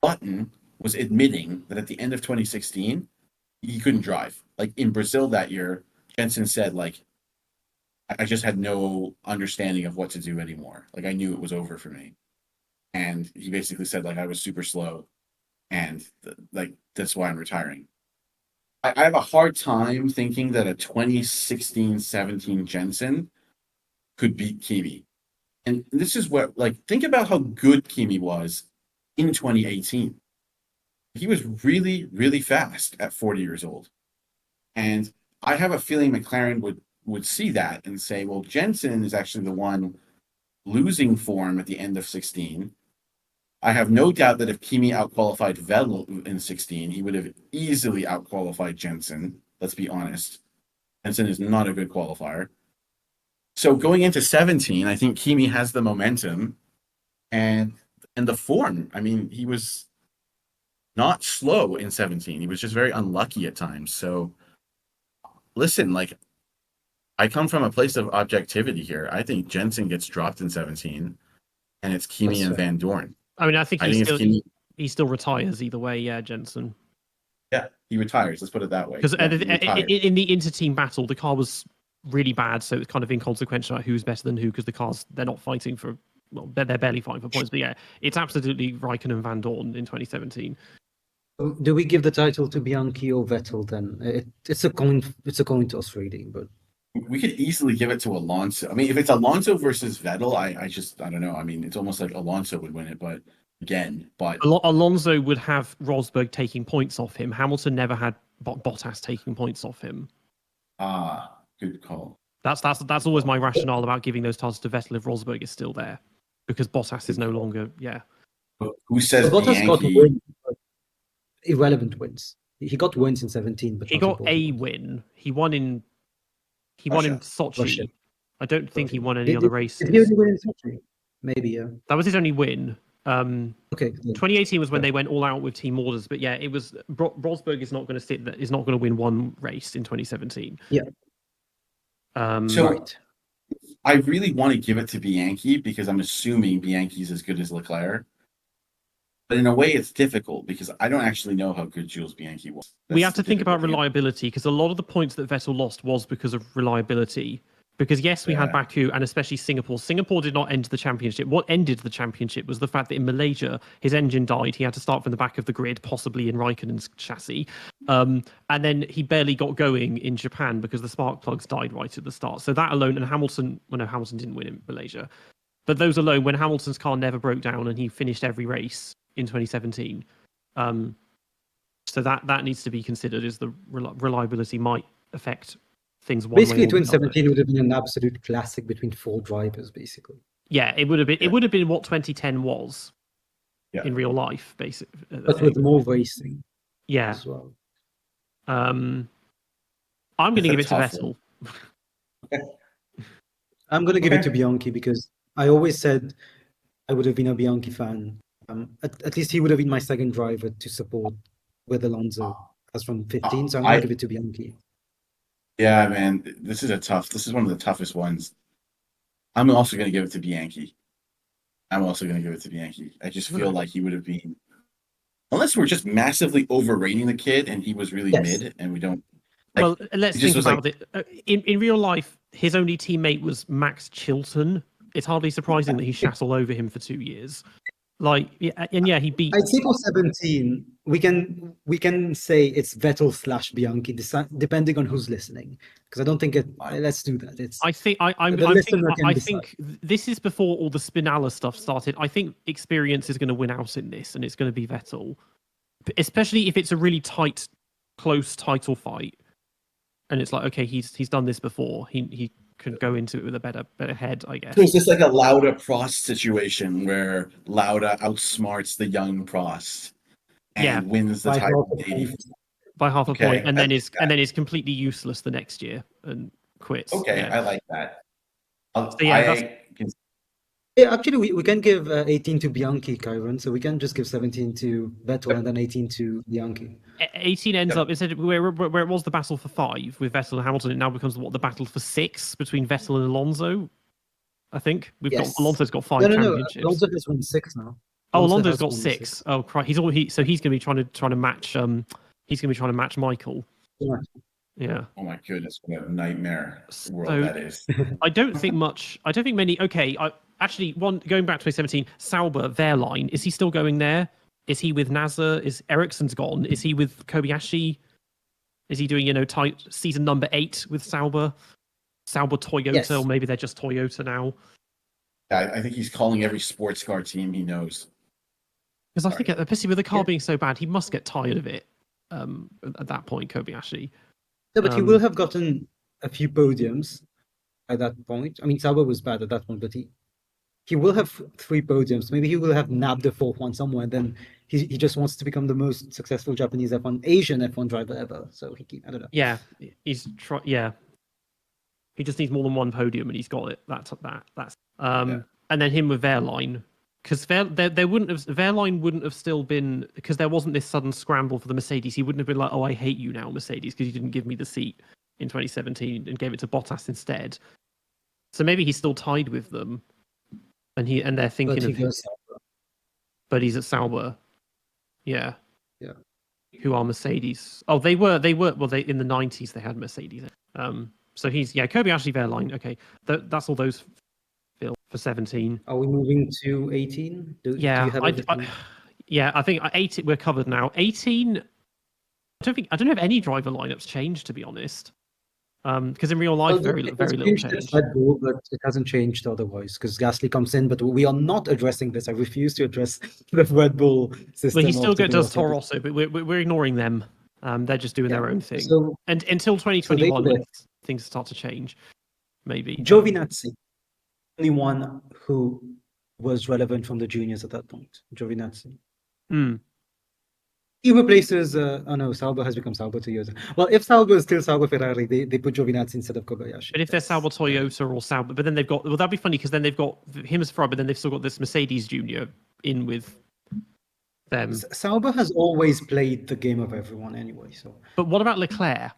S4: Button was admitting that at the end of 2016, he couldn't drive. Like, in Brazil that year, Jensen said, like, I just had no understanding of what to do anymore. Like, I knew it was over for me. And he basically said, like, I was super slow. And, that's why I'm retiring. I have a hard time thinking that a 2016-17 Jensen could beat Kimi. And this is what, think about how good Kimi was in 2018. He was really, really fast at 40 years old. And I have a feeling McLaren would see that and say, well, Jensen is actually the one losing form at the end of 16. I have no doubt that if Kimi outqualified Vettel in 16, he would have easily outqualified Jensen. Let's be honest. Jensen is not a good qualifier. So going into 17, I think Kimi has the momentum and the form. I mean, he was not slow in 17. He was just very unlucky at times. So listen, I come from a place of objectivity here. I think Jensen gets dropped in 17, and it's Kimi and Van Dorn.
S2: I mean, I think he still retires either way. Yeah, Jensen.
S4: Yeah, he retires. Let's put it that way.
S2: Because in the inter-team battle, the car was really bad, so it's kind of inconsequential about who's better than who because the cars they're not fighting for. Well, they're barely fighting for points. But yeah, it's absolutely Raikkonen and Van Dorn in 2017.
S3: Do we give the title to Bianchi or Vettel then? It's a coin toss, really. But
S4: We could easily give it to Alonso. I mean, if it's Alonso versus Vettel, I don't know. I mean, it's almost like Alonso would win it, but
S2: Alonso would have Rosberg taking points off him. Hamilton never had Bottas taking points off him.
S4: Good call.
S2: That's always my rationale about giving those titles to Vettel if Rosberg is still there, because Bottas is no longer. Yeah.
S4: But who says
S3: Bottas got
S4: Bianchi?
S3: wins, irrelevant wins. He got wins in 17, but
S2: he
S3: not
S2: got
S3: important
S2: a
S3: ones.
S2: win. He won in Sochi.
S3: Russia.
S2: I don't think he won any
S3: Did-
S2: other
S3: did-
S2: races.
S3: Did he only win in Sochi? Maybe, yeah.
S2: That was his only win.
S3: Okay.
S2: 2018 was when they went all out with team orders, but yeah, it was Rosberg is not going to win one race in 2017.
S3: Yeah.
S4: So
S3: Right.
S4: I really want to give it to Bianchi because I'm assuming Bianchi's as good as Leclerc. But in a way, it's difficult because I don't actually know how good Jules Bianchi was.
S2: We
S4: That's
S2: have to
S4: the
S2: think about
S4: difficult thing.
S2: reliability, because a lot of the points that Vettel lost was because of reliability. Because yes, we had
S4: Yeah.
S2: Baku and especially Singapore. Singapore did not end the championship. What ended the championship was the fact that in Malaysia, his engine died. He had to start from the back of the grid, possibly in Raikkonen's chassis. And then he barely got going in Japan because the spark plugs died right at the start. So that alone, and Hamilton didn't win in Malaysia. But those alone, when Hamilton's car never broke down and he finished every race in 2017. So that needs to be considered, is the reliability might affect things one
S3: Basically,
S2: way or the other.
S3: 2017 would have been an absolute classic between four drivers, basically.
S2: Yeah, it would have been. It would have been what 2010 was in real life, basically.
S3: But with more racing
S2: Yeah.
S3: as well.
S2: I'm going to give it to Vettel.
S3: I'm going to give it to Bianchi because I always said I would have been a Bianchi fan. At least he would have been my second driver to support with Alonso as from 15. So I'm going to give it to Bianchi.
S4: Yeah, man, this is one of the toughest ones. I'm also going to give it to Bianchi. I just feel like he would have been, unless we're just massively overrating the kid and he was really mid and we don't.
S2: Well, let's think about it. In real life, his only teammate was Max Chilton. It's hardly surprising that he shat all over him for 2 years. He beat.
S3: I'd say for 17, we can say it's Vettel / Bianchi, depending on who's listening. Because I don't think it. Let's do that.
S2: I think this is before all the Spinella stuff started. I think experience is going to win out in this, and it's going to be Vettel, especially if it's a really tight, close title fight, and it's like, okay, he's done this before. He can go into it with a better head, I guess.
S4: So is this like a Lauda Prost situation where Lauda outsmarts the young Prost and wins the title
S2: by half a point, and then is completely useless the next year and quits?
S4: Okay, I like that.
S3: Actually, we can give 18 to Bianchi, Ciaron. So we can just give 17 to Vettel and then 18 to Bianchi.
S2: 18 ends up, instead of where it was the battle for 5 with Vettel and Hamilton, it now becomes the battle for 6 between Vettel and Alonso. I think Alonso's got 5 championships.
S3: No, Alonso has won 6 now.
S2: Alonso's got 6. Oh, Christ. So he's going to be trying to match. He's going to be trying to match Michael. Yeah.
S4: Oh my goodness, what a nightmare world that is.
S2: I don't think many. Okay, going back to 2017, Sauber, Wehrlein, is he still going there? Is he with NASA? Is Ericsson's gone? Is he with Kobayashi? Is he doing season number 8 with Sauber? Sauber Toyota,
S3: yes.
S2: Or maybe they're just Toyota now.
S4: Yeah, I think he's calling every sports car team he knows.
S2: Because I think, especially with the car being so bad, he must get tired of it. At that point, Kobayashi.
S3: No, but he will have gotten a few podiums at that point. I mean, Sauber was bad at that point, but he will have 3 podiums. Maybe he will have nabbed the 4th one somewhere. Then he just wants to become the most successful Japanese Asian F1 driver ever. So I don't know.
S2: Yeah, he just needs more than one podium, and he's got it. That's and then him with Wehrlein, because Wehrlein wouldn't have still been, because there wasn't this sudden scramble for the Mercedes. He wouldn't have been like, oh, I hate you now, Mercedes, because you didn't give me the seat in 2017 and gave it to Bottas instead. So maybe he's still tied with them, and they're thinking of him. But he's at Sauber. Yeah.
S3: Yeah.
S2: Who are Mercedes? Oh, they were. Well, in the 90s they had Mercedes. So he's Kobayashi, Wehrlein. Okay, that's all those for 17.
S3: Are we moving to 18? Do you have
S2: I think 18 we're covered now. 18. I don't know if any driver lineups changed, to be honest. Because in real life,
S3: Well,
S2: very
S3: it
S2: very
S3: has
S2: little
S3: changed at
S2: change.
S3: Red Bull, but it hasn't changed otherwise because Gasly comes in. But we are not addressing this. I refuse to address the Red Bull system.
S2: Well, he
S3: of
S2: still
S3: taking
S2: does
S3: lots of
S2: Toro
S3: this.
S2: also, but we're ignoring them. They're just doing their
S3: Yeah.
S2: own thing.
S3: So
S2: And until
S3: so they
S2: 2021,
S3: do
S2: when
S3: this.
S2: things start to change, maybe.
S3: Giovinazzi, only one who was relevant from the juniors at that point. Giovinazzi.
S2: Hmm.
S3: He replaces. Oh no, Sauber has become Sauber 2 years. Well, if Sauber is still Sauber Ferrari, they put Giovinazzi instead of Kobayashi.
S2: But if they're
S3: That's-
S2: Sauber Toyota or Sauber, but then they've got, well, that'd be funny because then they've got him as Ferrari, but then they've still got this Mercedes Junior in with them.
S3: Sauber has always played the game of everyone anyway. So.
S2: But what about Leclerc?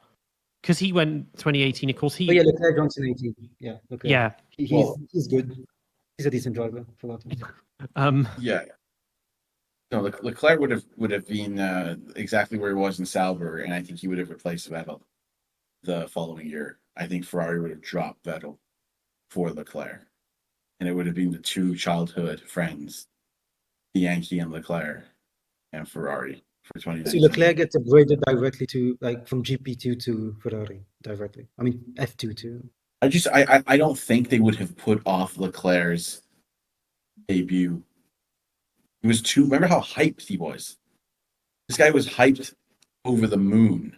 S2: Because he went 2018, of course.
S3: Oh yeah, Leclerc Johnson 18. Yeah, Leclerc.
S2: Yeah.
S3: He's good. He's a decent driver for that.
S4: Yeah. No, Leclerc would have been exactly where he was in Sauber, and I think he would have replaced Vettel the following year. I think Ferrari would have dropped Vettel for Leclerc, and it would have been the two childhood friends, Bianchi and Leclerc, and Ferrari for
S3: So
S4: 2019.
S3: Leclerc gets upgraded directly to like from GP2 to Ferrari directly. I mean F2 to.
S4: I don't think they would have put off Leclerc's debut. It was too. Remember how hyped he was. This guy was hyped over the moon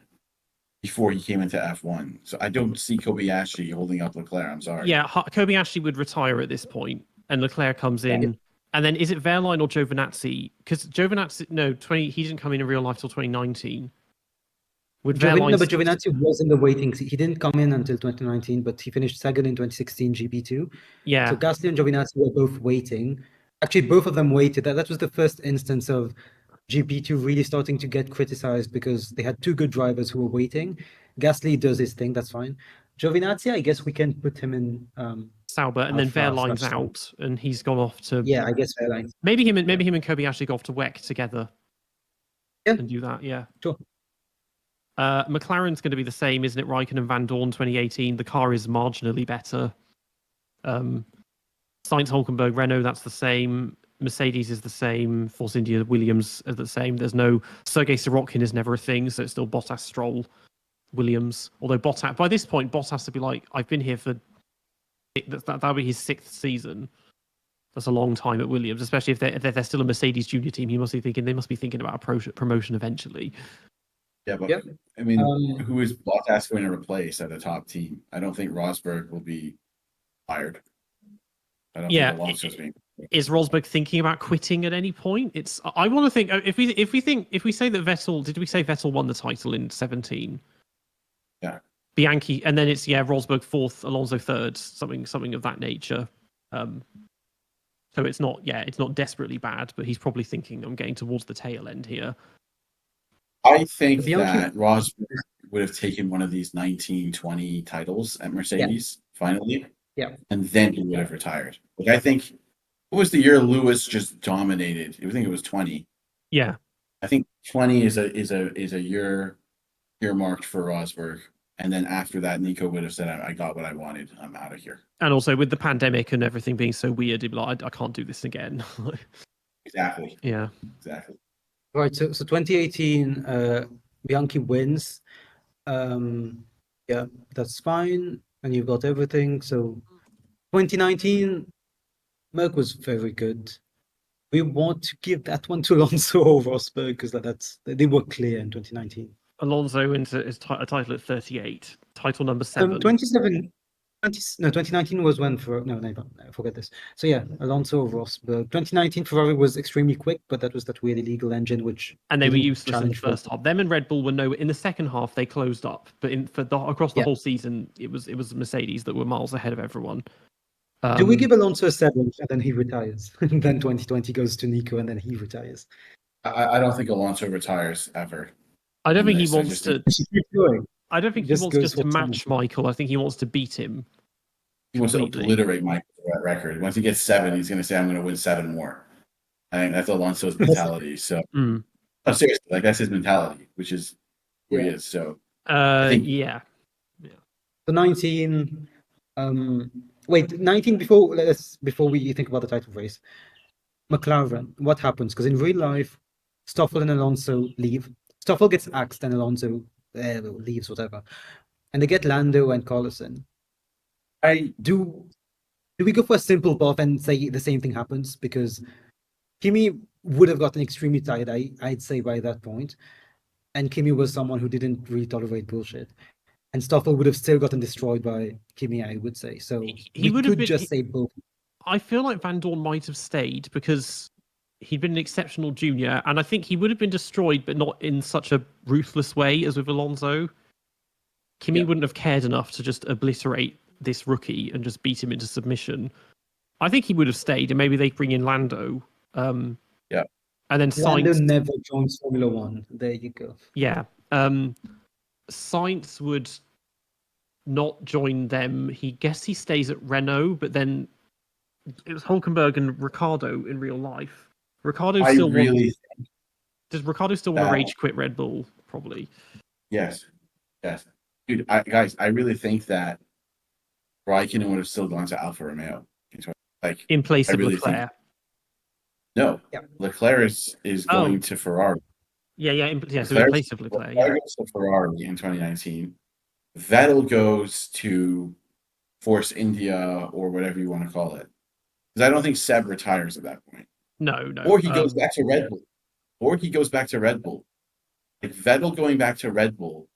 S4: before he came into F1. So I don't see Kobayashi holding up Leclerc. I'm sorry.
S2: Yeah, Kobayashi would retire at this point, and Leclerc comes in. And then is it Wehrlein or Giovinazzi? Because Giovinazzi, no, he didn't come in real life till 2019. Would Wehrlein
S3: No, but Giovinazzi was in the waiting. He didn't come in until 2019, but he finished second in 2016 GP2.
S2: Yeah.
S3: So Gasly and Giovinazzi were both waiting. Actually, both of them waited. That was the first instance of GP2 really starting to get criticized because they had two good drivers who were waiting. Gasly does his thing, that's fine. Giovinazzi, I guess we can put him in
S2: Sauber, and then
S3: Alpha
S2: Wehrlein's
S3: slash-
S2: out, and he's gone off to.
S3: Yeah, I guess Wehrlein.
S2: Maybe him and Kobayashi go off to WEC together.
S3: Yeah.
S2: And do that, yeah.
S3: Sure.
S2: McLaren's going to be the same, isn't it? Raikkonen and Van Dorn 2018. The car is marginally better. Sainz, Hulkenberg, Renault, that's the same. Mercedes is the same. Force India, Williams are the same. There's no Sergei Sorokin is never a thing, so it's still Bottas, Stroll, Williams. Although Bottas, by this point, Bottas would be like, I've been here for that'll be his 6th season. That's a long time at Williams, especially if they're still a Mercedes junior team. He must be thinking they must be thinking about a promotion eventually.
S4: Yeah, but
S3: Yep.
S4: I mean, who is Bottas going to replace at the top team? I don't think Rosberg will be fired. I don't think Alonso's being.
S2: Is Rosberg thinking about quitting at any point? I want to think if we say that Vettel, did we say Vettel won the title in 17?
S4: Yeah.
S2: Bianchi, and then it's Rosberg 4th, Alonso 3rd, something of that nature. So it's not desperately bad, but he's probably thinking I'm getting towards the tail end here.
S4: I think
S3: Bianchi-
S4: that Rosberg would have taken one of these 1920 titles at Mercedes finally.
S3: Yeah.
S4: And then he would have retired. Like I think what was the year Lewis just dominated? I think it was 20.
S2: Yeah.
S4: I think 20 is a year earmarked for Rosberg. And then after that, Nico would have said, I got what I wanted. I'm out of here.
S2: And also with the pandemic and everything being so weird, he'd be like, I can't do this again.
S4: Exactly.
S2: Yeah.
S4: Exactly.
S3: Right, so 2018, Bianchi wins. Yeah, that's fine. And you've got everything. So 2019, Merck was very good. We want to give that one to Alonso or Rosberg because they were clear in 2019.
S2: Alonso into his a title at 38, title number 7.
S3: 2019 was when forget this. So yeah, Alonso, Rosberg. 2019 Ferrari was extremely quick, but that was that weird illegal engine which
S2: And they were
S3: didn't
S2: useless in the
S3: challenge
S2: first half. Them and Red Bull were no. In the second half, they closed up, but across the whole season, it was Mercedes that were miles ahead of everyone.
S3: Do we give Alonso a 7 and then he retires? And then 2020 goes to Nico and then he retires.
S4: I don't think Alonso retires ever.
S2: I don't think he
S4: Unless I
S2: wants
S4: just
S2: to.
S3: Keep going.
S2: I don't think he
S3: Just
S2: wants
S3: goes
S2: just to
S3: for
S2: match Michael. I think he wants to beat him.
S4: He wants to
S2: completely.
S4: obliterate Michael for that record. Once he gets 7, he's going to say, I'm going to win 7 more. I think that's Alonso's mentality. So,
S2: Mm.
S4: no, seriously, like that's his mentality, which is who he is. So, think-
S2: Yeah.
S3: So 19. 19 before we think about the title race. McLaren, what happens? Because in real life, Stoffel and Alonso leave. Stoffel gets axed and Alonso leaves, whatever. and they get Lando and Carlson.
S4: I
S3: Do we go for a simple buff and say the same thing happens? Because Kimi would have gotten extremely tired, I'd say, by that point. And Kimi was someone who didn't really tolerate bullshit. And Stoffel would have still gotten destroyed by Kimi, I would say. So
S2: He
S3: we
S2: would have
S3: could
S2: been.
S3: just say both.
S2: I feel like Van Dorn might have stayed because he'd been an exceptional junior, and I think he would have been destroyed, but not in such a ruthless way as with Alonso. Kimi wouldn't have cared enough to just obliterate this rookie and just beat him into submission. I think he would have stayed, and maybe they bring in Lando. And then
S3: Lando
S2: Sainz.
S3: never joins Formula One. There you go.
S2: Yeah. Sainz would not join them. He stays at Renault, but then it was Hulkenberg and Ricardo in real life. Ricardo
S4: I
S2: still
S4: really
S2: does Ricardo still want to rage quit Red Bull? Probably.
S4: yes, dude. Guys, I really think that Raikkonen would have still gone to Alfa Romeo. Like
S2: In place
S4: I
S2: of
S4: really
S2: Leclerc.
S4: no,
S3: Yeah.
S4: Leclerc is going to Ferrari.
S2: So in place of Leclerc. Yeah.
S4: Leclerc goes to Ferrari in 2019. Vettel goes to Force India or whatever you want to call it. Because I don't think Seb retires at that point.
S2: No.
S4: Or he goes back to Red Bull. Like Vettel going back to Red Bull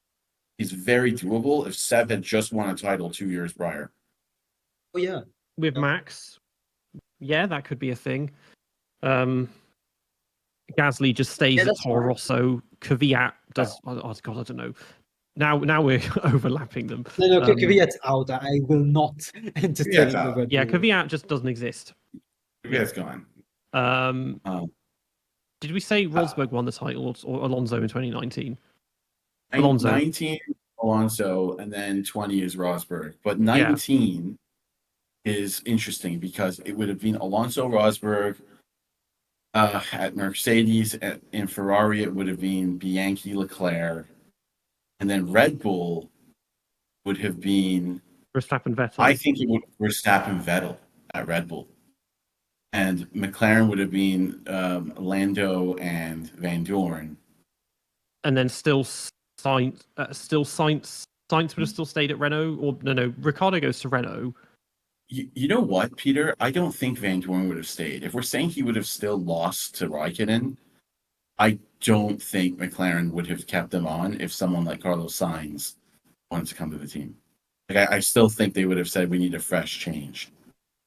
S4: is very doable if Seb had just won a title 2 years prior.
S3: Oh yeah.
S2: With Max, yeah, that could be a thing. Gasly just stays at Toro Rosso. Kvyat does. Oh God, I don't know. Now we're overlapping them.
S3: No, Kvyat's out. I will not entertain
S4: Kvyat's out.
S3: the Red
S2: Yeah,
S3: Bull.
S2: Kvyat just doesn't exist.
S4: Kvyat's gone.
S2: Did we say Rosberg won the title or Alonso in 2019?
S4: 19 Alonso, and then 20 is Rosberg. But 19 is interesting because it would have been Alonso, Rosberg. At Mercedes, in Ferrari, it would have been Bianchi, Leclerc, and then Red Bull would have been
S2: Verstappen, Vettel.
S4: I think it would Verstappen, Vettel at Red Bull, and McLaren would have been Lando and Van Dorn,
S2: and then still Sainz would have still stayed at Renault, or no, Ricciardo goes to Renault.
S4: You know what, Peter? I don't think Van Dorn would have stayed. If we're saying he would have still lost to Raikkonen, I don't think McLaren would have kept them on if someone like Carlos Sainz wanted to come to the team. Like I still think they would have said we need a fresh change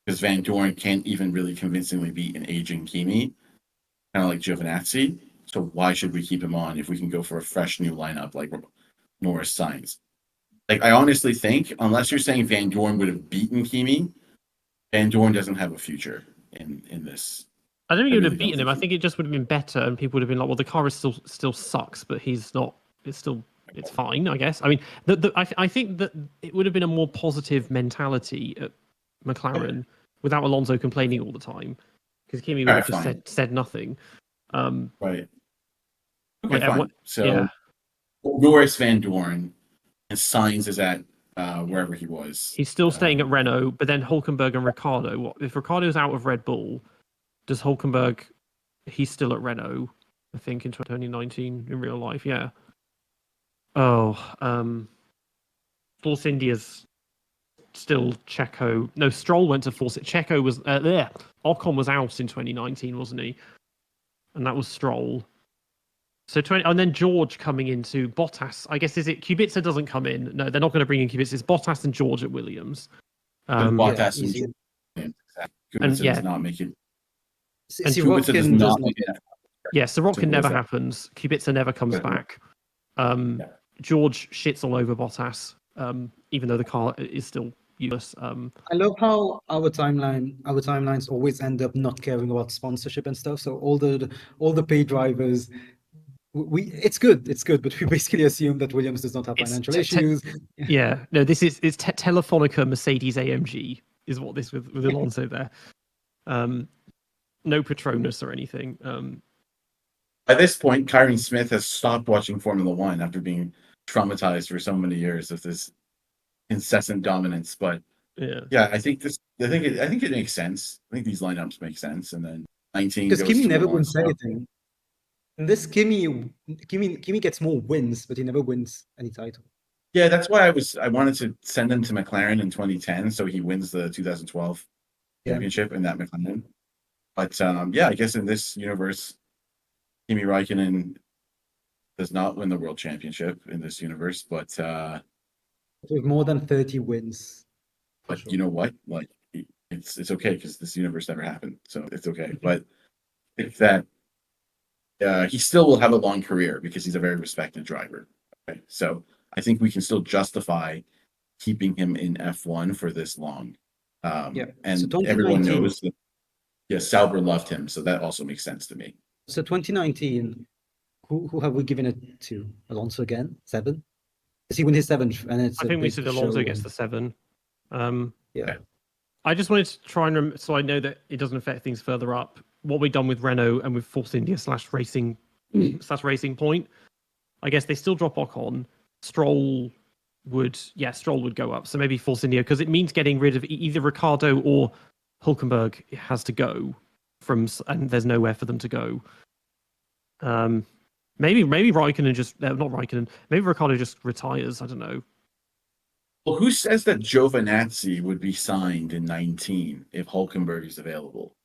S4: because Van Dorn can't even really convincingly beat an aging Kimi, kind of like Giovinazzi. So why should we keep him on if we can go for a fresh new lineup like Norris Sainz? Like, I honestly think, unless you're saying Van Dorn would have beaten Kimi, Van Dorn doesn't have a future in this.
S2: I don't think he would have beaten him. I think it just would have been better, and people would have been like, "Well, the car is still sucks, but he's not. It's fine, I guess." I mean, I think that it would have been a more positive mentality at McLaren without Alonso complaining all the time, because Kimi would have just said nothing.
S4: Right. Okay,
S2: yeah,
S4: fine. So Norris, Van Dorn, and Sainz is at wherever he was.
S2: He's still staying at Renault, but then Hulkenberg and Ricciardo. If Ricciardo's out of Red Bull, does Hulkenberg? He's still at Renault, I think, in 2019 in real life. Yeah. Force India's still Checo. No, Stroll went to Force. Checo was there. Ocon was out in 2019, wasn't he? And that was Stroll. So and then George coming into Bottas. I guess is it Kubica doesn't come in? No, they're not going to bring in Kubica. It's Bottas and George at Williams.
S4: Bottas and Kubica does not make it.
S3: And Kubica does not make it.
S2: Yeah, Sorokin never happens. Kubica never comes back. George shits all over Bottas, even though the car is still useless.
S3: I love how our timelines always end up not caring about sponsorship and stuff. So all the paid drivers. It's good, but we basically assume that Williams does not have financial issues.
S2: No, it's Telefonica Mercedes AMG is what this with Alonso there. No Petronas or anything.
S4: At this point, Kyron Smith has stopped watching Formula One after being traumatized for so many years of this incessant dominance. But I think it makes sense. I think these lineups make sense, and then 19
S3: because Kimi never
S4: wins
S3: anything. In this, Kimi gets more wins, but he never wins any title.
S4: Yeah, that's why I wanted to send him to McLaren in 2010, so he wins the 2012
S3: Yeah.
S4: championship in that McLaren. But yeah, I guess in this universe, Kimi Räikkönen does not win the world championship in this universe.
S3: With more than 30 wins. For sure.
S4: You know what? Like it's okay because this universe never happened, so it's okay. But if that he still will have a long career because he's a very respected driver. Okay? So I think we can still justify keeping him in F1 for this long.
S3: Yeah.
S4: And
S3: So
S4: everyone
S3: 2019
S4: knows that, yeah, Sauber loved him, so that also makes sense to me.
S3: So 2019, who have we given it to? Alonso again? 7? Does he win his 7th? And it's
S2: I
S3: a
S2: think we
S3: big
S2: said Alonso
S3: show
S2: gets
S3: and-
S2: the 7.
S3: Yeah.
S2: I just wanted to try and so I know that it doesn't affect things further up. What we've done with Renault and with Force India / Racing / Point, I guess they still drop Ocon. Stroll would go up. So maybe Force India because it means getting rid of either Ricardo or Hulkenberg has to go and there's nowhere for them to go. Maybe Raikkonen just not Raikkonen. Maybe Ricardo just retires. I don't know.
S4: Well, who says that Giovinazzi would be signed in 19 if Hulkenberg is available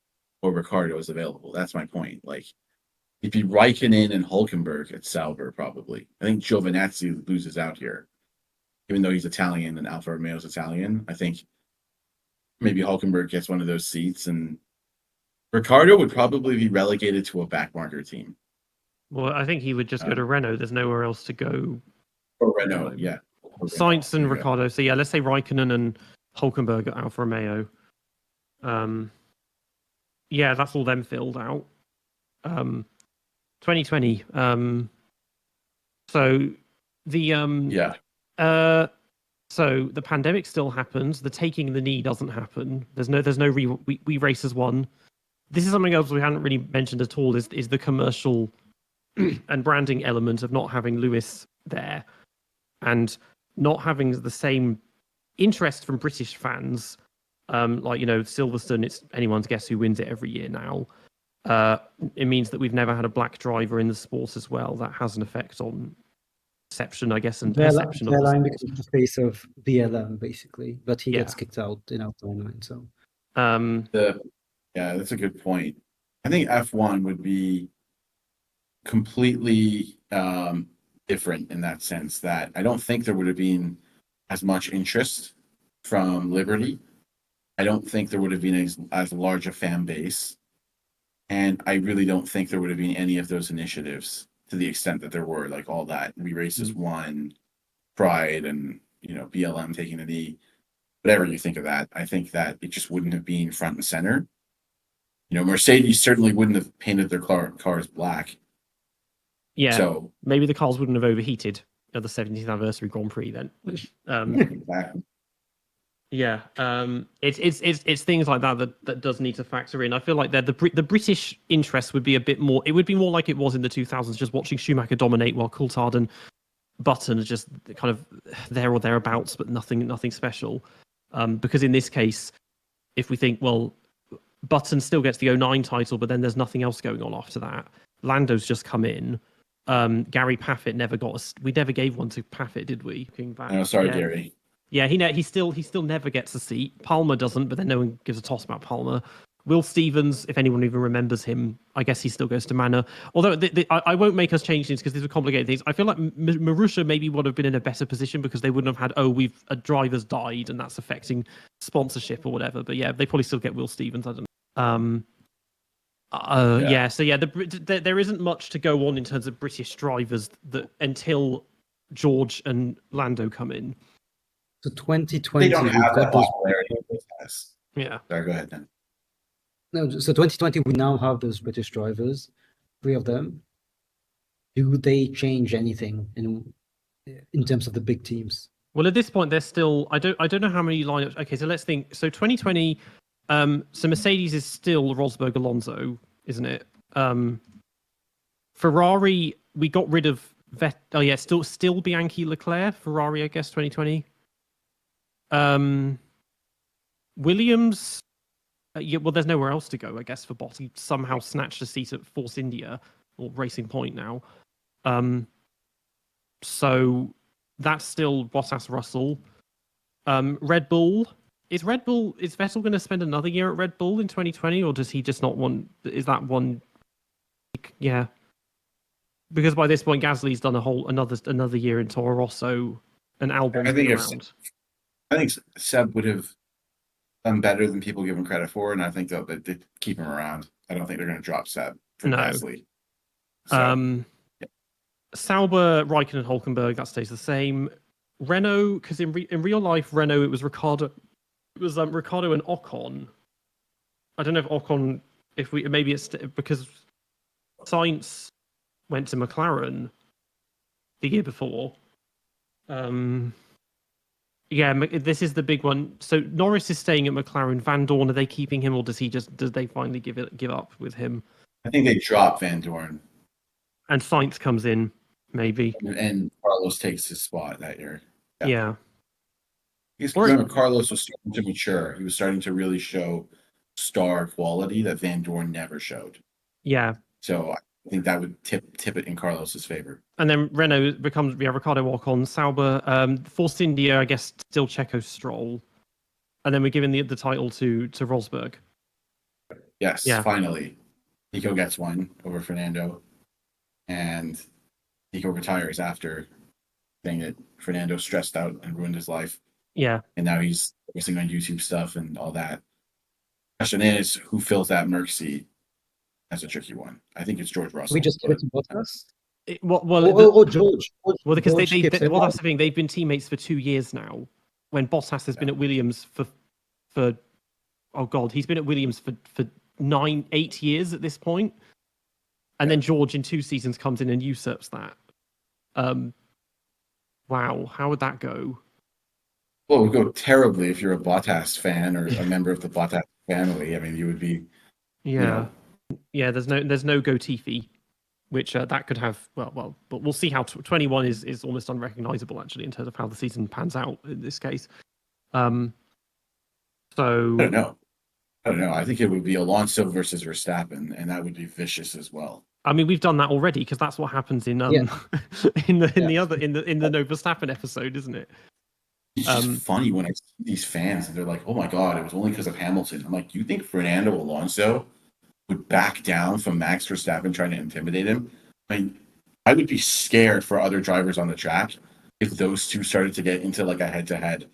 S4: or Ricardo is available? That's my point. Like, it'd be Raikkonen and Hulkenberg at Sauber, probably. I think Giovinazzi loses out here, even though he's Italian and Alfa Romeo's Italian. I think maybe Hulkenberg gets one of those seats, and Ricardo would probably be relegated to a backmarker team.
S2: Well, I think he would just go to Renault. There's nowhere else to go.
S4: Or Renault, yeah.
S2: Sainz and Ricardo. So yeah, let's say Raikkonen and Hulkenberg at Alfa Romeo. Yeah, that's all them filled out. 2020. So the so the pandemic still happens. The taking the knee doesn't happen. There's no we racers won. This is something else we hadn't really mentioned at all. Is the commercial and branding element of not having Lewis there and not having the same interest from British fans. Like, Silverstone, it's anyone's guess who wins it every year now. It means that we've never had a black driver in the sport as well. That has an effect on perception, I guess, and perception of the
S3: Verline
S2: sport.
S3: becomes the face of BLM, basically, but he
S2: Yeah.
S3: gets kicked out in Alpha 9, so.
S4: Yeah, that's a good point. I think F1 would be completely different in that sense that I don't think there would have been as much interest from Liberty. I don't think there would have been as large a fan base. And I really don't think there would have been any of those initiatives to the extent that there were, like all that. We Races Won, Pride, and BLM taking a knee. Whatever you think of that, I think that it just wouldn't have been front and center. Mercedes certainly wouldn't have painted their cars black.
S2: Yeah.
S4: So
S2: maybe the cars wouldn't have overheated at the 70th anniversary Grand Prix then.
S4: exactly.
S2: Yeah, it's things like that does need to factor in. I feel like the British interest would be a bit more. It would be more like it was in the 2000s, just watching Schumacher dominate while Coulthard and Button are just kind of there or thereabouts, but nothing special. Because in this case, if we think, well, Button still gets the 09 title, but then there's nothing else going on after that. Lando's just come in. Gary Paffett never got we never gave one to Paffett, did we?
S4: No, sorry, Gary.
S2: Yeah, he still never gets a seat. Palmer doesn't, but then no one gives a toss about Palmer. Will Stevens, if anyone even remembers him, I guess he still goes to Manor. Although I won't make us change things because these are complicated things. I feel like Marussia maybe would have been in a better position because they wouldn't have had, a driver's died and that's affecting sponsorship or whatever. But yeah, they probably still get Will Stevens. I don't know. So there isn't much to go on in terms of British drivers until George and Lando come in.
S3: So 2020,
S4: they don't have that popularity.
S2: Yeah.
S4: Sorry, go ahead then.
S3: No, so 2020, we now have those British drivers, 3 of them. Do they change anything in terms of the big teams?
S2: Well, at this point, they're still. I don't know how many lineups. Okay, so let's think. So 2020. So Mercedes is still Rosberg, Alonso, isn't it? Ferrari, we got rid of still Bianchi, Leclerc. Ferrari, I guess 2020. Williams. Well, there's nowhere else to go, I guess, for Bottas. He somehow snatched a seat at Force India or Racing Point now. So that's still Bottas, Russell. Red Bull. Is Vettel going to spend another year at Red Bull in 2020, or does he just not want? Is that one? Yeah. Because by this point, Gasly's done another year in Toro Rosso, and Albon's been around.
S4: I think Seb would have done better than people give him credit for, and I think they keep him around. I don't think they're going to drop Seb for Gasly. So,
S2: Sauber, Raikkonen, Hulkenberg, that stays the same. Renault, because in real life, Renault, it was Ricardo. It was Ricardo and Ocon. I don't know if Ocon, maybe it's because Sainz went to McLaren the year before. This is the big one. So Norris is staying at McLaren. Van Dorn, are they keeping him, or does they finally give up with him?
S4: I think they drop Van Dorn.
S2: And Sainz comes in, maybe.
S4: And Carlos takes his spot that year.
S2: Yeah.
S4: Remember, Carlos was starting to mature. He was starting to really show star quality that Van Dorn never showed.
S2: Yeah.
S4: So I think that would tip it in Carlos's favor.
S2: And then Renault becomes Ricardo Ocon, Sauber, Force India, I guess, still Checo, Stroll. And then we're giving the title to Rosberg.
S4: Yes, finally. Nico gets one over Fernando. And Nico retires after saying that Fernando stressed out and ruined his life.
S2: Yeah.
S4: And now he's focusing on YouTube stuff and all that. Question is, who fills that Merc seat? That's a tricky one. I think it's George Russell.
S3: We just give it to Bottas?
S2: George.
S3: Well,
S2: because that's the thing. They've been teammates for 2 years now. When Bottas has been at Williams for oh god, he's been at Williams for 8 years at this point. And then George in 2 seasons comes in and usurps that. Wow, how would that go?
S4: Well, it would go terribly if you're a Bottas fan or a member of the Bottas family. I mean, you would be.
S2: Yeah. There's no Gotifi, which that could have. Well, but we'll see how 21 is almost unrecognizable actually in terms of how the season pans out in this case. So
S4: I don't know. I think it would be Alonso versus Verstappen, and that would be vicious as well.
S2: I mean, we've done that already because that's what happens in in the No Verstappen episode, isn't it?
S4: It's just funny when I see these fans and they're like, "Oh my god, it was only because of Hamilton." I'm like, "You think Fernando Alonso would back down from Max Verstappen trying to intimidate him?" I mean, I would be scared for other drivers on the track if those two started to get into like a head-to-head,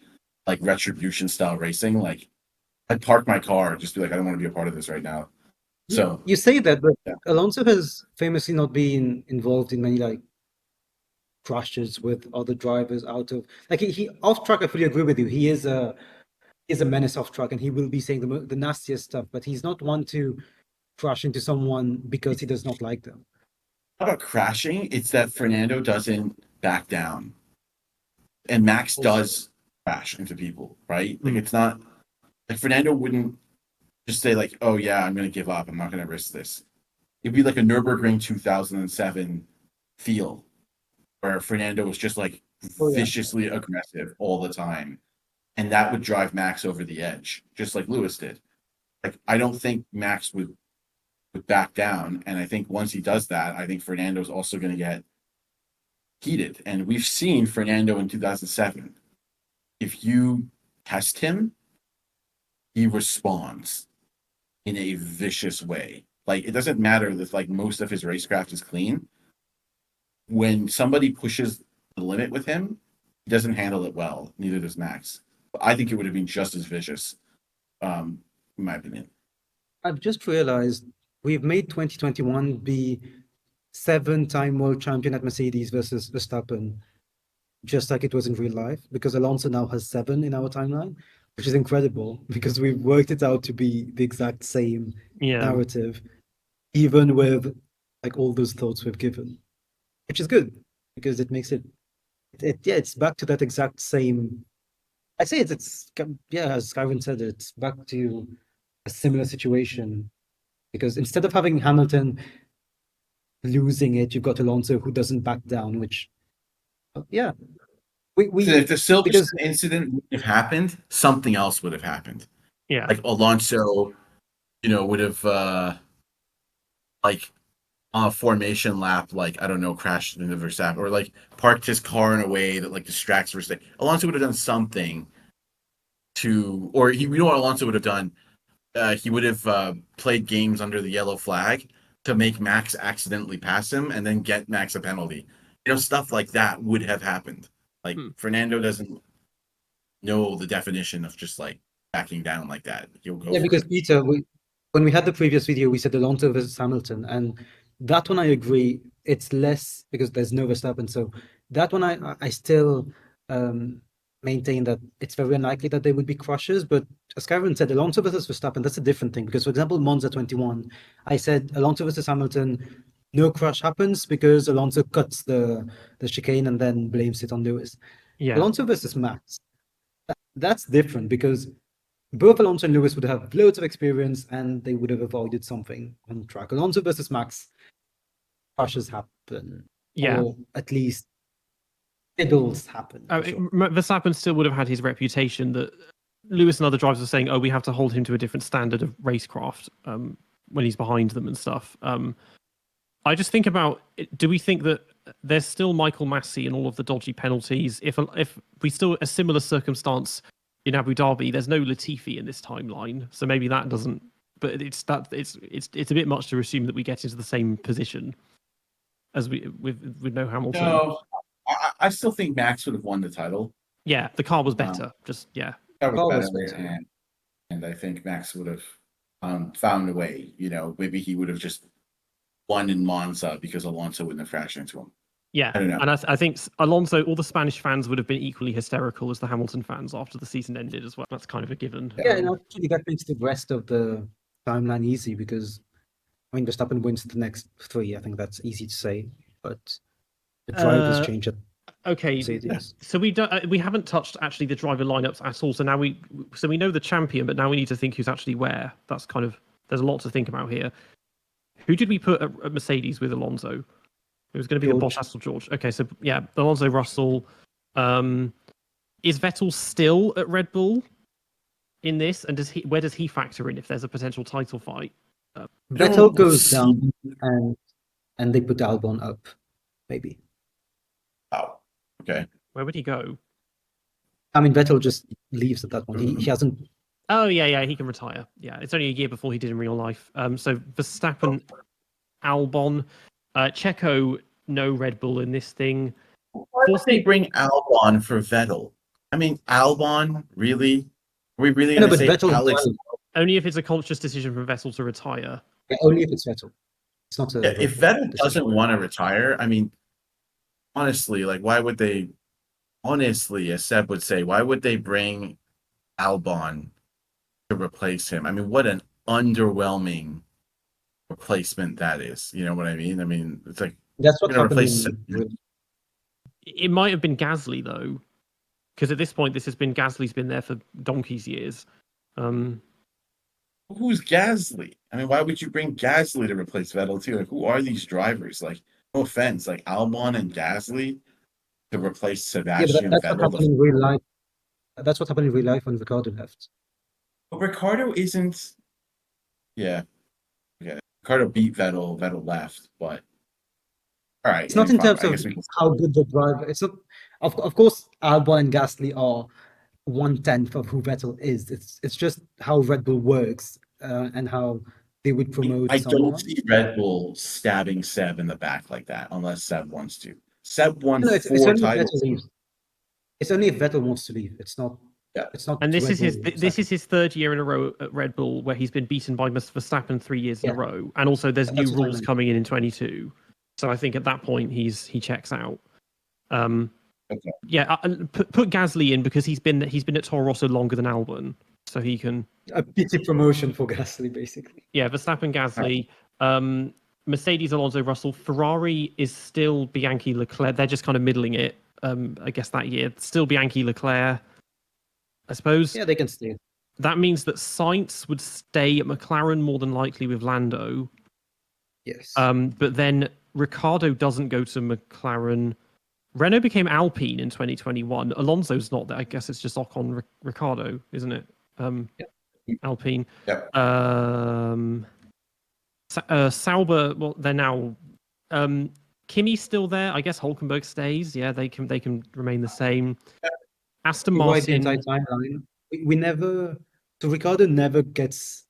S4: like retribution style racing. Like, I'd park my car and just be like, "I don't want to be a part of this right now." So
S3: you say that, but Alonso has famously not been involved in many like crashes with other drivers out of like he off track. I fully agree with you. He is a menace off track, and he will be saying the nastiest stuff. But he's not one to crash into someone because he does not like them.
S4: How about crashing? It's that Fernando doesn't back down, and Max does crash into people, right? Like it's not like Fernando wouldn't just say like, "Oh yeah, I'm going to give up. I'm not going to risk this." It'd be like a Nürburgring 2007 feel, where Fernando was just like viciously aggressive all the time, and that would drive Max over the edge, just like Lewis did. Like I don't think Max would back down, and I think once he does that, I think Fernando's also going to get heated. And we've seen Fernando in 2007. If you test him, he responds in a vicious way. Like it doesn't matter if like most of his racecraft is clean. When somebody pushes the limit with him, he doesn't handle it well. Neither does Max. But I think it would have been just as vicious, in my opinion.
S3: I've just realized we've made 2021 be 7-time world champion at Mercedes versus Verstappen, just like it was in real life, because Alonso now has 7 in our timeline, which is incredible because we've worked it out to be the exact same narrative, even with like all those thoughts we've given, which is good because it makes it's back to that exact same. I say it's as Ciaron said, it's back to a similar situation because instead of having Hamilton losing it, you've got Alonso who doesn't back down, which
S4: if the Silverstone incident would have happened, something else would have happened. Yeah, like Alonso, would have like on a formation lap, like, I don't know, crashed into Verstappen, or like parked his car in a way that like distracts Verstappen. Alonso would have done something to, or you know what Alonso would have done? He would have played games under the yellow flag to make Max accidentally pass him and then get Max a penalty. Stuff like that would have happened. Like Fernando doesn't know the definition of just like backing down like that. He'll go
S3: Yeah,
S4: for
S3: because
S4: it.
S3: Peter, when we had the previous video, we said Alonso versus Hamilton, and that one I agree. It's less because there's no Verstappen, so that one I still maintain that it's very unlikely that they would be crushes. But as Ciaron said, Alonso versus Verstappen, that's a different thing. Because for example, Monza 21, I said Alonso versus Hamilton, no crush happens because Alonso cuts the chicane and then blames it on Lewis.
S2: Yeah.
S3: Alonso versus Max, that's different because both Alonso and Lewis would have loads of experience and they would have avoided something on track. Alonso versus Max, crashes happen.
S2: Yeah.
S3: Or at least fiddles happen. For sure.
S2: Verstappen still would have had his reputation that Lewis and other drivers are saying, oh, we have to hold him to a different standard of racecraft when he's behind them and stuff. I just think about, do we think that there's still Michael Massey and all of the dodgy penalties? If we still a similar circumstance in Abu Dhabi, there's no Latifi in this timeline, so maybe that doesn't. But it's a bit much to assume that we get into the same position as we with no Hamilton.
S4: No, I still think Max would have won the title.
S2: Yeah, the car was better.
S4: That
S3: Car
S4: was
S3: was
S4: better,
S3: better.
S4: and I think Max would have found a way. Maybe he would have just won in Monza because Alonso wouldn't have crashed into him.
S2: Yeah,
S4: I don't know.
S2: and I think Alonso, all the Spanish fans would have been equally hysterical as the Hamilton fans after the season ended as well. That's kind of a given.
S3: Yeah, and actually that makes the rest of the timeline easy because, I mean, Verstappen wins the next 3. I think that's easy to say, but the drivers change it.
S2: Okay,
S3: Mercedes.
S2: so we haven't touched actually the driver lineups at all. So now we know the champion, but now we need to think who's actually where. That's kind of, there's a lot to think about here. Who did we put at Mercedes with Alonso? It was going to be the Bottas or George. Okay, so yeah, Alonso, Russell. Is Vettel still at Red Bull in this? And where does he factor in if there's a potential title fight?
S3: Vettel goes down and they put Albon up, maybe.
S4: Oh, okay.
S2: Where would he go?
S3: I mean, Vettel just leaves at that point. He hasn't.
S2: Oh yeah, he can retire. Yeah, it's only a year before he did in real life. So Verstappen, Albon, Checo, no Red Bull in this thing.
S4: Why would they bring Albon for Vettel? I mean, Albon, really? Are we really going to say
S3: Vettel
S4: Alex?
S2: Only if it's a conscious decision from Vettel to retire.
S3: Yeah, only if it's Vettel. It's not.
S4: If Vettel doesn't want to retire, I mean, honestly, like, why would they? Honestly, as Seb would say, why would they bring Albon to replace him? I mean, what an underwhelming replacement that is. You know what I mean? I mean, it's like
S3: That's what happened.
S2: It might have been Gasly though, because at this point, Gasly's been there for donkey's years.
S4: Who's Gasly? I mean, why would you bring Gasly to replace Vettel too? Like, who are these drivers? Like, no offense, like Albon and Gasly to replace Sebastian
S3: that's
S4: Vettel.
S3: what happened in real life. That's what happened in real life when Ricciardo left.
S4: But Ricciardo isn't. Yeah. Ricciardo beat Vettel. Vettel left, but all right.
S3: It's not in terms of how good the driver. It's not. Of course, Albon and Gasly are 1/10 of who Vettel is. It's just how Red Bull works and how they would promote.
S4: I
S3: someone.
S4: don't see Red Bull stabbing Seb in the back like that unless Seb wants to. Seb won 4 titles.
S3: It's only if Vettel wants to leave. It's not.
S4: Yeah.
S3: It's not.
S2: And this
S3: Red
S2: is his third year in a row at Red Bull where he's been beaten by Verstappen 3 years in a row, and also there's new rules coming in 22. So I think at that point he checks out.
S4: Okay.
S2: Yeah, put Gasly in because he's been at Toro Rosso longer than Albon, so he can.
S3: A pity promotion for Gasly, basically.
S2: Yeah, Verstappen, Gasly, Mercedes, Alonso, Russell, Ferrari is still Bianchi, Leclerc. They're just kind of middling it. I guess that year, still Bianchi, Leclerc. I suppose.
S3: Yeah, they can stay.
S2: That means that Sainz would stay at McLaren more than likely with Lando.
S3: Yes.
S2: But then Ricciardo doesn't go to McLaren. Renault became Alpine in 2021. Alonso's not there. I guess it's just Ocon, Ricciardo, isn't it? Alpine.
S4: Yep.
S2: Sauber, well, they're now. Kimi's still there. I guess Hulkenberg stays. Yeah, they can remain the same. Aston
S3: We write the
S2: Martin.
S3: entire timeline. We never. So Ricardo never gets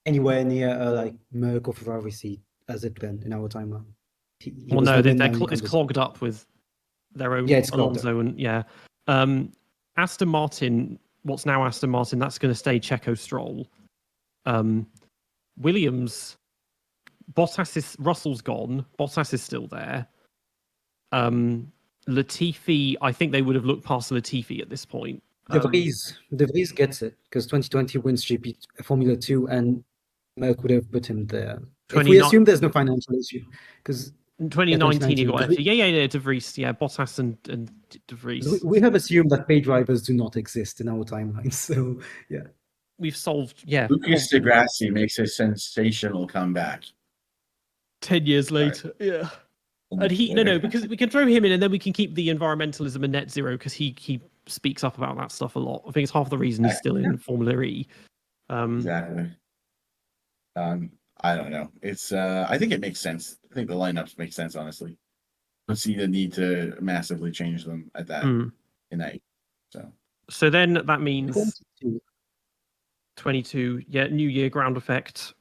S3: anywhere near a like Merc or Ferrari seat as it been in our timeline. He
S2: Well,
S3: was
S2: no,
S3: never in
S2: they're
S3: any
S2: it's
S3: conversation.
S2: clogged up with their own
S3: Yeah, it's clogged up.
S2: Alonso and yeah. Aston Martin, what's now Aston Martin, that's going to stay Checo Stroll. Williams, Russell's gone. Bottas is still there. Latifi, I think they would have looked past Latifi at this point.
S3: De Vries gets it because 2020 wins GP Formula 2 and Merc would have put him there. If we assume there's no financial issue, because
S2: 2019 he got
S3: 'cause
S2: F2. Yeah, De Vries, yeah, Bottas and De Vries.
S3: we have assumed that pay drivers do not exist in our timeline. So yeah,
S2: We've solved, yeah.
S4: Lucas Degrassi makes a sensational comeback.
S2: 10 years later, yeah. And no, because we can throw him in and then we can keep the environmentalism and net zero because he speaks up about that stuff a lot. I think it's half the reason he's still in Formula E.
S4: Exactly. I don't know. It's I think it makes sense. I think the lineups make sense, honestly. Don't see the need to massively change them at that in that.
S2: So then that means 22, yeah, New Year ground effect.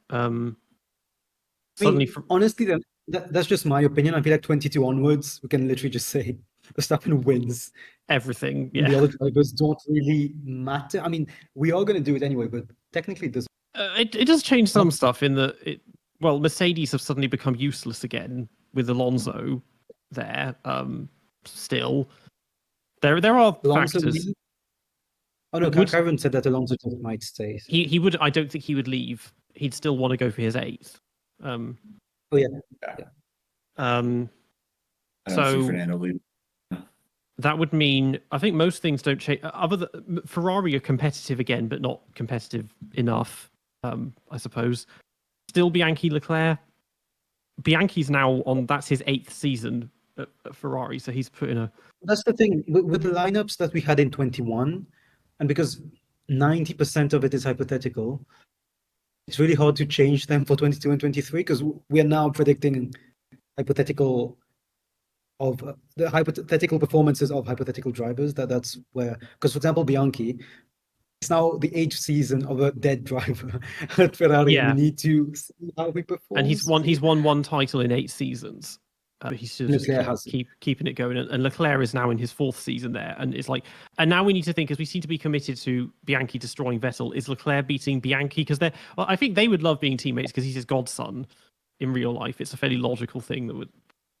S2: Suddenly,
S3: honestly, then that's just my opinion. I feel like 22 onwards, we can literally just say Verstappen wins
S2: everything. Yeah,
S3: the other drivers don't really matter. I mean, we are going to do it anyway, but technically, it does.
S2: It does change some stuff in that. Well, Mercedes have suddenly become useless again with Alonso there. Still, there are
S3: Alonso
S2: factors.
S3: Oh no, Ciaron said that Alonso might stay. So.
S2: He would. I don't think he would leave. He'd still want to go for his 8th.
S3: Oh yeah.
S2: So that would mean I think most things don't change. Other than Ferrari are competitive again, but not competitive enough. I suppose. Still Bianchi Leclerc. Bianchi's now on. That's his 8th season at Ferrari, so he's put in a.
S3: That's the thing with the lineups that we had in 21, and because 90% of it is hypothetical. It's really hard to change them for 22 and 23 because we are now predicting hypothetical performances of hypothetical drivers. That's where, because for example, Bianchi, it's now the 8th season of a dead driver at Ferrari, and we need to see how he performs.
S2: And he's won one title in 8 seasons. He should just keeping it going. And Leclerc is now in his 4th season there. And it's like, and now we need to think, because we seem to be committed to Bianchi destroying Vettel, is Leclerc beating Bianchi? Because I think they would love being teammates because he's his godson in real life. It's a fairly logical thing that would.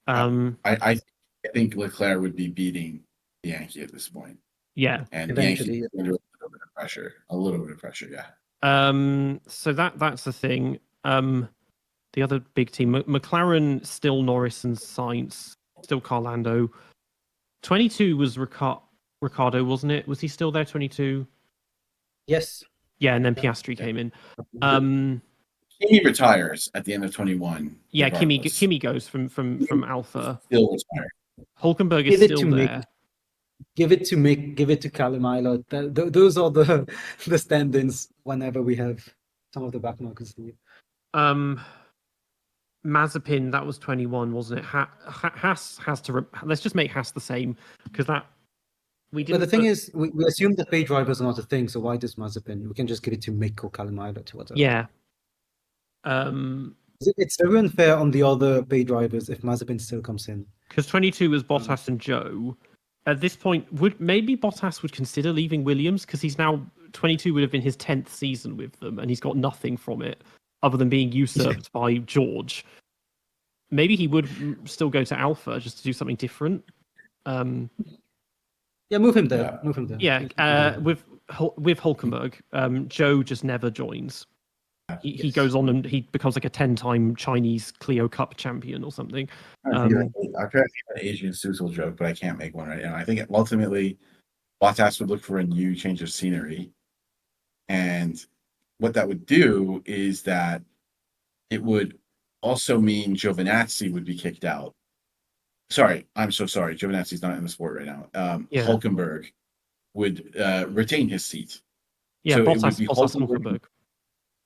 S4: I think Leclerc would be beating Bianchi at this point.
S2: Yeah.
S4: And Bianchi under a little bit of pressure, yeah.
S2: So that's the thing. The other big team, McLaren, still Norris and Sainz, still Carlando. 22 was Ricardo, wasn't it? Was he still there, 22?
S3: Yes.
S2: Yeah, and then Piastri came in.
S4: Kimi retires at the end of 21.
S2: Yeah, Kimi goes from Alpha.
S4: Still retired.
S2: Hulkenberg is still there.
S3: Give it to Mick, give it to Callum Ilott. Those are the stand-ins whenever we have some of the back markers.
S2: Mazepin, that was 21, wasn't it? Haas has to. Let's just make Haas the same because that we didn't.
S3: But the thing is, we assume that pay drivers are not a thing. So why does Mazepin? We can just give it to Mick or Callum Ilott or whatever.
S2: Yeah.
S3: It's very unfair on the other pay drivers if Mazepin still comes in.
S2: Because 22 was Bottas and Joe. At this point, maybe Bottas would consider leaving Williams because he's now 22 would have been his 10th season with them, and he's got nothing from it other than being usurped by George. Maybe he would still go to Alpha just to do something different.
S3: Yeah, move him there.
S2: Yeah, with Hulkenberg, Joe just never joins. He goes on and he becomes like a 10-time Chinese Clio Cup champion or something.
S4: I try to think of an Adrian Sutil joke, but I can't make one right now. I think ultimately Bottas would look for a new change of scenery. And what that would do is that it would also mean Giovinazzi would be kicked out. Sorry, I'm so sorry. Giovinazzi's not in the sport right now. Hulkenberg would retain his seat.
S2: Yeah, so Bottas Hulkenberg.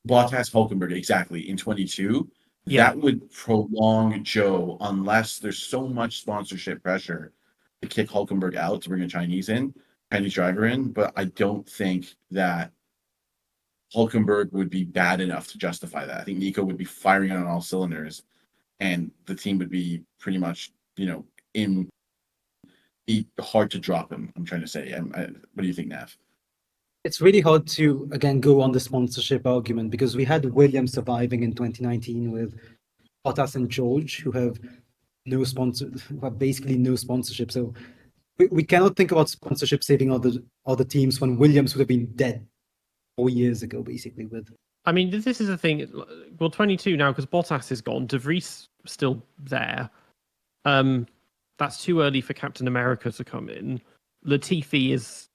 S4: Bottas Hulkenberg, exactly, in 22.
S2: Yeah.
S4: that would prolong Joe unless there's so much sponsorship pressure to kick Hulkenberg out to bring a Chinese driver in. But I don't think that Hulkenberg would be bad enough to justify that. I think Nico would be firing on all cylinders, and the team would be pretty much, be hard to drop him. I'm trying to say. What do you think, Nav?
S3: It's really hard to, again, go on the sponsorship argument because we had Williams surviving in 2019 with Bottas and George, who have no sponsor, who have basically no sponsorship. So we cannot think about sponsorship saving other teams when Williams would have been dead 4 years ago, basically.
S2: I mean, this is the thing. Well, 22 now because Bottas is gone. De Vries still there. That's too early for Captain America to come in. Latifi is,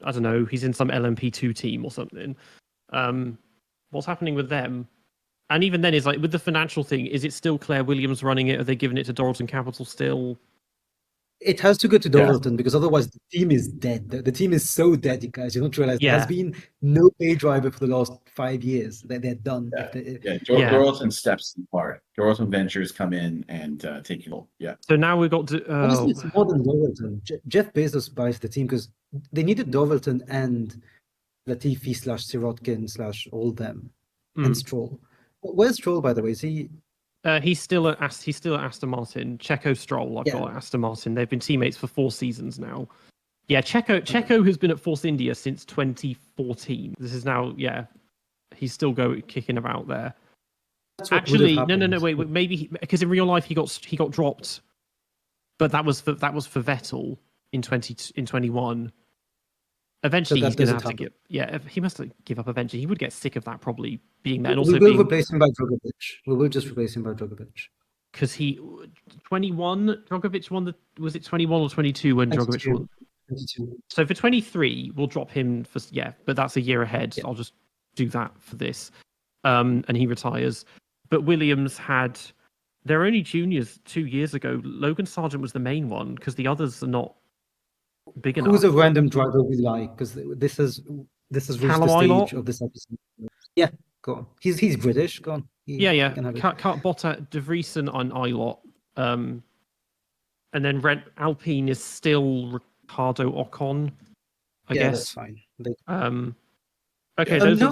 S2: I don't know, he's in some LMP2 team or something. What's happening with them? And even then, is like with the financial thing, is it still Claire Williams running it? Are they giving it to Doralton Capital still?
S3: It has to go to Doralton because otherwise the team is dead. The team is so dead, you guys. You don't realize there has been no pay driver for the last 5 years. They're done.
S4: Doralton steps apart. Doralton Ventures come in and take control. Yeah.
S2: So now we've got to.
S3: Honestly, it's more than Doralton. Jeff Bezos buys the team because they needed Doralton and Latifi / Sirotkin / all them and Stroll. Where's Stroll, by the way? Is he?
S2: He's still at Aston Martin. Checo Stroll, I've got at Aston Martin. They've been teammates for 4 seasons now. Yeah, Checo has been at Force India since 2014. This is now, he's still kicking about there. Actually, no, wait, maybe because in real life he got dropped, but that was for Vettel in 21. Eventually, he's going to have to give. Yeah, he must give up eventually. He would get sick of that probably being there. And also
S3: we will replace him by Drogovic. We will just replace him by Drogovic.
S2: Because 21, Drogovic won the. Was it 21 or 22 when 22. Drogovic won?
S3: 22.
S2: So for 23, we'll drop him for but that's a year ahead. Yeah. I'll just do that for this, and he retires. But Williams had. They're only juniors 2 years ago. Logan Sargent was the main one because the others are not big enough.
S3: Who's a random driver we like? Because this is reached the stage of this episode. Yeah, go on. He's British. Go on.
S2: Cut Botta, De Vries and Ilott. And then Alpine is still Ricardo Ocon. I guess
S3: that's fine.
S2: Okay.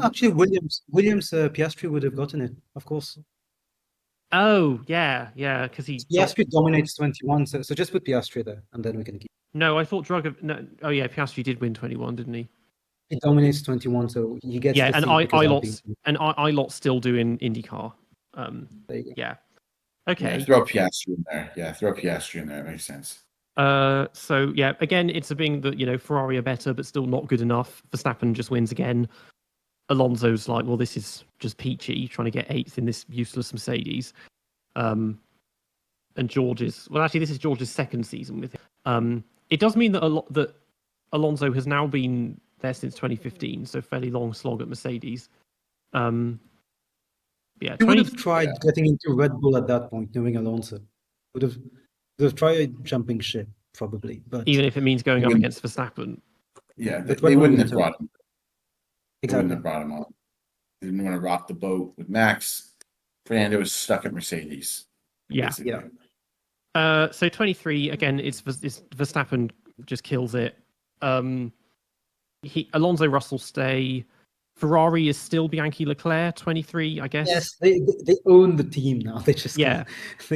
S3: Actually, Williams Piastri would have gotten it, of course.
S2: Oh yeah, because
S3: Piastri dominates 21, so just put Piastri there, and then we can keep.
S2: No, I thought Piastri did win 21, didn't he?
S3: He dominates 21, so he gets.
S2: Yeah, and Ilott's still doing IndyCar. Yeah. Okay.
S4: Yeah, throw Piastri in there. Yeah, throw Piastri in there. It makes sense.
S2: So yeah, again, it's a thing that Ferrari are better, but still not good enough. Verstappen just wins again. Alonso's like, well, this is just peachy, trying to get 8th in this useless Mercedes. And George's this is George's 2nd season with him. It does mean that Alonso has now been there since 2015, so fairly long slog at Mercedes.
S3: He would have tried getting into Red Bull at that point, knowing Alonso. Would have tried jumping ship, probably. But
S2: even if it means going up against Verstappen.
S4: Yeah, they wouldn't have brought him.
S3: Exactly.
S4: Wouldn't have brought him on. They didn't want to rock the boat with Max. Fernando was stuck at Mercedes.
S2: Yeah.
S4: Basically.
S2: Yeah. So 23 again. It's Verstappen just kills it. Alonso, Russell stay. Ferrari is still Bianchi Leclerc. 23, I guess.
S3: Yes, they own the team now. They just they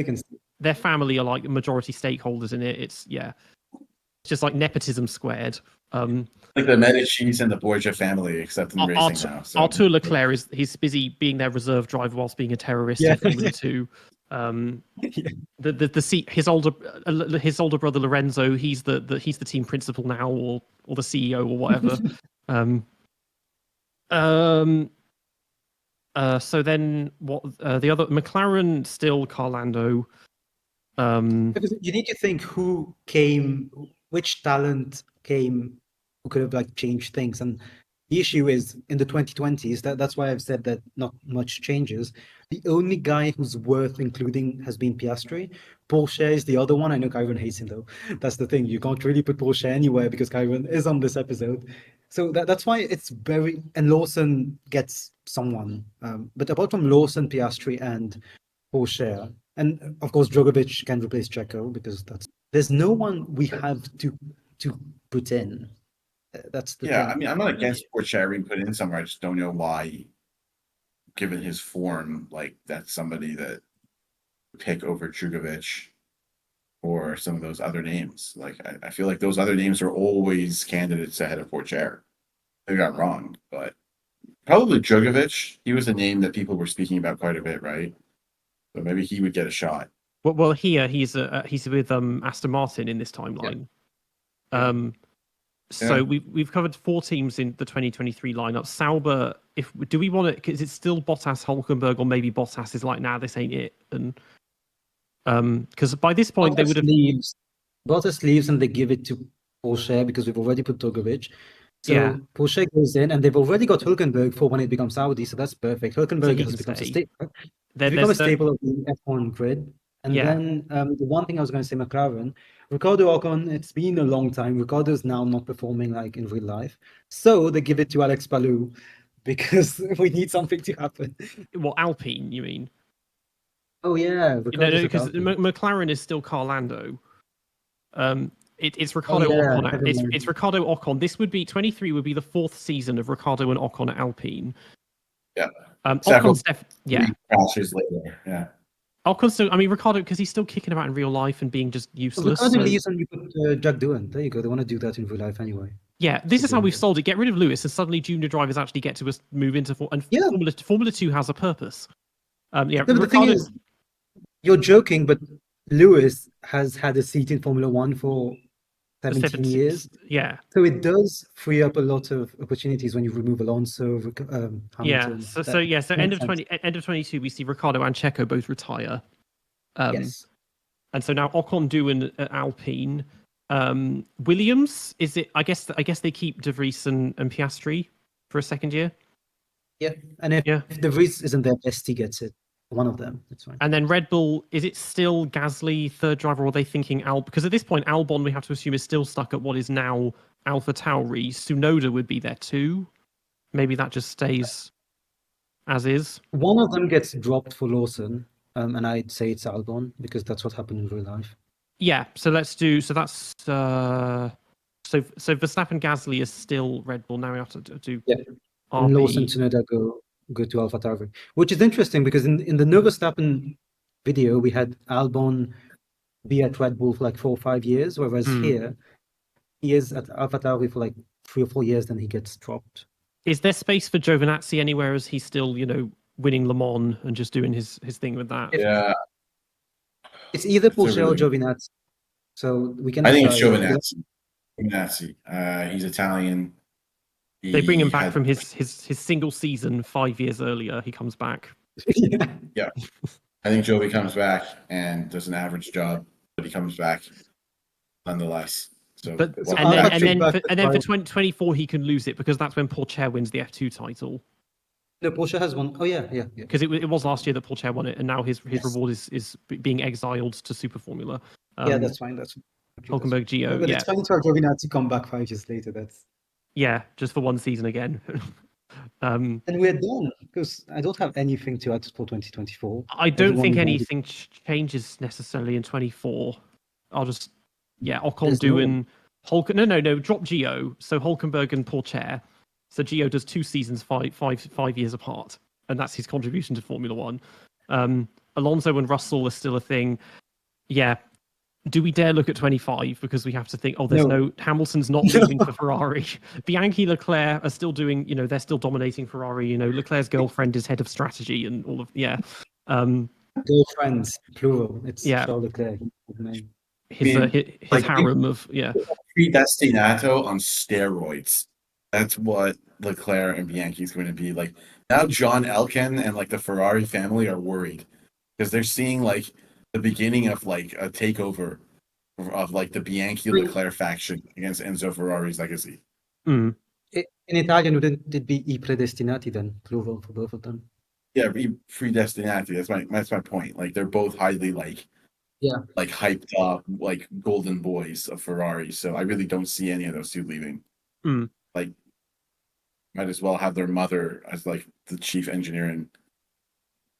S3: can.
S2: Their family are like majority stakeholders in it. It's just like nepotism squared.
S4: Like the Medicis and the Borgia family, except in racing now. So.
S2: Artur Leclerc he's busy being their reserve driver whilst being a terrorist in Formula 2. His older brother Lorenzo, he's the team principal now, or the CEO or whatever. So then what? The other McLaren still Carlando.
S3: You need to think which talent came who could have changed things. And the issue is in the 2020s, that's why I've said that not much changes. The only guy who's worth including has been Piastri. Porsche is the other one. I know Ciaron hates him though. That's the thing. You can't really put Porsche anywhere because Ciaron is on this episode. So that's why it's and Lawson gets someone. But apart from Lawson, Piastri, and Porsche, and of course Drogovic can replace Checo because there's no one we have to put in. That's the
S4: Yeah,
S3: thing.
S4: I mean, I'm not against Porsche being put in somewhere. I just don't know why, given his form, like that's somebody that would pick over Drugovic or some of those other names. Like I feel like those other names are always candidates ahead of Porsche. They got wrong, but probably Drugovic. He was a name that people were speaking about quite a bit, right? So maybe he would get a shot.
S2: Well, here he's with Aston Martin in this timeline.
S3: Yeah.
S2: So
S4: Yeah.
S2: we've covered 4 teams in the 2023 lineup. Sauber, do we want it? Because it's still Bottas, Hulkenberg, or maybe Bottas is like, nah, this ain't it. And because by this point they would have.
S3: Bottas leaves and they give it to Porsche because we've already put Drogovic. So
S2: Yeah.
S3: Porsche goes in and they've already got Hulkenberg for when it becomes Saudi, so that's perfect. Hulkenberg
S2: he
S3: has
S2: can
S3: become
S2: stay.
S3: a staple of the F1 grid. And
S2: Yeah.
S3: then the one thing I was going to say, McLaren, Ricardo Ocon, it's been a long time. Ricardo's now not performing like in real life. So they give it to Alex Palou because we need something to happen.
S2: Well, Alpine, you mean?
S3: Oh yeah,
S2: No,
S3: Ricardo's at
S2: because
S3: Alpine.
S2: McLaren is still Carl Lando. It's Ricardo
S3: yeah,
S2: Ocon.
S3: never mind.
S2: It's Ricardo Ocon. This would be 23. Would be the 4th season of Ricardo and Ocon at Alpine.
S4: Yeah.
S2: Ocon's
S4: Three crashes later. Yeah.
S2: Ocon's still. I mean, Ricardo, because he's still kicking about in real life and being just useless.
S3: Ricardo leaves and you put Jack Doohan. There you go. They want to do that in real life anyway.
S2: Yeah, this is how we've sold it. Get rid of Lewis, and suddenly junior drivers actually get to move into Formula 2 has a purpose. Yeah,
S3: no, but the thing is, you're joking, but Lewis has had a seat in Formula 1 for 17 years.
S2: Yeah.
S3: So it does free up a lot of opportunities when you remove Alonso, Hamilton.
S2: Yeah. So end of 22, we see Ricardo and Checo both retire.
S3: Yes.
S2: And so now Ocon Doohan at Alpine. Williams, is it? I guess they keep De Vries and Piastri for a second year.
S3: Yeah, and if De Vries isn't there, Esti gets it. One of them, that's fine.
S2: And then Red Bull, is it still Gasly third driver, or are they thinking because at this point Albon, we have to assume, is still stuck at what is now AlphaTauri. Tsunoda would be there too. Maybe that just stays as is.
S3: One of them gets dropped for Lawson, and I'd say it's Albon because that's what happened in real life.
S2: Yeah, so let's do. So that's so Verstappen, Gasly is still Red Bull. Now we have to do.
S3: Yeah, and Lawson, Tsunoda go to AlphaTauri, which is interesting because in the no Verstappen video we had Albon be at Red Bull for like 4 or 5 years, whereas here he is at AlphaTauri for like 3 or 4 years, then he gets dropped.
S2: Is there space for Giovinazzi anywhere? As he's still, winning Le Mans and just doing his thing with that?
S4: Yeah.
S3: It's either Porsche or Giovinazzi. So we can.
S4: I think it's Giovinazzi. Giovinazzi. He's Italian.
S2: They bring him back from his single season 5 years earlier. He comes back.
S4: Yeah. I think Jovi comes back and does an average job, but he comes back nonetheless. So, and
S2: then for 2024 he can lose it because that's when Porsche wins the F2 title.
S3: No, Porsche has won. Oh yeah.
S2: Because it was last year that Porsche won it, and now his reward is being exiled to Super Formula.
S3: Yeah, that's fine. That's
S2: Hulkenberg Gio.
S3: But it's fine for Giovinazzi come back 5 years later.
S2: Just for one season again.
S3: And we're done because I don't have anything to add for 2024.
S2: I don't think anything changes necessarily in 24. I'll just Ocon doing no, drop Gio. So Hulkenberg and Porsche. So Gio does 2 seasons 5 years apart, and that's his contribution to Formula 1. Alonso and Russell are still a thing. Yeah. Do we dare look at 25 because we have to think, Hamilton's not leaving for Ferrari. Bianchi, Leclerc are still doing, they're still dominating Ferrari. Leclerc's girlfriend is head of strategy and all of,
S3: girlfriends, plural. It's Charles Leclerc.
S2: His harem of,
S4: Predestinato on steroids. That's what Leclerc and Bianchi is going to be like. Now John Elkann and like the Ferrari family are worried because they're seeing like the beginning of like a takeover of like the Bianchi Leclerc faction against Enzo Ferrari's legacy.
S3: In Italian, wouldn't it be I predestinati then, plural for both of them?
S4: Yeah, predestinati. That's my point. Like they're both highly like hyped up, like golden boys of Ferrari. So I really don't see any of those two leaving. Like might as well have their mother as like the chief engineering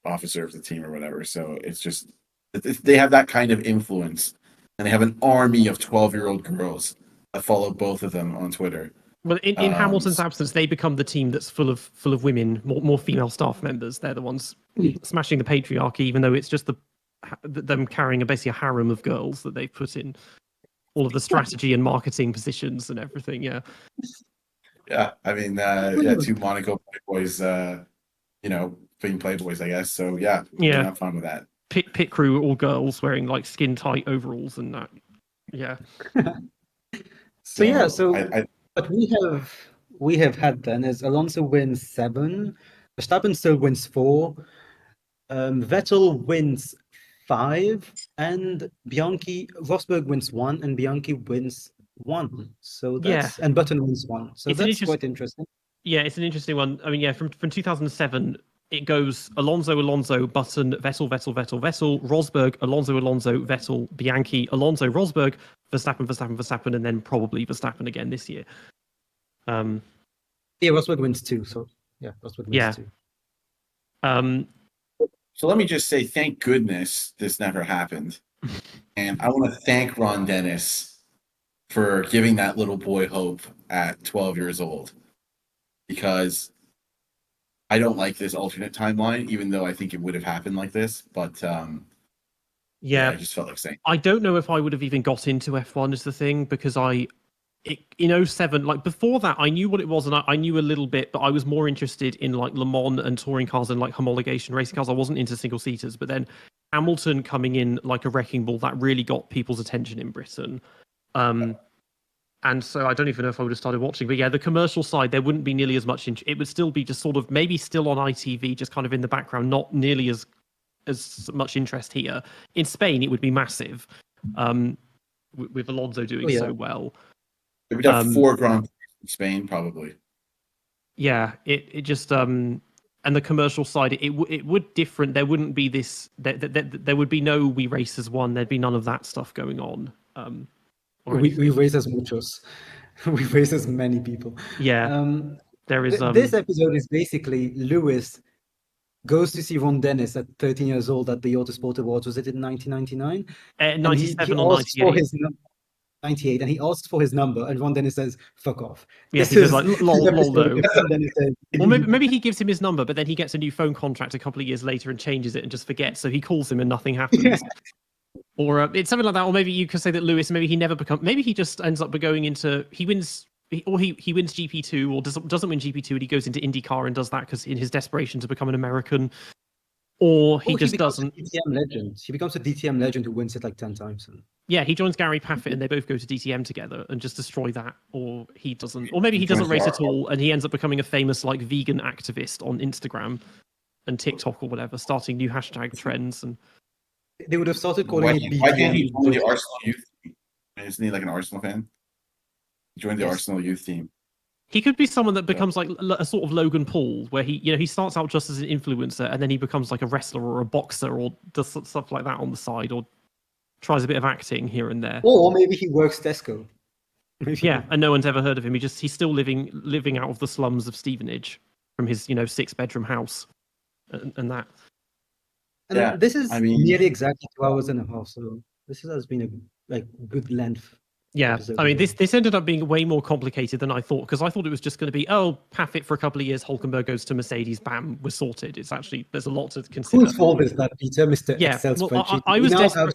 S4: officer of the team or whatever. So it's just they have that kind of influence, and they have an army of 12-year-old girls that follow both of them on Twitter.
S2: Well, in Hamilton's absence, they become the team that's full of women, more female staff members. They're the ones smashing the patriarchy, even though it's just them carrying basically a harem of girls that they've put in all of the strategy and marketing positions and everything. Yeah.
S4: Yeah, I mean, two Monaco boys, being playboys, I guess. So yeah, have fun with that.
S2: Pit crew, all girls wearing like skin tight overalls and that. Yeah.
S3: What we have had then is Alonso wins 7, Verstappen still wins 4, Vettel wins 5, and Rosberg wins 1, and Bianchi wins 1. So that's and Button wins 1. So that's quite interesting.
S2: Yeah, it's an interesting one. I mean, from 2007, it goes Alonso, Button, Vettel, Rosberg, Alonso, Vettel, Bianchi, Alonso, Rosberg, Verstappen, and then probably Verstappen again this year.
S3: Rosberg wins 2. So Rosberg wins 2.
S4: So let me just say, thank goodness this never happened, and I want to thank Ron Dennis for giving that little boy hope at 12 years old, because I don't like this alternate timeline, even though I think it would have happened like this. But I just felt like saying.
S2: I don't know if I would have even got into F1 is the thing, because in 07, like before that, I knew what it was and I knew a little bit, but I was more interested in like Le Mans and touring cars and like homologation racing cars. I wasn't into single seaters, but then Hamilton coming in like a wrecking ball, that really got people's attention in Britain. And so I don't even know if I would have started watching, but yeah, the commercial side, there wouldn't be nearly as much. It would still be just sort of maybe still on ITV, just kind of in the background, not nearly as much interest here. In Spain, it would be massive, with Alonso doing so well.
S4: We'd have 4 Grand Prix in Spain, probably.
S2: Yeah, it just and the commercial side, it would different. There wouldn't be this. There would be no We Race as One. There'd be none of that stuff going on.
S3: We race as muchos. We race as many people.
S2: Yeah. There is.
S3: This episode is basically Lewis goes to see Ron Dennis at 13 years old at the Autosport Awards. Was it in 1999?
S2: 97 or 98?
S3: 98, and he asks for his number, and Ron Dennis says, "Fuck off."
S2: Yes, he says like, "Lol, no." Or maybe he gives him his number, but then he gets a new phone contract a couple of years later and changes it and just forgets. So he calls him and nothing happens. Yeah. Or it's something like that. Or maybe you could say that Lewis, maybe he just ends up going into, he wins GP2 or doesn't win GP2 and he goes into IndyCar and does that because in his desperation to become an American. Or he just doesn't.
S3: DTM legend. He becomes a DTM legend who wins it like 10 times.
S2: Yeah, he joins Gary Paffett and they both go to DTM together and just destroy that. Or he doesn't. Or maybe he doesn't race at all and he ends up becoming a famous like vegan activist on Instagram and TikTok or whatever, starting new hashtag trends. And
S3: they would have started calling it BTM.
S4: Why didn't he join the Arsenal youth team? Isn't he like an Arsenal fan? He joined the Arsenal youth team.
S2: He could be someone that becomes like a sort of Logan Paul, where he starts out just as an influencer and then he becomes like a wrestler or a boxer or does stuff like that on the side or tries a bit of acting here and there.
S3: Or maybe he works Tesco.
S2: Yeah, and no one's ever heard of him. He's still living out of the slums of Stevenage from his 6-bedroom house and that.
S3: And this is nearly exactly 2 hours and a half, so this has been a good length.
S2: Yeah, I mean, this ended up being way more complicated than I thought, because I thought it was just going to be, Paffett for a couple of years, Hulkenberg goes to Mercedes, bam, we're sorted. It's actually, there's a lot to consider.
S3: Whose fault is that, Peter, Mr. Excel spreadsheet?
S2: I was desperate.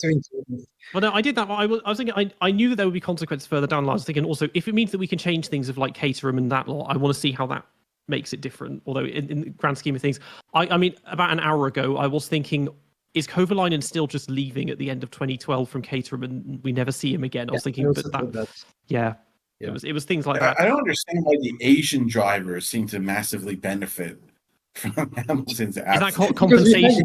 S2: Well, no, I did that. I was thinking, I knew that there would be consequences further down the line. I was thinking also, if it means that we can change things of like Caterham and that lot, I want to see how that makes it different. Although in the grand scheme of things, I mean, about an hour ago, I was thinking, is Kovalainen still just leaving at the end of 2012 from Caterham and we never see him again? I was thinking, it was things like that.
S4: I don't understand why the Asian drivers seem to massively benefit from Hamilton's absence.
S2: Is that compensation?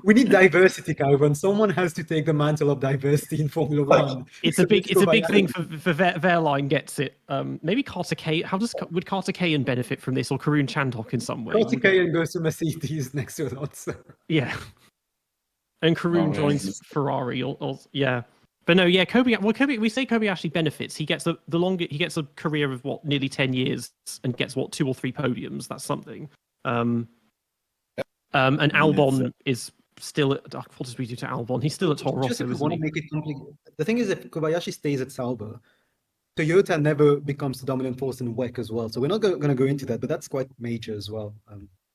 S3: We need diversity, Calvin. Someone has to take the mantle of diversity in Formula One.
S2: It's a big thing for Verline gets it. Maybe Carter K. Would Carter Kayan benefit from this, or Karun Chandhok in some way?
S3: Carter Kayan goes to Mercedes next to us.
S2: Yeah, and Karun joins Ferrari. Or yeah. But no, yeah, Kobe. Well, Kobe. We say Kobe actually benefits. He gets the longer. He gets a career of what, nearly 10 years, and gets what, 2 or 3 podiums. That's something. And
S4: I mean,
S2: Albon is still at. What does we do to Albon? He's still at Toro
S3: Just
S2: Rosso,
S3: if you
S2: isn't
S3: want to
S2: he?
S3: make it complicated, the thing is, if Kobayashi stays at Sauber, Toyota never becomes the dominant force in WEC as well. So we're not going to go into that, but that's quite major as well.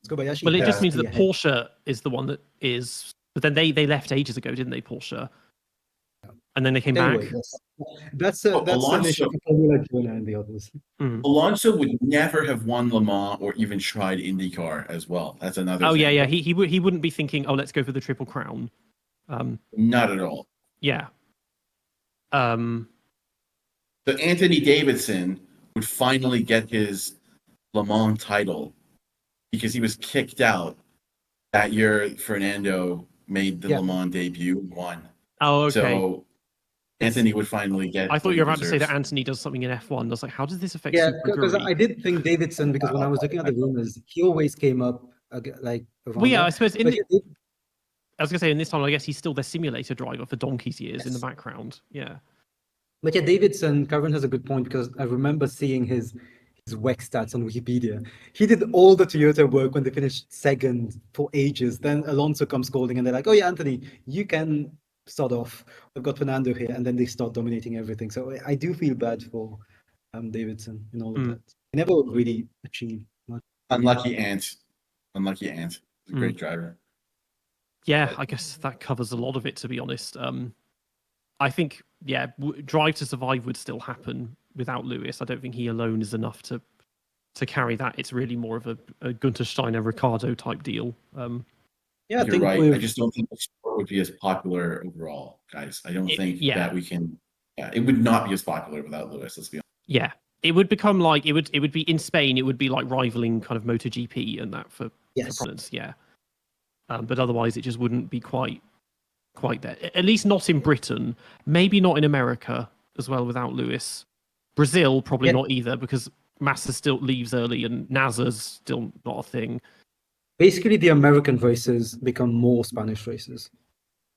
S3: Kobayashi
S2: Well, it
S3: has
S2: just
S3: to
S2: means
S3: be
S2: that
S3: ahead.
S2: Porsche is the one that is. But then they left ages ago, didn't they, Porsche? And then they came
S3: Anyway,
S2: back.
S3: that's
S4: Oh,
S3: an issue
S4: Alonso,
S3: for Formula Juna and the others.
S4: Alonso would never have won Le Mans or even tried IndyCar as well. That's another
S2: Oh
S4: thing.
S2: yeah. He wouldn't be thinking, oh, let's go for the Triple Crown.
S4: Not at all.
S2: Yeah.
S4: So Anthony Davidson would finally get his Le Mans title because he was kicked out that year. Fernando made the
S3: Yeah.
S4: Le Mans debut and won.
S2: Oh, okay.
S4: So Anthony would finally get.
S2: I thought
S4: what
S2: you
S4: he
S2: were about to say
S4: deserves.
S2: that Anthony does something in F1. I was like, how does this affect
S3: Yeah,
S2: Super
S3: because
S2: Aguri?
S3: I did think Davidson, because when I was looking at the rumors, he always came up like around
S2: Well, yeah,
S3: there.
S2: I suppose
S3: But yeah,
S2: I was gonna say in this time, I guess he's still their simulator driver for donkey's years in the background. Yeah.
S3: But yeah, Davidson, Karen has a good point, because I remember seeing his WEC stats on Wikipedia. He did all the Toyota work when they finished second for ages. Then Alonso comes calling and they're like, oh yeah, Anthony, you can start off. We've got Fernando here. And then they start dominating everything. So I do feel bad for Davidson in all of that. He never really achieved much.
S4: Unlucky Ant. Unlucky Ant. He's a great driver.
S2: Yeah, I guess that covers a lot of it, to be honest. I think, yeah, Drive to Survive would still happen without Lewis. I don't think he alone is enough to carry that. It's really more of a Gunter Steiner, Ricardo type deal.
S3: Yeah, I
S4: You're
S3: think
S4: right. I just don't think the sport would be as popular overall, guys. I don't think
S2: yeah.
S4: that we can. Yeah, it would not be as popular without Lewis. Let's be honest.
S2: Yeah, it would become like it would be in Spain. It would be like rivaling kind of MotoGP and that for prominence. Yeah, but otherwise it just wouldn't be quite there. At least not in Britain. Maybe not in America as well without Lewis. Brazil probably not either, because Massa still leaves early and NASA's still not a thing.
S3: Basically, the American races become more Spanish races.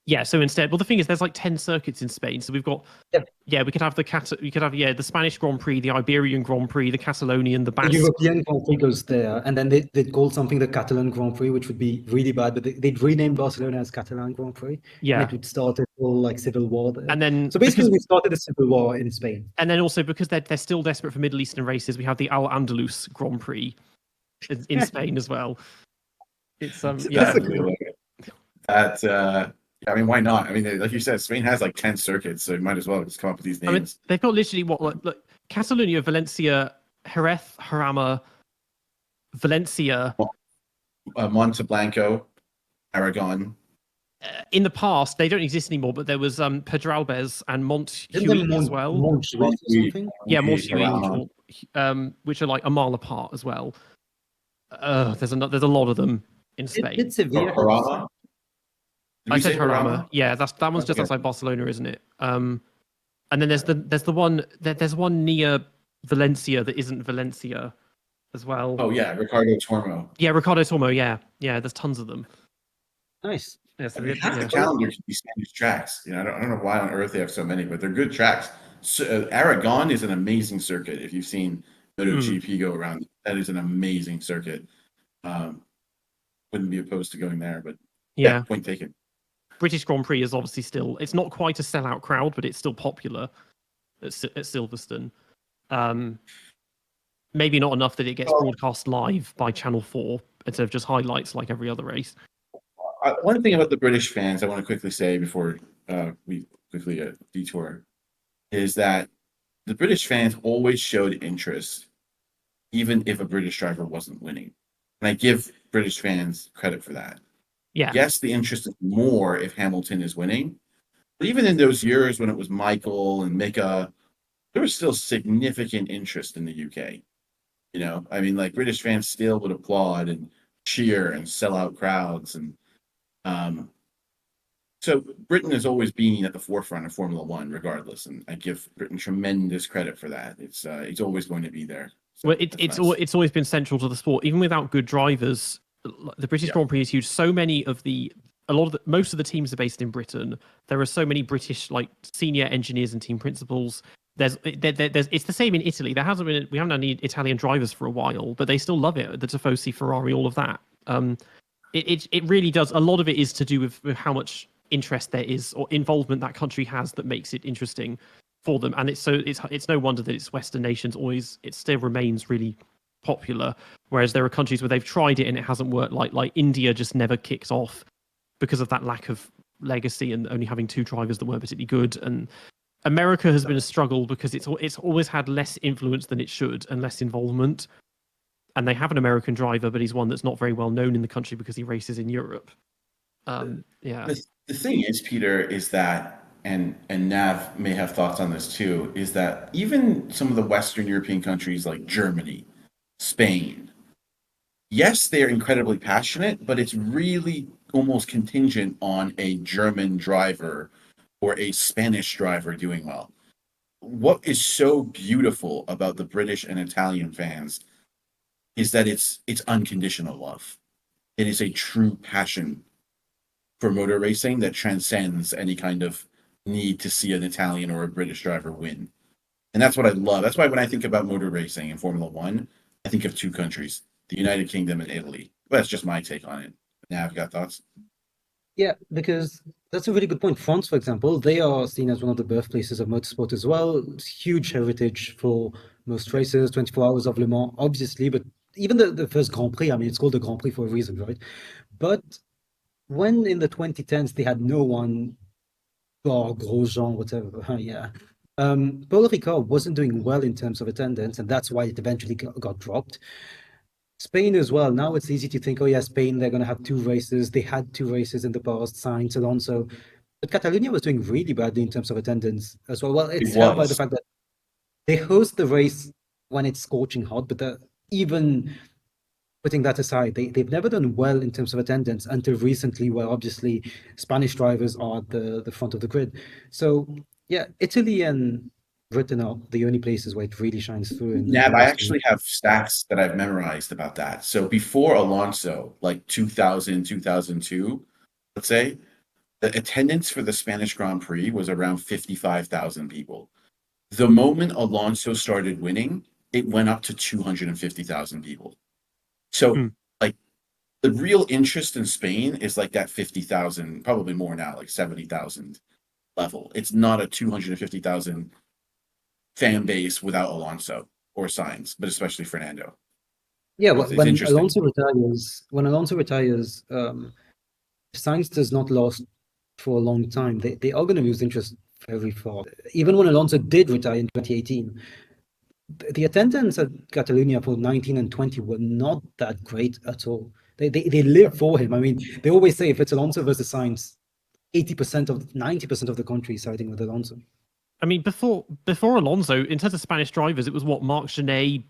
S2: Yeah, so instead, well, the thing is, there's like 10 circuits in Spain. So we've got, we could have the Spanish Grand Prix, the Iberian Grand Prix, the Catalonian, the Basque.
S3: The European Grand Prix goes there, and then they'd call something the Catalan Grand Prix, which would be really bad, but they'd rename Barcelona as Catalan Grand Prix.
S2: Yeah.
S3: And it would start a whole like civil war there.
S2: And then,
S3: so basically, we started a civil war in Spain.
S2: And then also, because they're still desperate for Middle Eastern races, we have the Al Andalus Grand Prix in Spain as well. It's
S4: I mean, why not? I mean, like you said, Spain has like 10 circuits, so you might as well just come up with these names.
S2: I mean, they've got literally look, Catalonia, Valencia, Jerez, Jarama, Valencia,
S4: Monteblanco, Aragon.
S2: In the past, they don't exist anymore, but there was Pedralbes and Montjuic as well.
S3: Montjuic or something?
S2: Yeah, Montjuic, which are like a mile apart as well. There's a lot of them in Spain.
S3: It's Sevilla.
S4: Jarama?
S2: I said Jarama. Yeah, that one's just outside Barcelona, isn't it? And then there's one near Valencia that isn't Valencia as well.
S4: Oh yeah, Ricardo Tormo.
S2: Yeah, Ricardo Tormo. Yeah, there's tons of them.
S3: Nice.
S2: Yeah, so
S4: half the calendar should be Spanish tracks. You know, I don't know why on earth they have so many, but they're good tracks. So, Aragon is an amazing circuit. If you've seen MotoGP go around, that is an amazing circuit. Wouldn't be opposed to going there, but yeah, point taken.
S2: British Grand Prix is obviously still, it's not quite a sellout crowd, but it's still popular at Silverstone. Maybe not enough that it gets broadcast live by Channel 4 instead of just highlights like every other race.
S4: One thing about the British fans I want to quickly say before we quickly detour is that the British fans always showed interest, even if a British driver wasn't winning. And I give British fans credit for that.
S2: Yeah.
S4: Yes, the interest is more if Hamilton is winning. But even in those years when it was Michael and Mika, there was still significant interest in the UK. You know, I mean, like British fans still would applaud and cheer and sell out crowds. And so Britain has always been at the forefront of Formula One, regardless. And I give Britain tremendous credit for that. It's always going to be there. So
S2: well, it's always been central to the sport, even without good drivers. The British Grand Prix is huge. So many of the most of the teams are based in Britain. There are so many British like senior engineers and team principals. There's it's the same in Italy. We haven't had any Italian drivers for a while, but they still love it. The Tifosi, Ferrari, all of that. It really does. A lot of it is to do with how much interest there is or involvement that country has that makes it interesting for them. And it's no wonder that it's Western nations it still remains really popular. Whereas there are countries where they've tried it and it hasn't worked. Like India just never kicked off because of that lack of legacy and only having 2 drivers that weren't particularly good. And America has been a struggle because it's always had less influence than it should and less involvement. And they have an American driver, but he's one that's not very well known in the country because he races in Europe. Yeah.
S4: The thing is, Peter, is that, and Nav may have thoughts on this too, is that even some of the Western European countries like Germany, Spain, yes, they're incredibly passionate, but it's really almost contingent on a German driver or a Spanish driver doing well. What is so beautiful about the British and Italian fans is that it's unconditional love. It is a true passion for motor racing that transcends any kind of need to see an Italian or a British driver win. And that's what I love. That's why when I think about motor racing in Formula One, I think of 2 countries, the United Kingdom and Italy. Well, that's just my take on it. Now, I've got thoughts.
S3: Yeah, because that's a really good point. France, for example, they are seen as one of the birthplaces of motorsport as well. It's huge heritage for most races, 24 hours of Le Mans, obviously, but even the first Grand Prix, I mean, it's called the Grand Prix for a reason, right? But when in the 2010s they had no one, or Grosjean, whatever, yeah. Paul Ricard wasn't doing well in terms of attendance, and that's why it eventually got dropped. Spain as well. Now it's easy to think, oh yeah, Spain, they're going to have 2 races. They had 2 races in the past, Sainz, Alonso. But Catalonia was doing really badly in terms of attendance as well. Well, it's helped by the fact that they host the race when it's scorching hot, but even putting that aside, they've never done well in terms of attendance until recently, where obviously Spanish drivers are at the front of the grid. So yeah, Italy and Britain are the only places where it really shines through.
S4: Nab, I actually have stats that I've memorized about that. So before Alonso, like 2000, 2002, let's say, the attendance for the Spanish Grand Prix was around 55,000 people. The moment Alonso started winning, it went up to 250,000 people. So, like, the real interest in Spain is like that 50,000, probably more now, like 70,000 level. It's not a 250,000 fan base without Alonso or Sainz, but especially Fernando.
S3: Yeah,
S4: It's
S3: when
S4: interesting.
S3: Alonso retires, if Sainz does not last for a long time, they are going to lose interest very fast. Even when Alonso did retire in 2018, the attendance at Catalonia for 19 and 20 were not that great at all. They live for him. I mean, they always say if it's Alonso versus Sainz, 90% of the country is siding with Alonso.
S2: I mean, before Alonso, in terms of Spanish drivers, it was Marc Genet,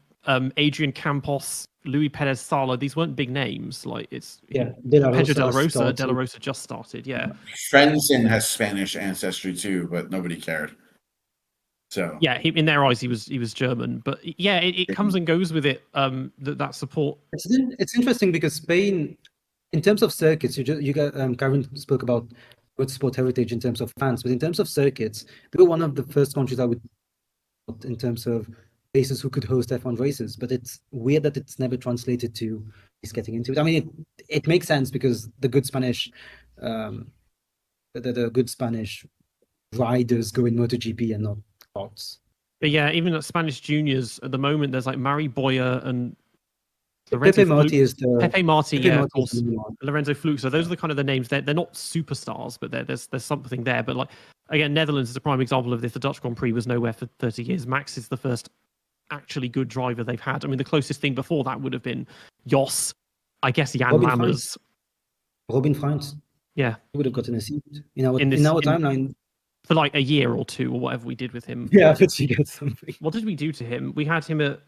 S2: Adrian Campos, Luis Perez Sala. These weren't big names. Like
S3: Pedro
S2: De La Rosa just started. Yeah,
S4: Frenzen has Spanish ancestry too, but nobody cared. So
S2: yeah, in their eyes, he was German. But yeah, it comes and goes with it. That support.
S3: It's interesting because Spain, in terms of circuits, you got Karen spoke about motorsport heritage in terms of fans, but in terms of circuits, they were one of the first countries I would, in terms of places who could host F1 races. But it's weird that it's never translated to is getting into it. I mean, it makes sense because the good Spanish, the good Spanish riders go in MotoGP and not bots.
S2: But yeah, even at Spanish juniors at the moment, there's like Mari Boya and
S3: Pepe Marti is the
S2: Pepe Marti,
S3: Pepe
S2: yeah,
S3: Marti
S2: of course.
S3: is the new one.
S2: Lorenzo Fluke. So those are the kind of the names. They're not superstars, but there's something there. But like again, Netherlands is a prime example of this. The Dutch Grand Prix was nowhere for 30 years. Max is the first actually good driver they've had. I mean, the closest thing before that would have been Jos, I guess Jan Lammers.
S3: Robin Freins.
S2: Yeah,
S3: he would have gotten a seat in our timeline
S2: for like a year or 2 or whatever we did with him.
S3: Yeah, but he gets something.
S2: What did we do to him? We had him at.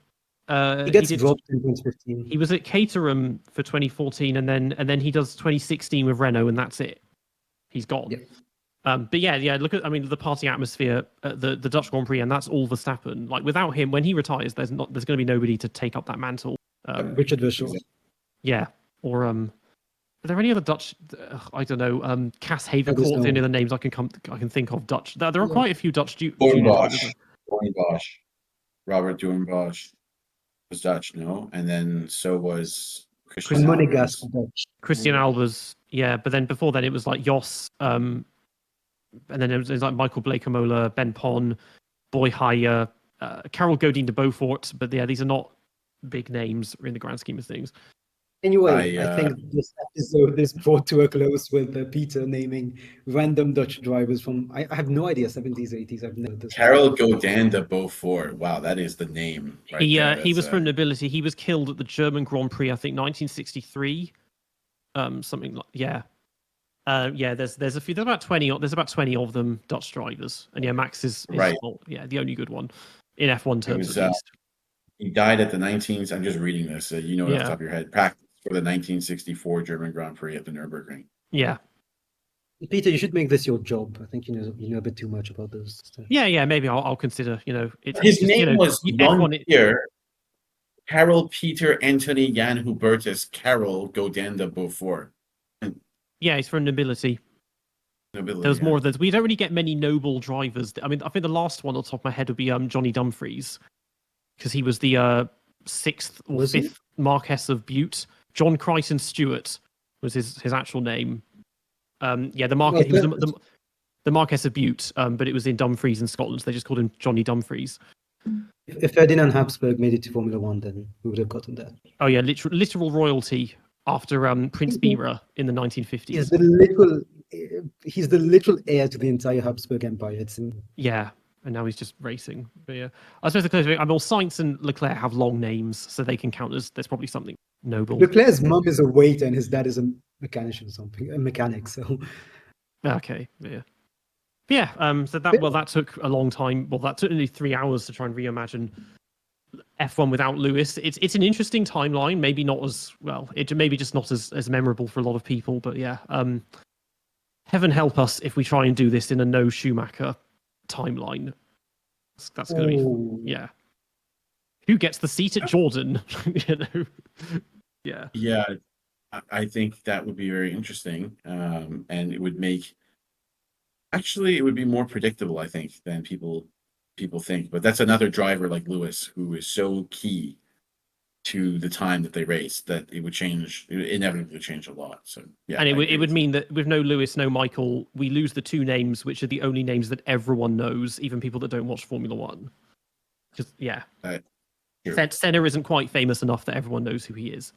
S3: He gets dropped in 2015.
S2: He was at Caterham for 2014, and then he does 2016 with Renault, and that's it. He's gone. Yeah. But yeah. Look at the party atmosphere at the Dutch Grand Prix, and that's all Verstappen. Like without him, when he retires, there's going to be nobody to take up that mantle.
S3: Richard Verschoor.
S2: Yeah, or Are there any other Dutch? I don't know. Cass Havercourt. The only other names I can think of Dutch. There are quite a few Dutch junior drivers.
S4: Doornbosch. Robert Doornbosch was Dutch, no, and then so was Christian Albers.
S2: Christian Albers, yeah, but then before then it was like Jos, and then it was like Michael Blakemola, Ben Pon, Boy Haya, Carol Godin de Beaufort. But yeah, these are not big names in the grand scheme of things.
S3: Anyway, I think this episode is brought to a close with Peter naming random Dutch drivers from, I have no idea, 70s, 80s. I've never this.
S4: Carol Godin de Beaufort. Wow, that is the name. Right
S2: he was from nobility. He was killed at the German Grand Prix, I think, 1963. Something like there's a few. There's about 20. There's about 20 of them Dutch drivers, and yeah, Max is
S4: right.
S2: The only good one in F1 terms at least.
S4: He died at the 19th. I'm just reading this. Off the top of your head. Practice for the 1964 German Grand Prix at the Nürburgring.
S2: Yeah.
S3: Peter, you should make this your job. I think you know a bit too much about this stuff.
S2: Yeah. Maybe I'll consider.
S4: His name was Jean-Pierre Carol Peter Anthony Jan Hubertus Carol Godin de Beaufort.
S2: Yeah, he's from nobility. There's more of those. We don't really get many noble drivers. I mean, I think the last one on the top of my head would be Johnny Dumfries, because he was the sixth or fifth Marquess of Bute. John Crichton Stewart was his actual name. The Marquess. He was the Marquess of Bute, but it was in Dumfries in Scotland, so they just called him Johnny Dumfries.
S3: If Ferdinand Habsburg made it to Formula One, then we would have gotten that.
S2: Oh yeah, literal royalty after Prince Bira in the 1950s.
S3: He's the literal heir to the entire Habsburg Empire.
S2: Yeah, and now he's just racing. But yeah, I suppose the close. Sainz and Leclerc have long names, so they can count as there's probably something noble.
S3: Leclerc's mum is a waiter and his dad is a mechanician or something, a mechanic. So
S2: okay, yeah. So that took a long time. Well, that took nearly 3 hours to try and reimagine F1 without Lewis. It's an interesting timeline. Maybe not as well. It maybe just not as memorable for a lot of people. But yeah, heaven help us if we try and do this in a no Schumacher timeline. That's going to be Who gets the seat at Jordan? Yeah.
S4: Yeah, I think that would be very interesting, and it would make. Actually, it would be more predictable, I think, than people think. But that's another driver like Lewis, who is so key to the time that they race that it would change. It would inevitably change a lot. So yeah,
S2: and it would mean that with no Lewis, no Michael, we lose the two names, which are the only names that everyone knows, even people that don't watch Formula One. Just Senna isn't quite famous enough that everyone knows who he is.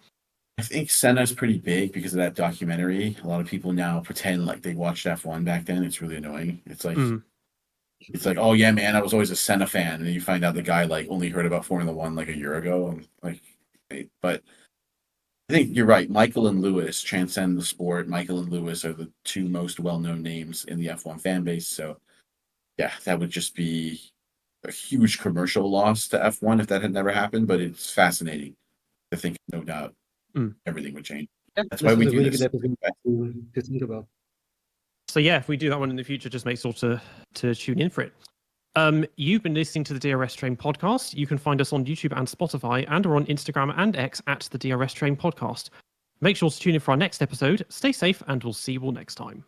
S4: I think Senna's pretty big because of that documentary. A lot of people now pretend like they watched F1 back then. It's really annoying. It's like, oh yeah, man, I was always a Senna fan, and then you find out the guy like only heard about Formula One like a year ago. But I think you're right. Michael and Lewis transcend the sport. Michael and Lewis are the two most well-known names in the F1 fan base. So yeah, that would just be a huge commercial loss to F1 if that had never happened. But it's fascinating to think, no doubt. Everything would change.
S3: Yeah,
S4: that's why we do
S3: really
S4: this.
S3: To think about.
S2: So yeah, if we do that one in the future, just make sure to tune in for it. You've been listening to the DRS Train podcast. You can find us on YouTube and Spotify, and we're on Instagram and X at the DRS Train podcast. Make sure to tune in for our next episode. Stay safe, and we'll see you all next time.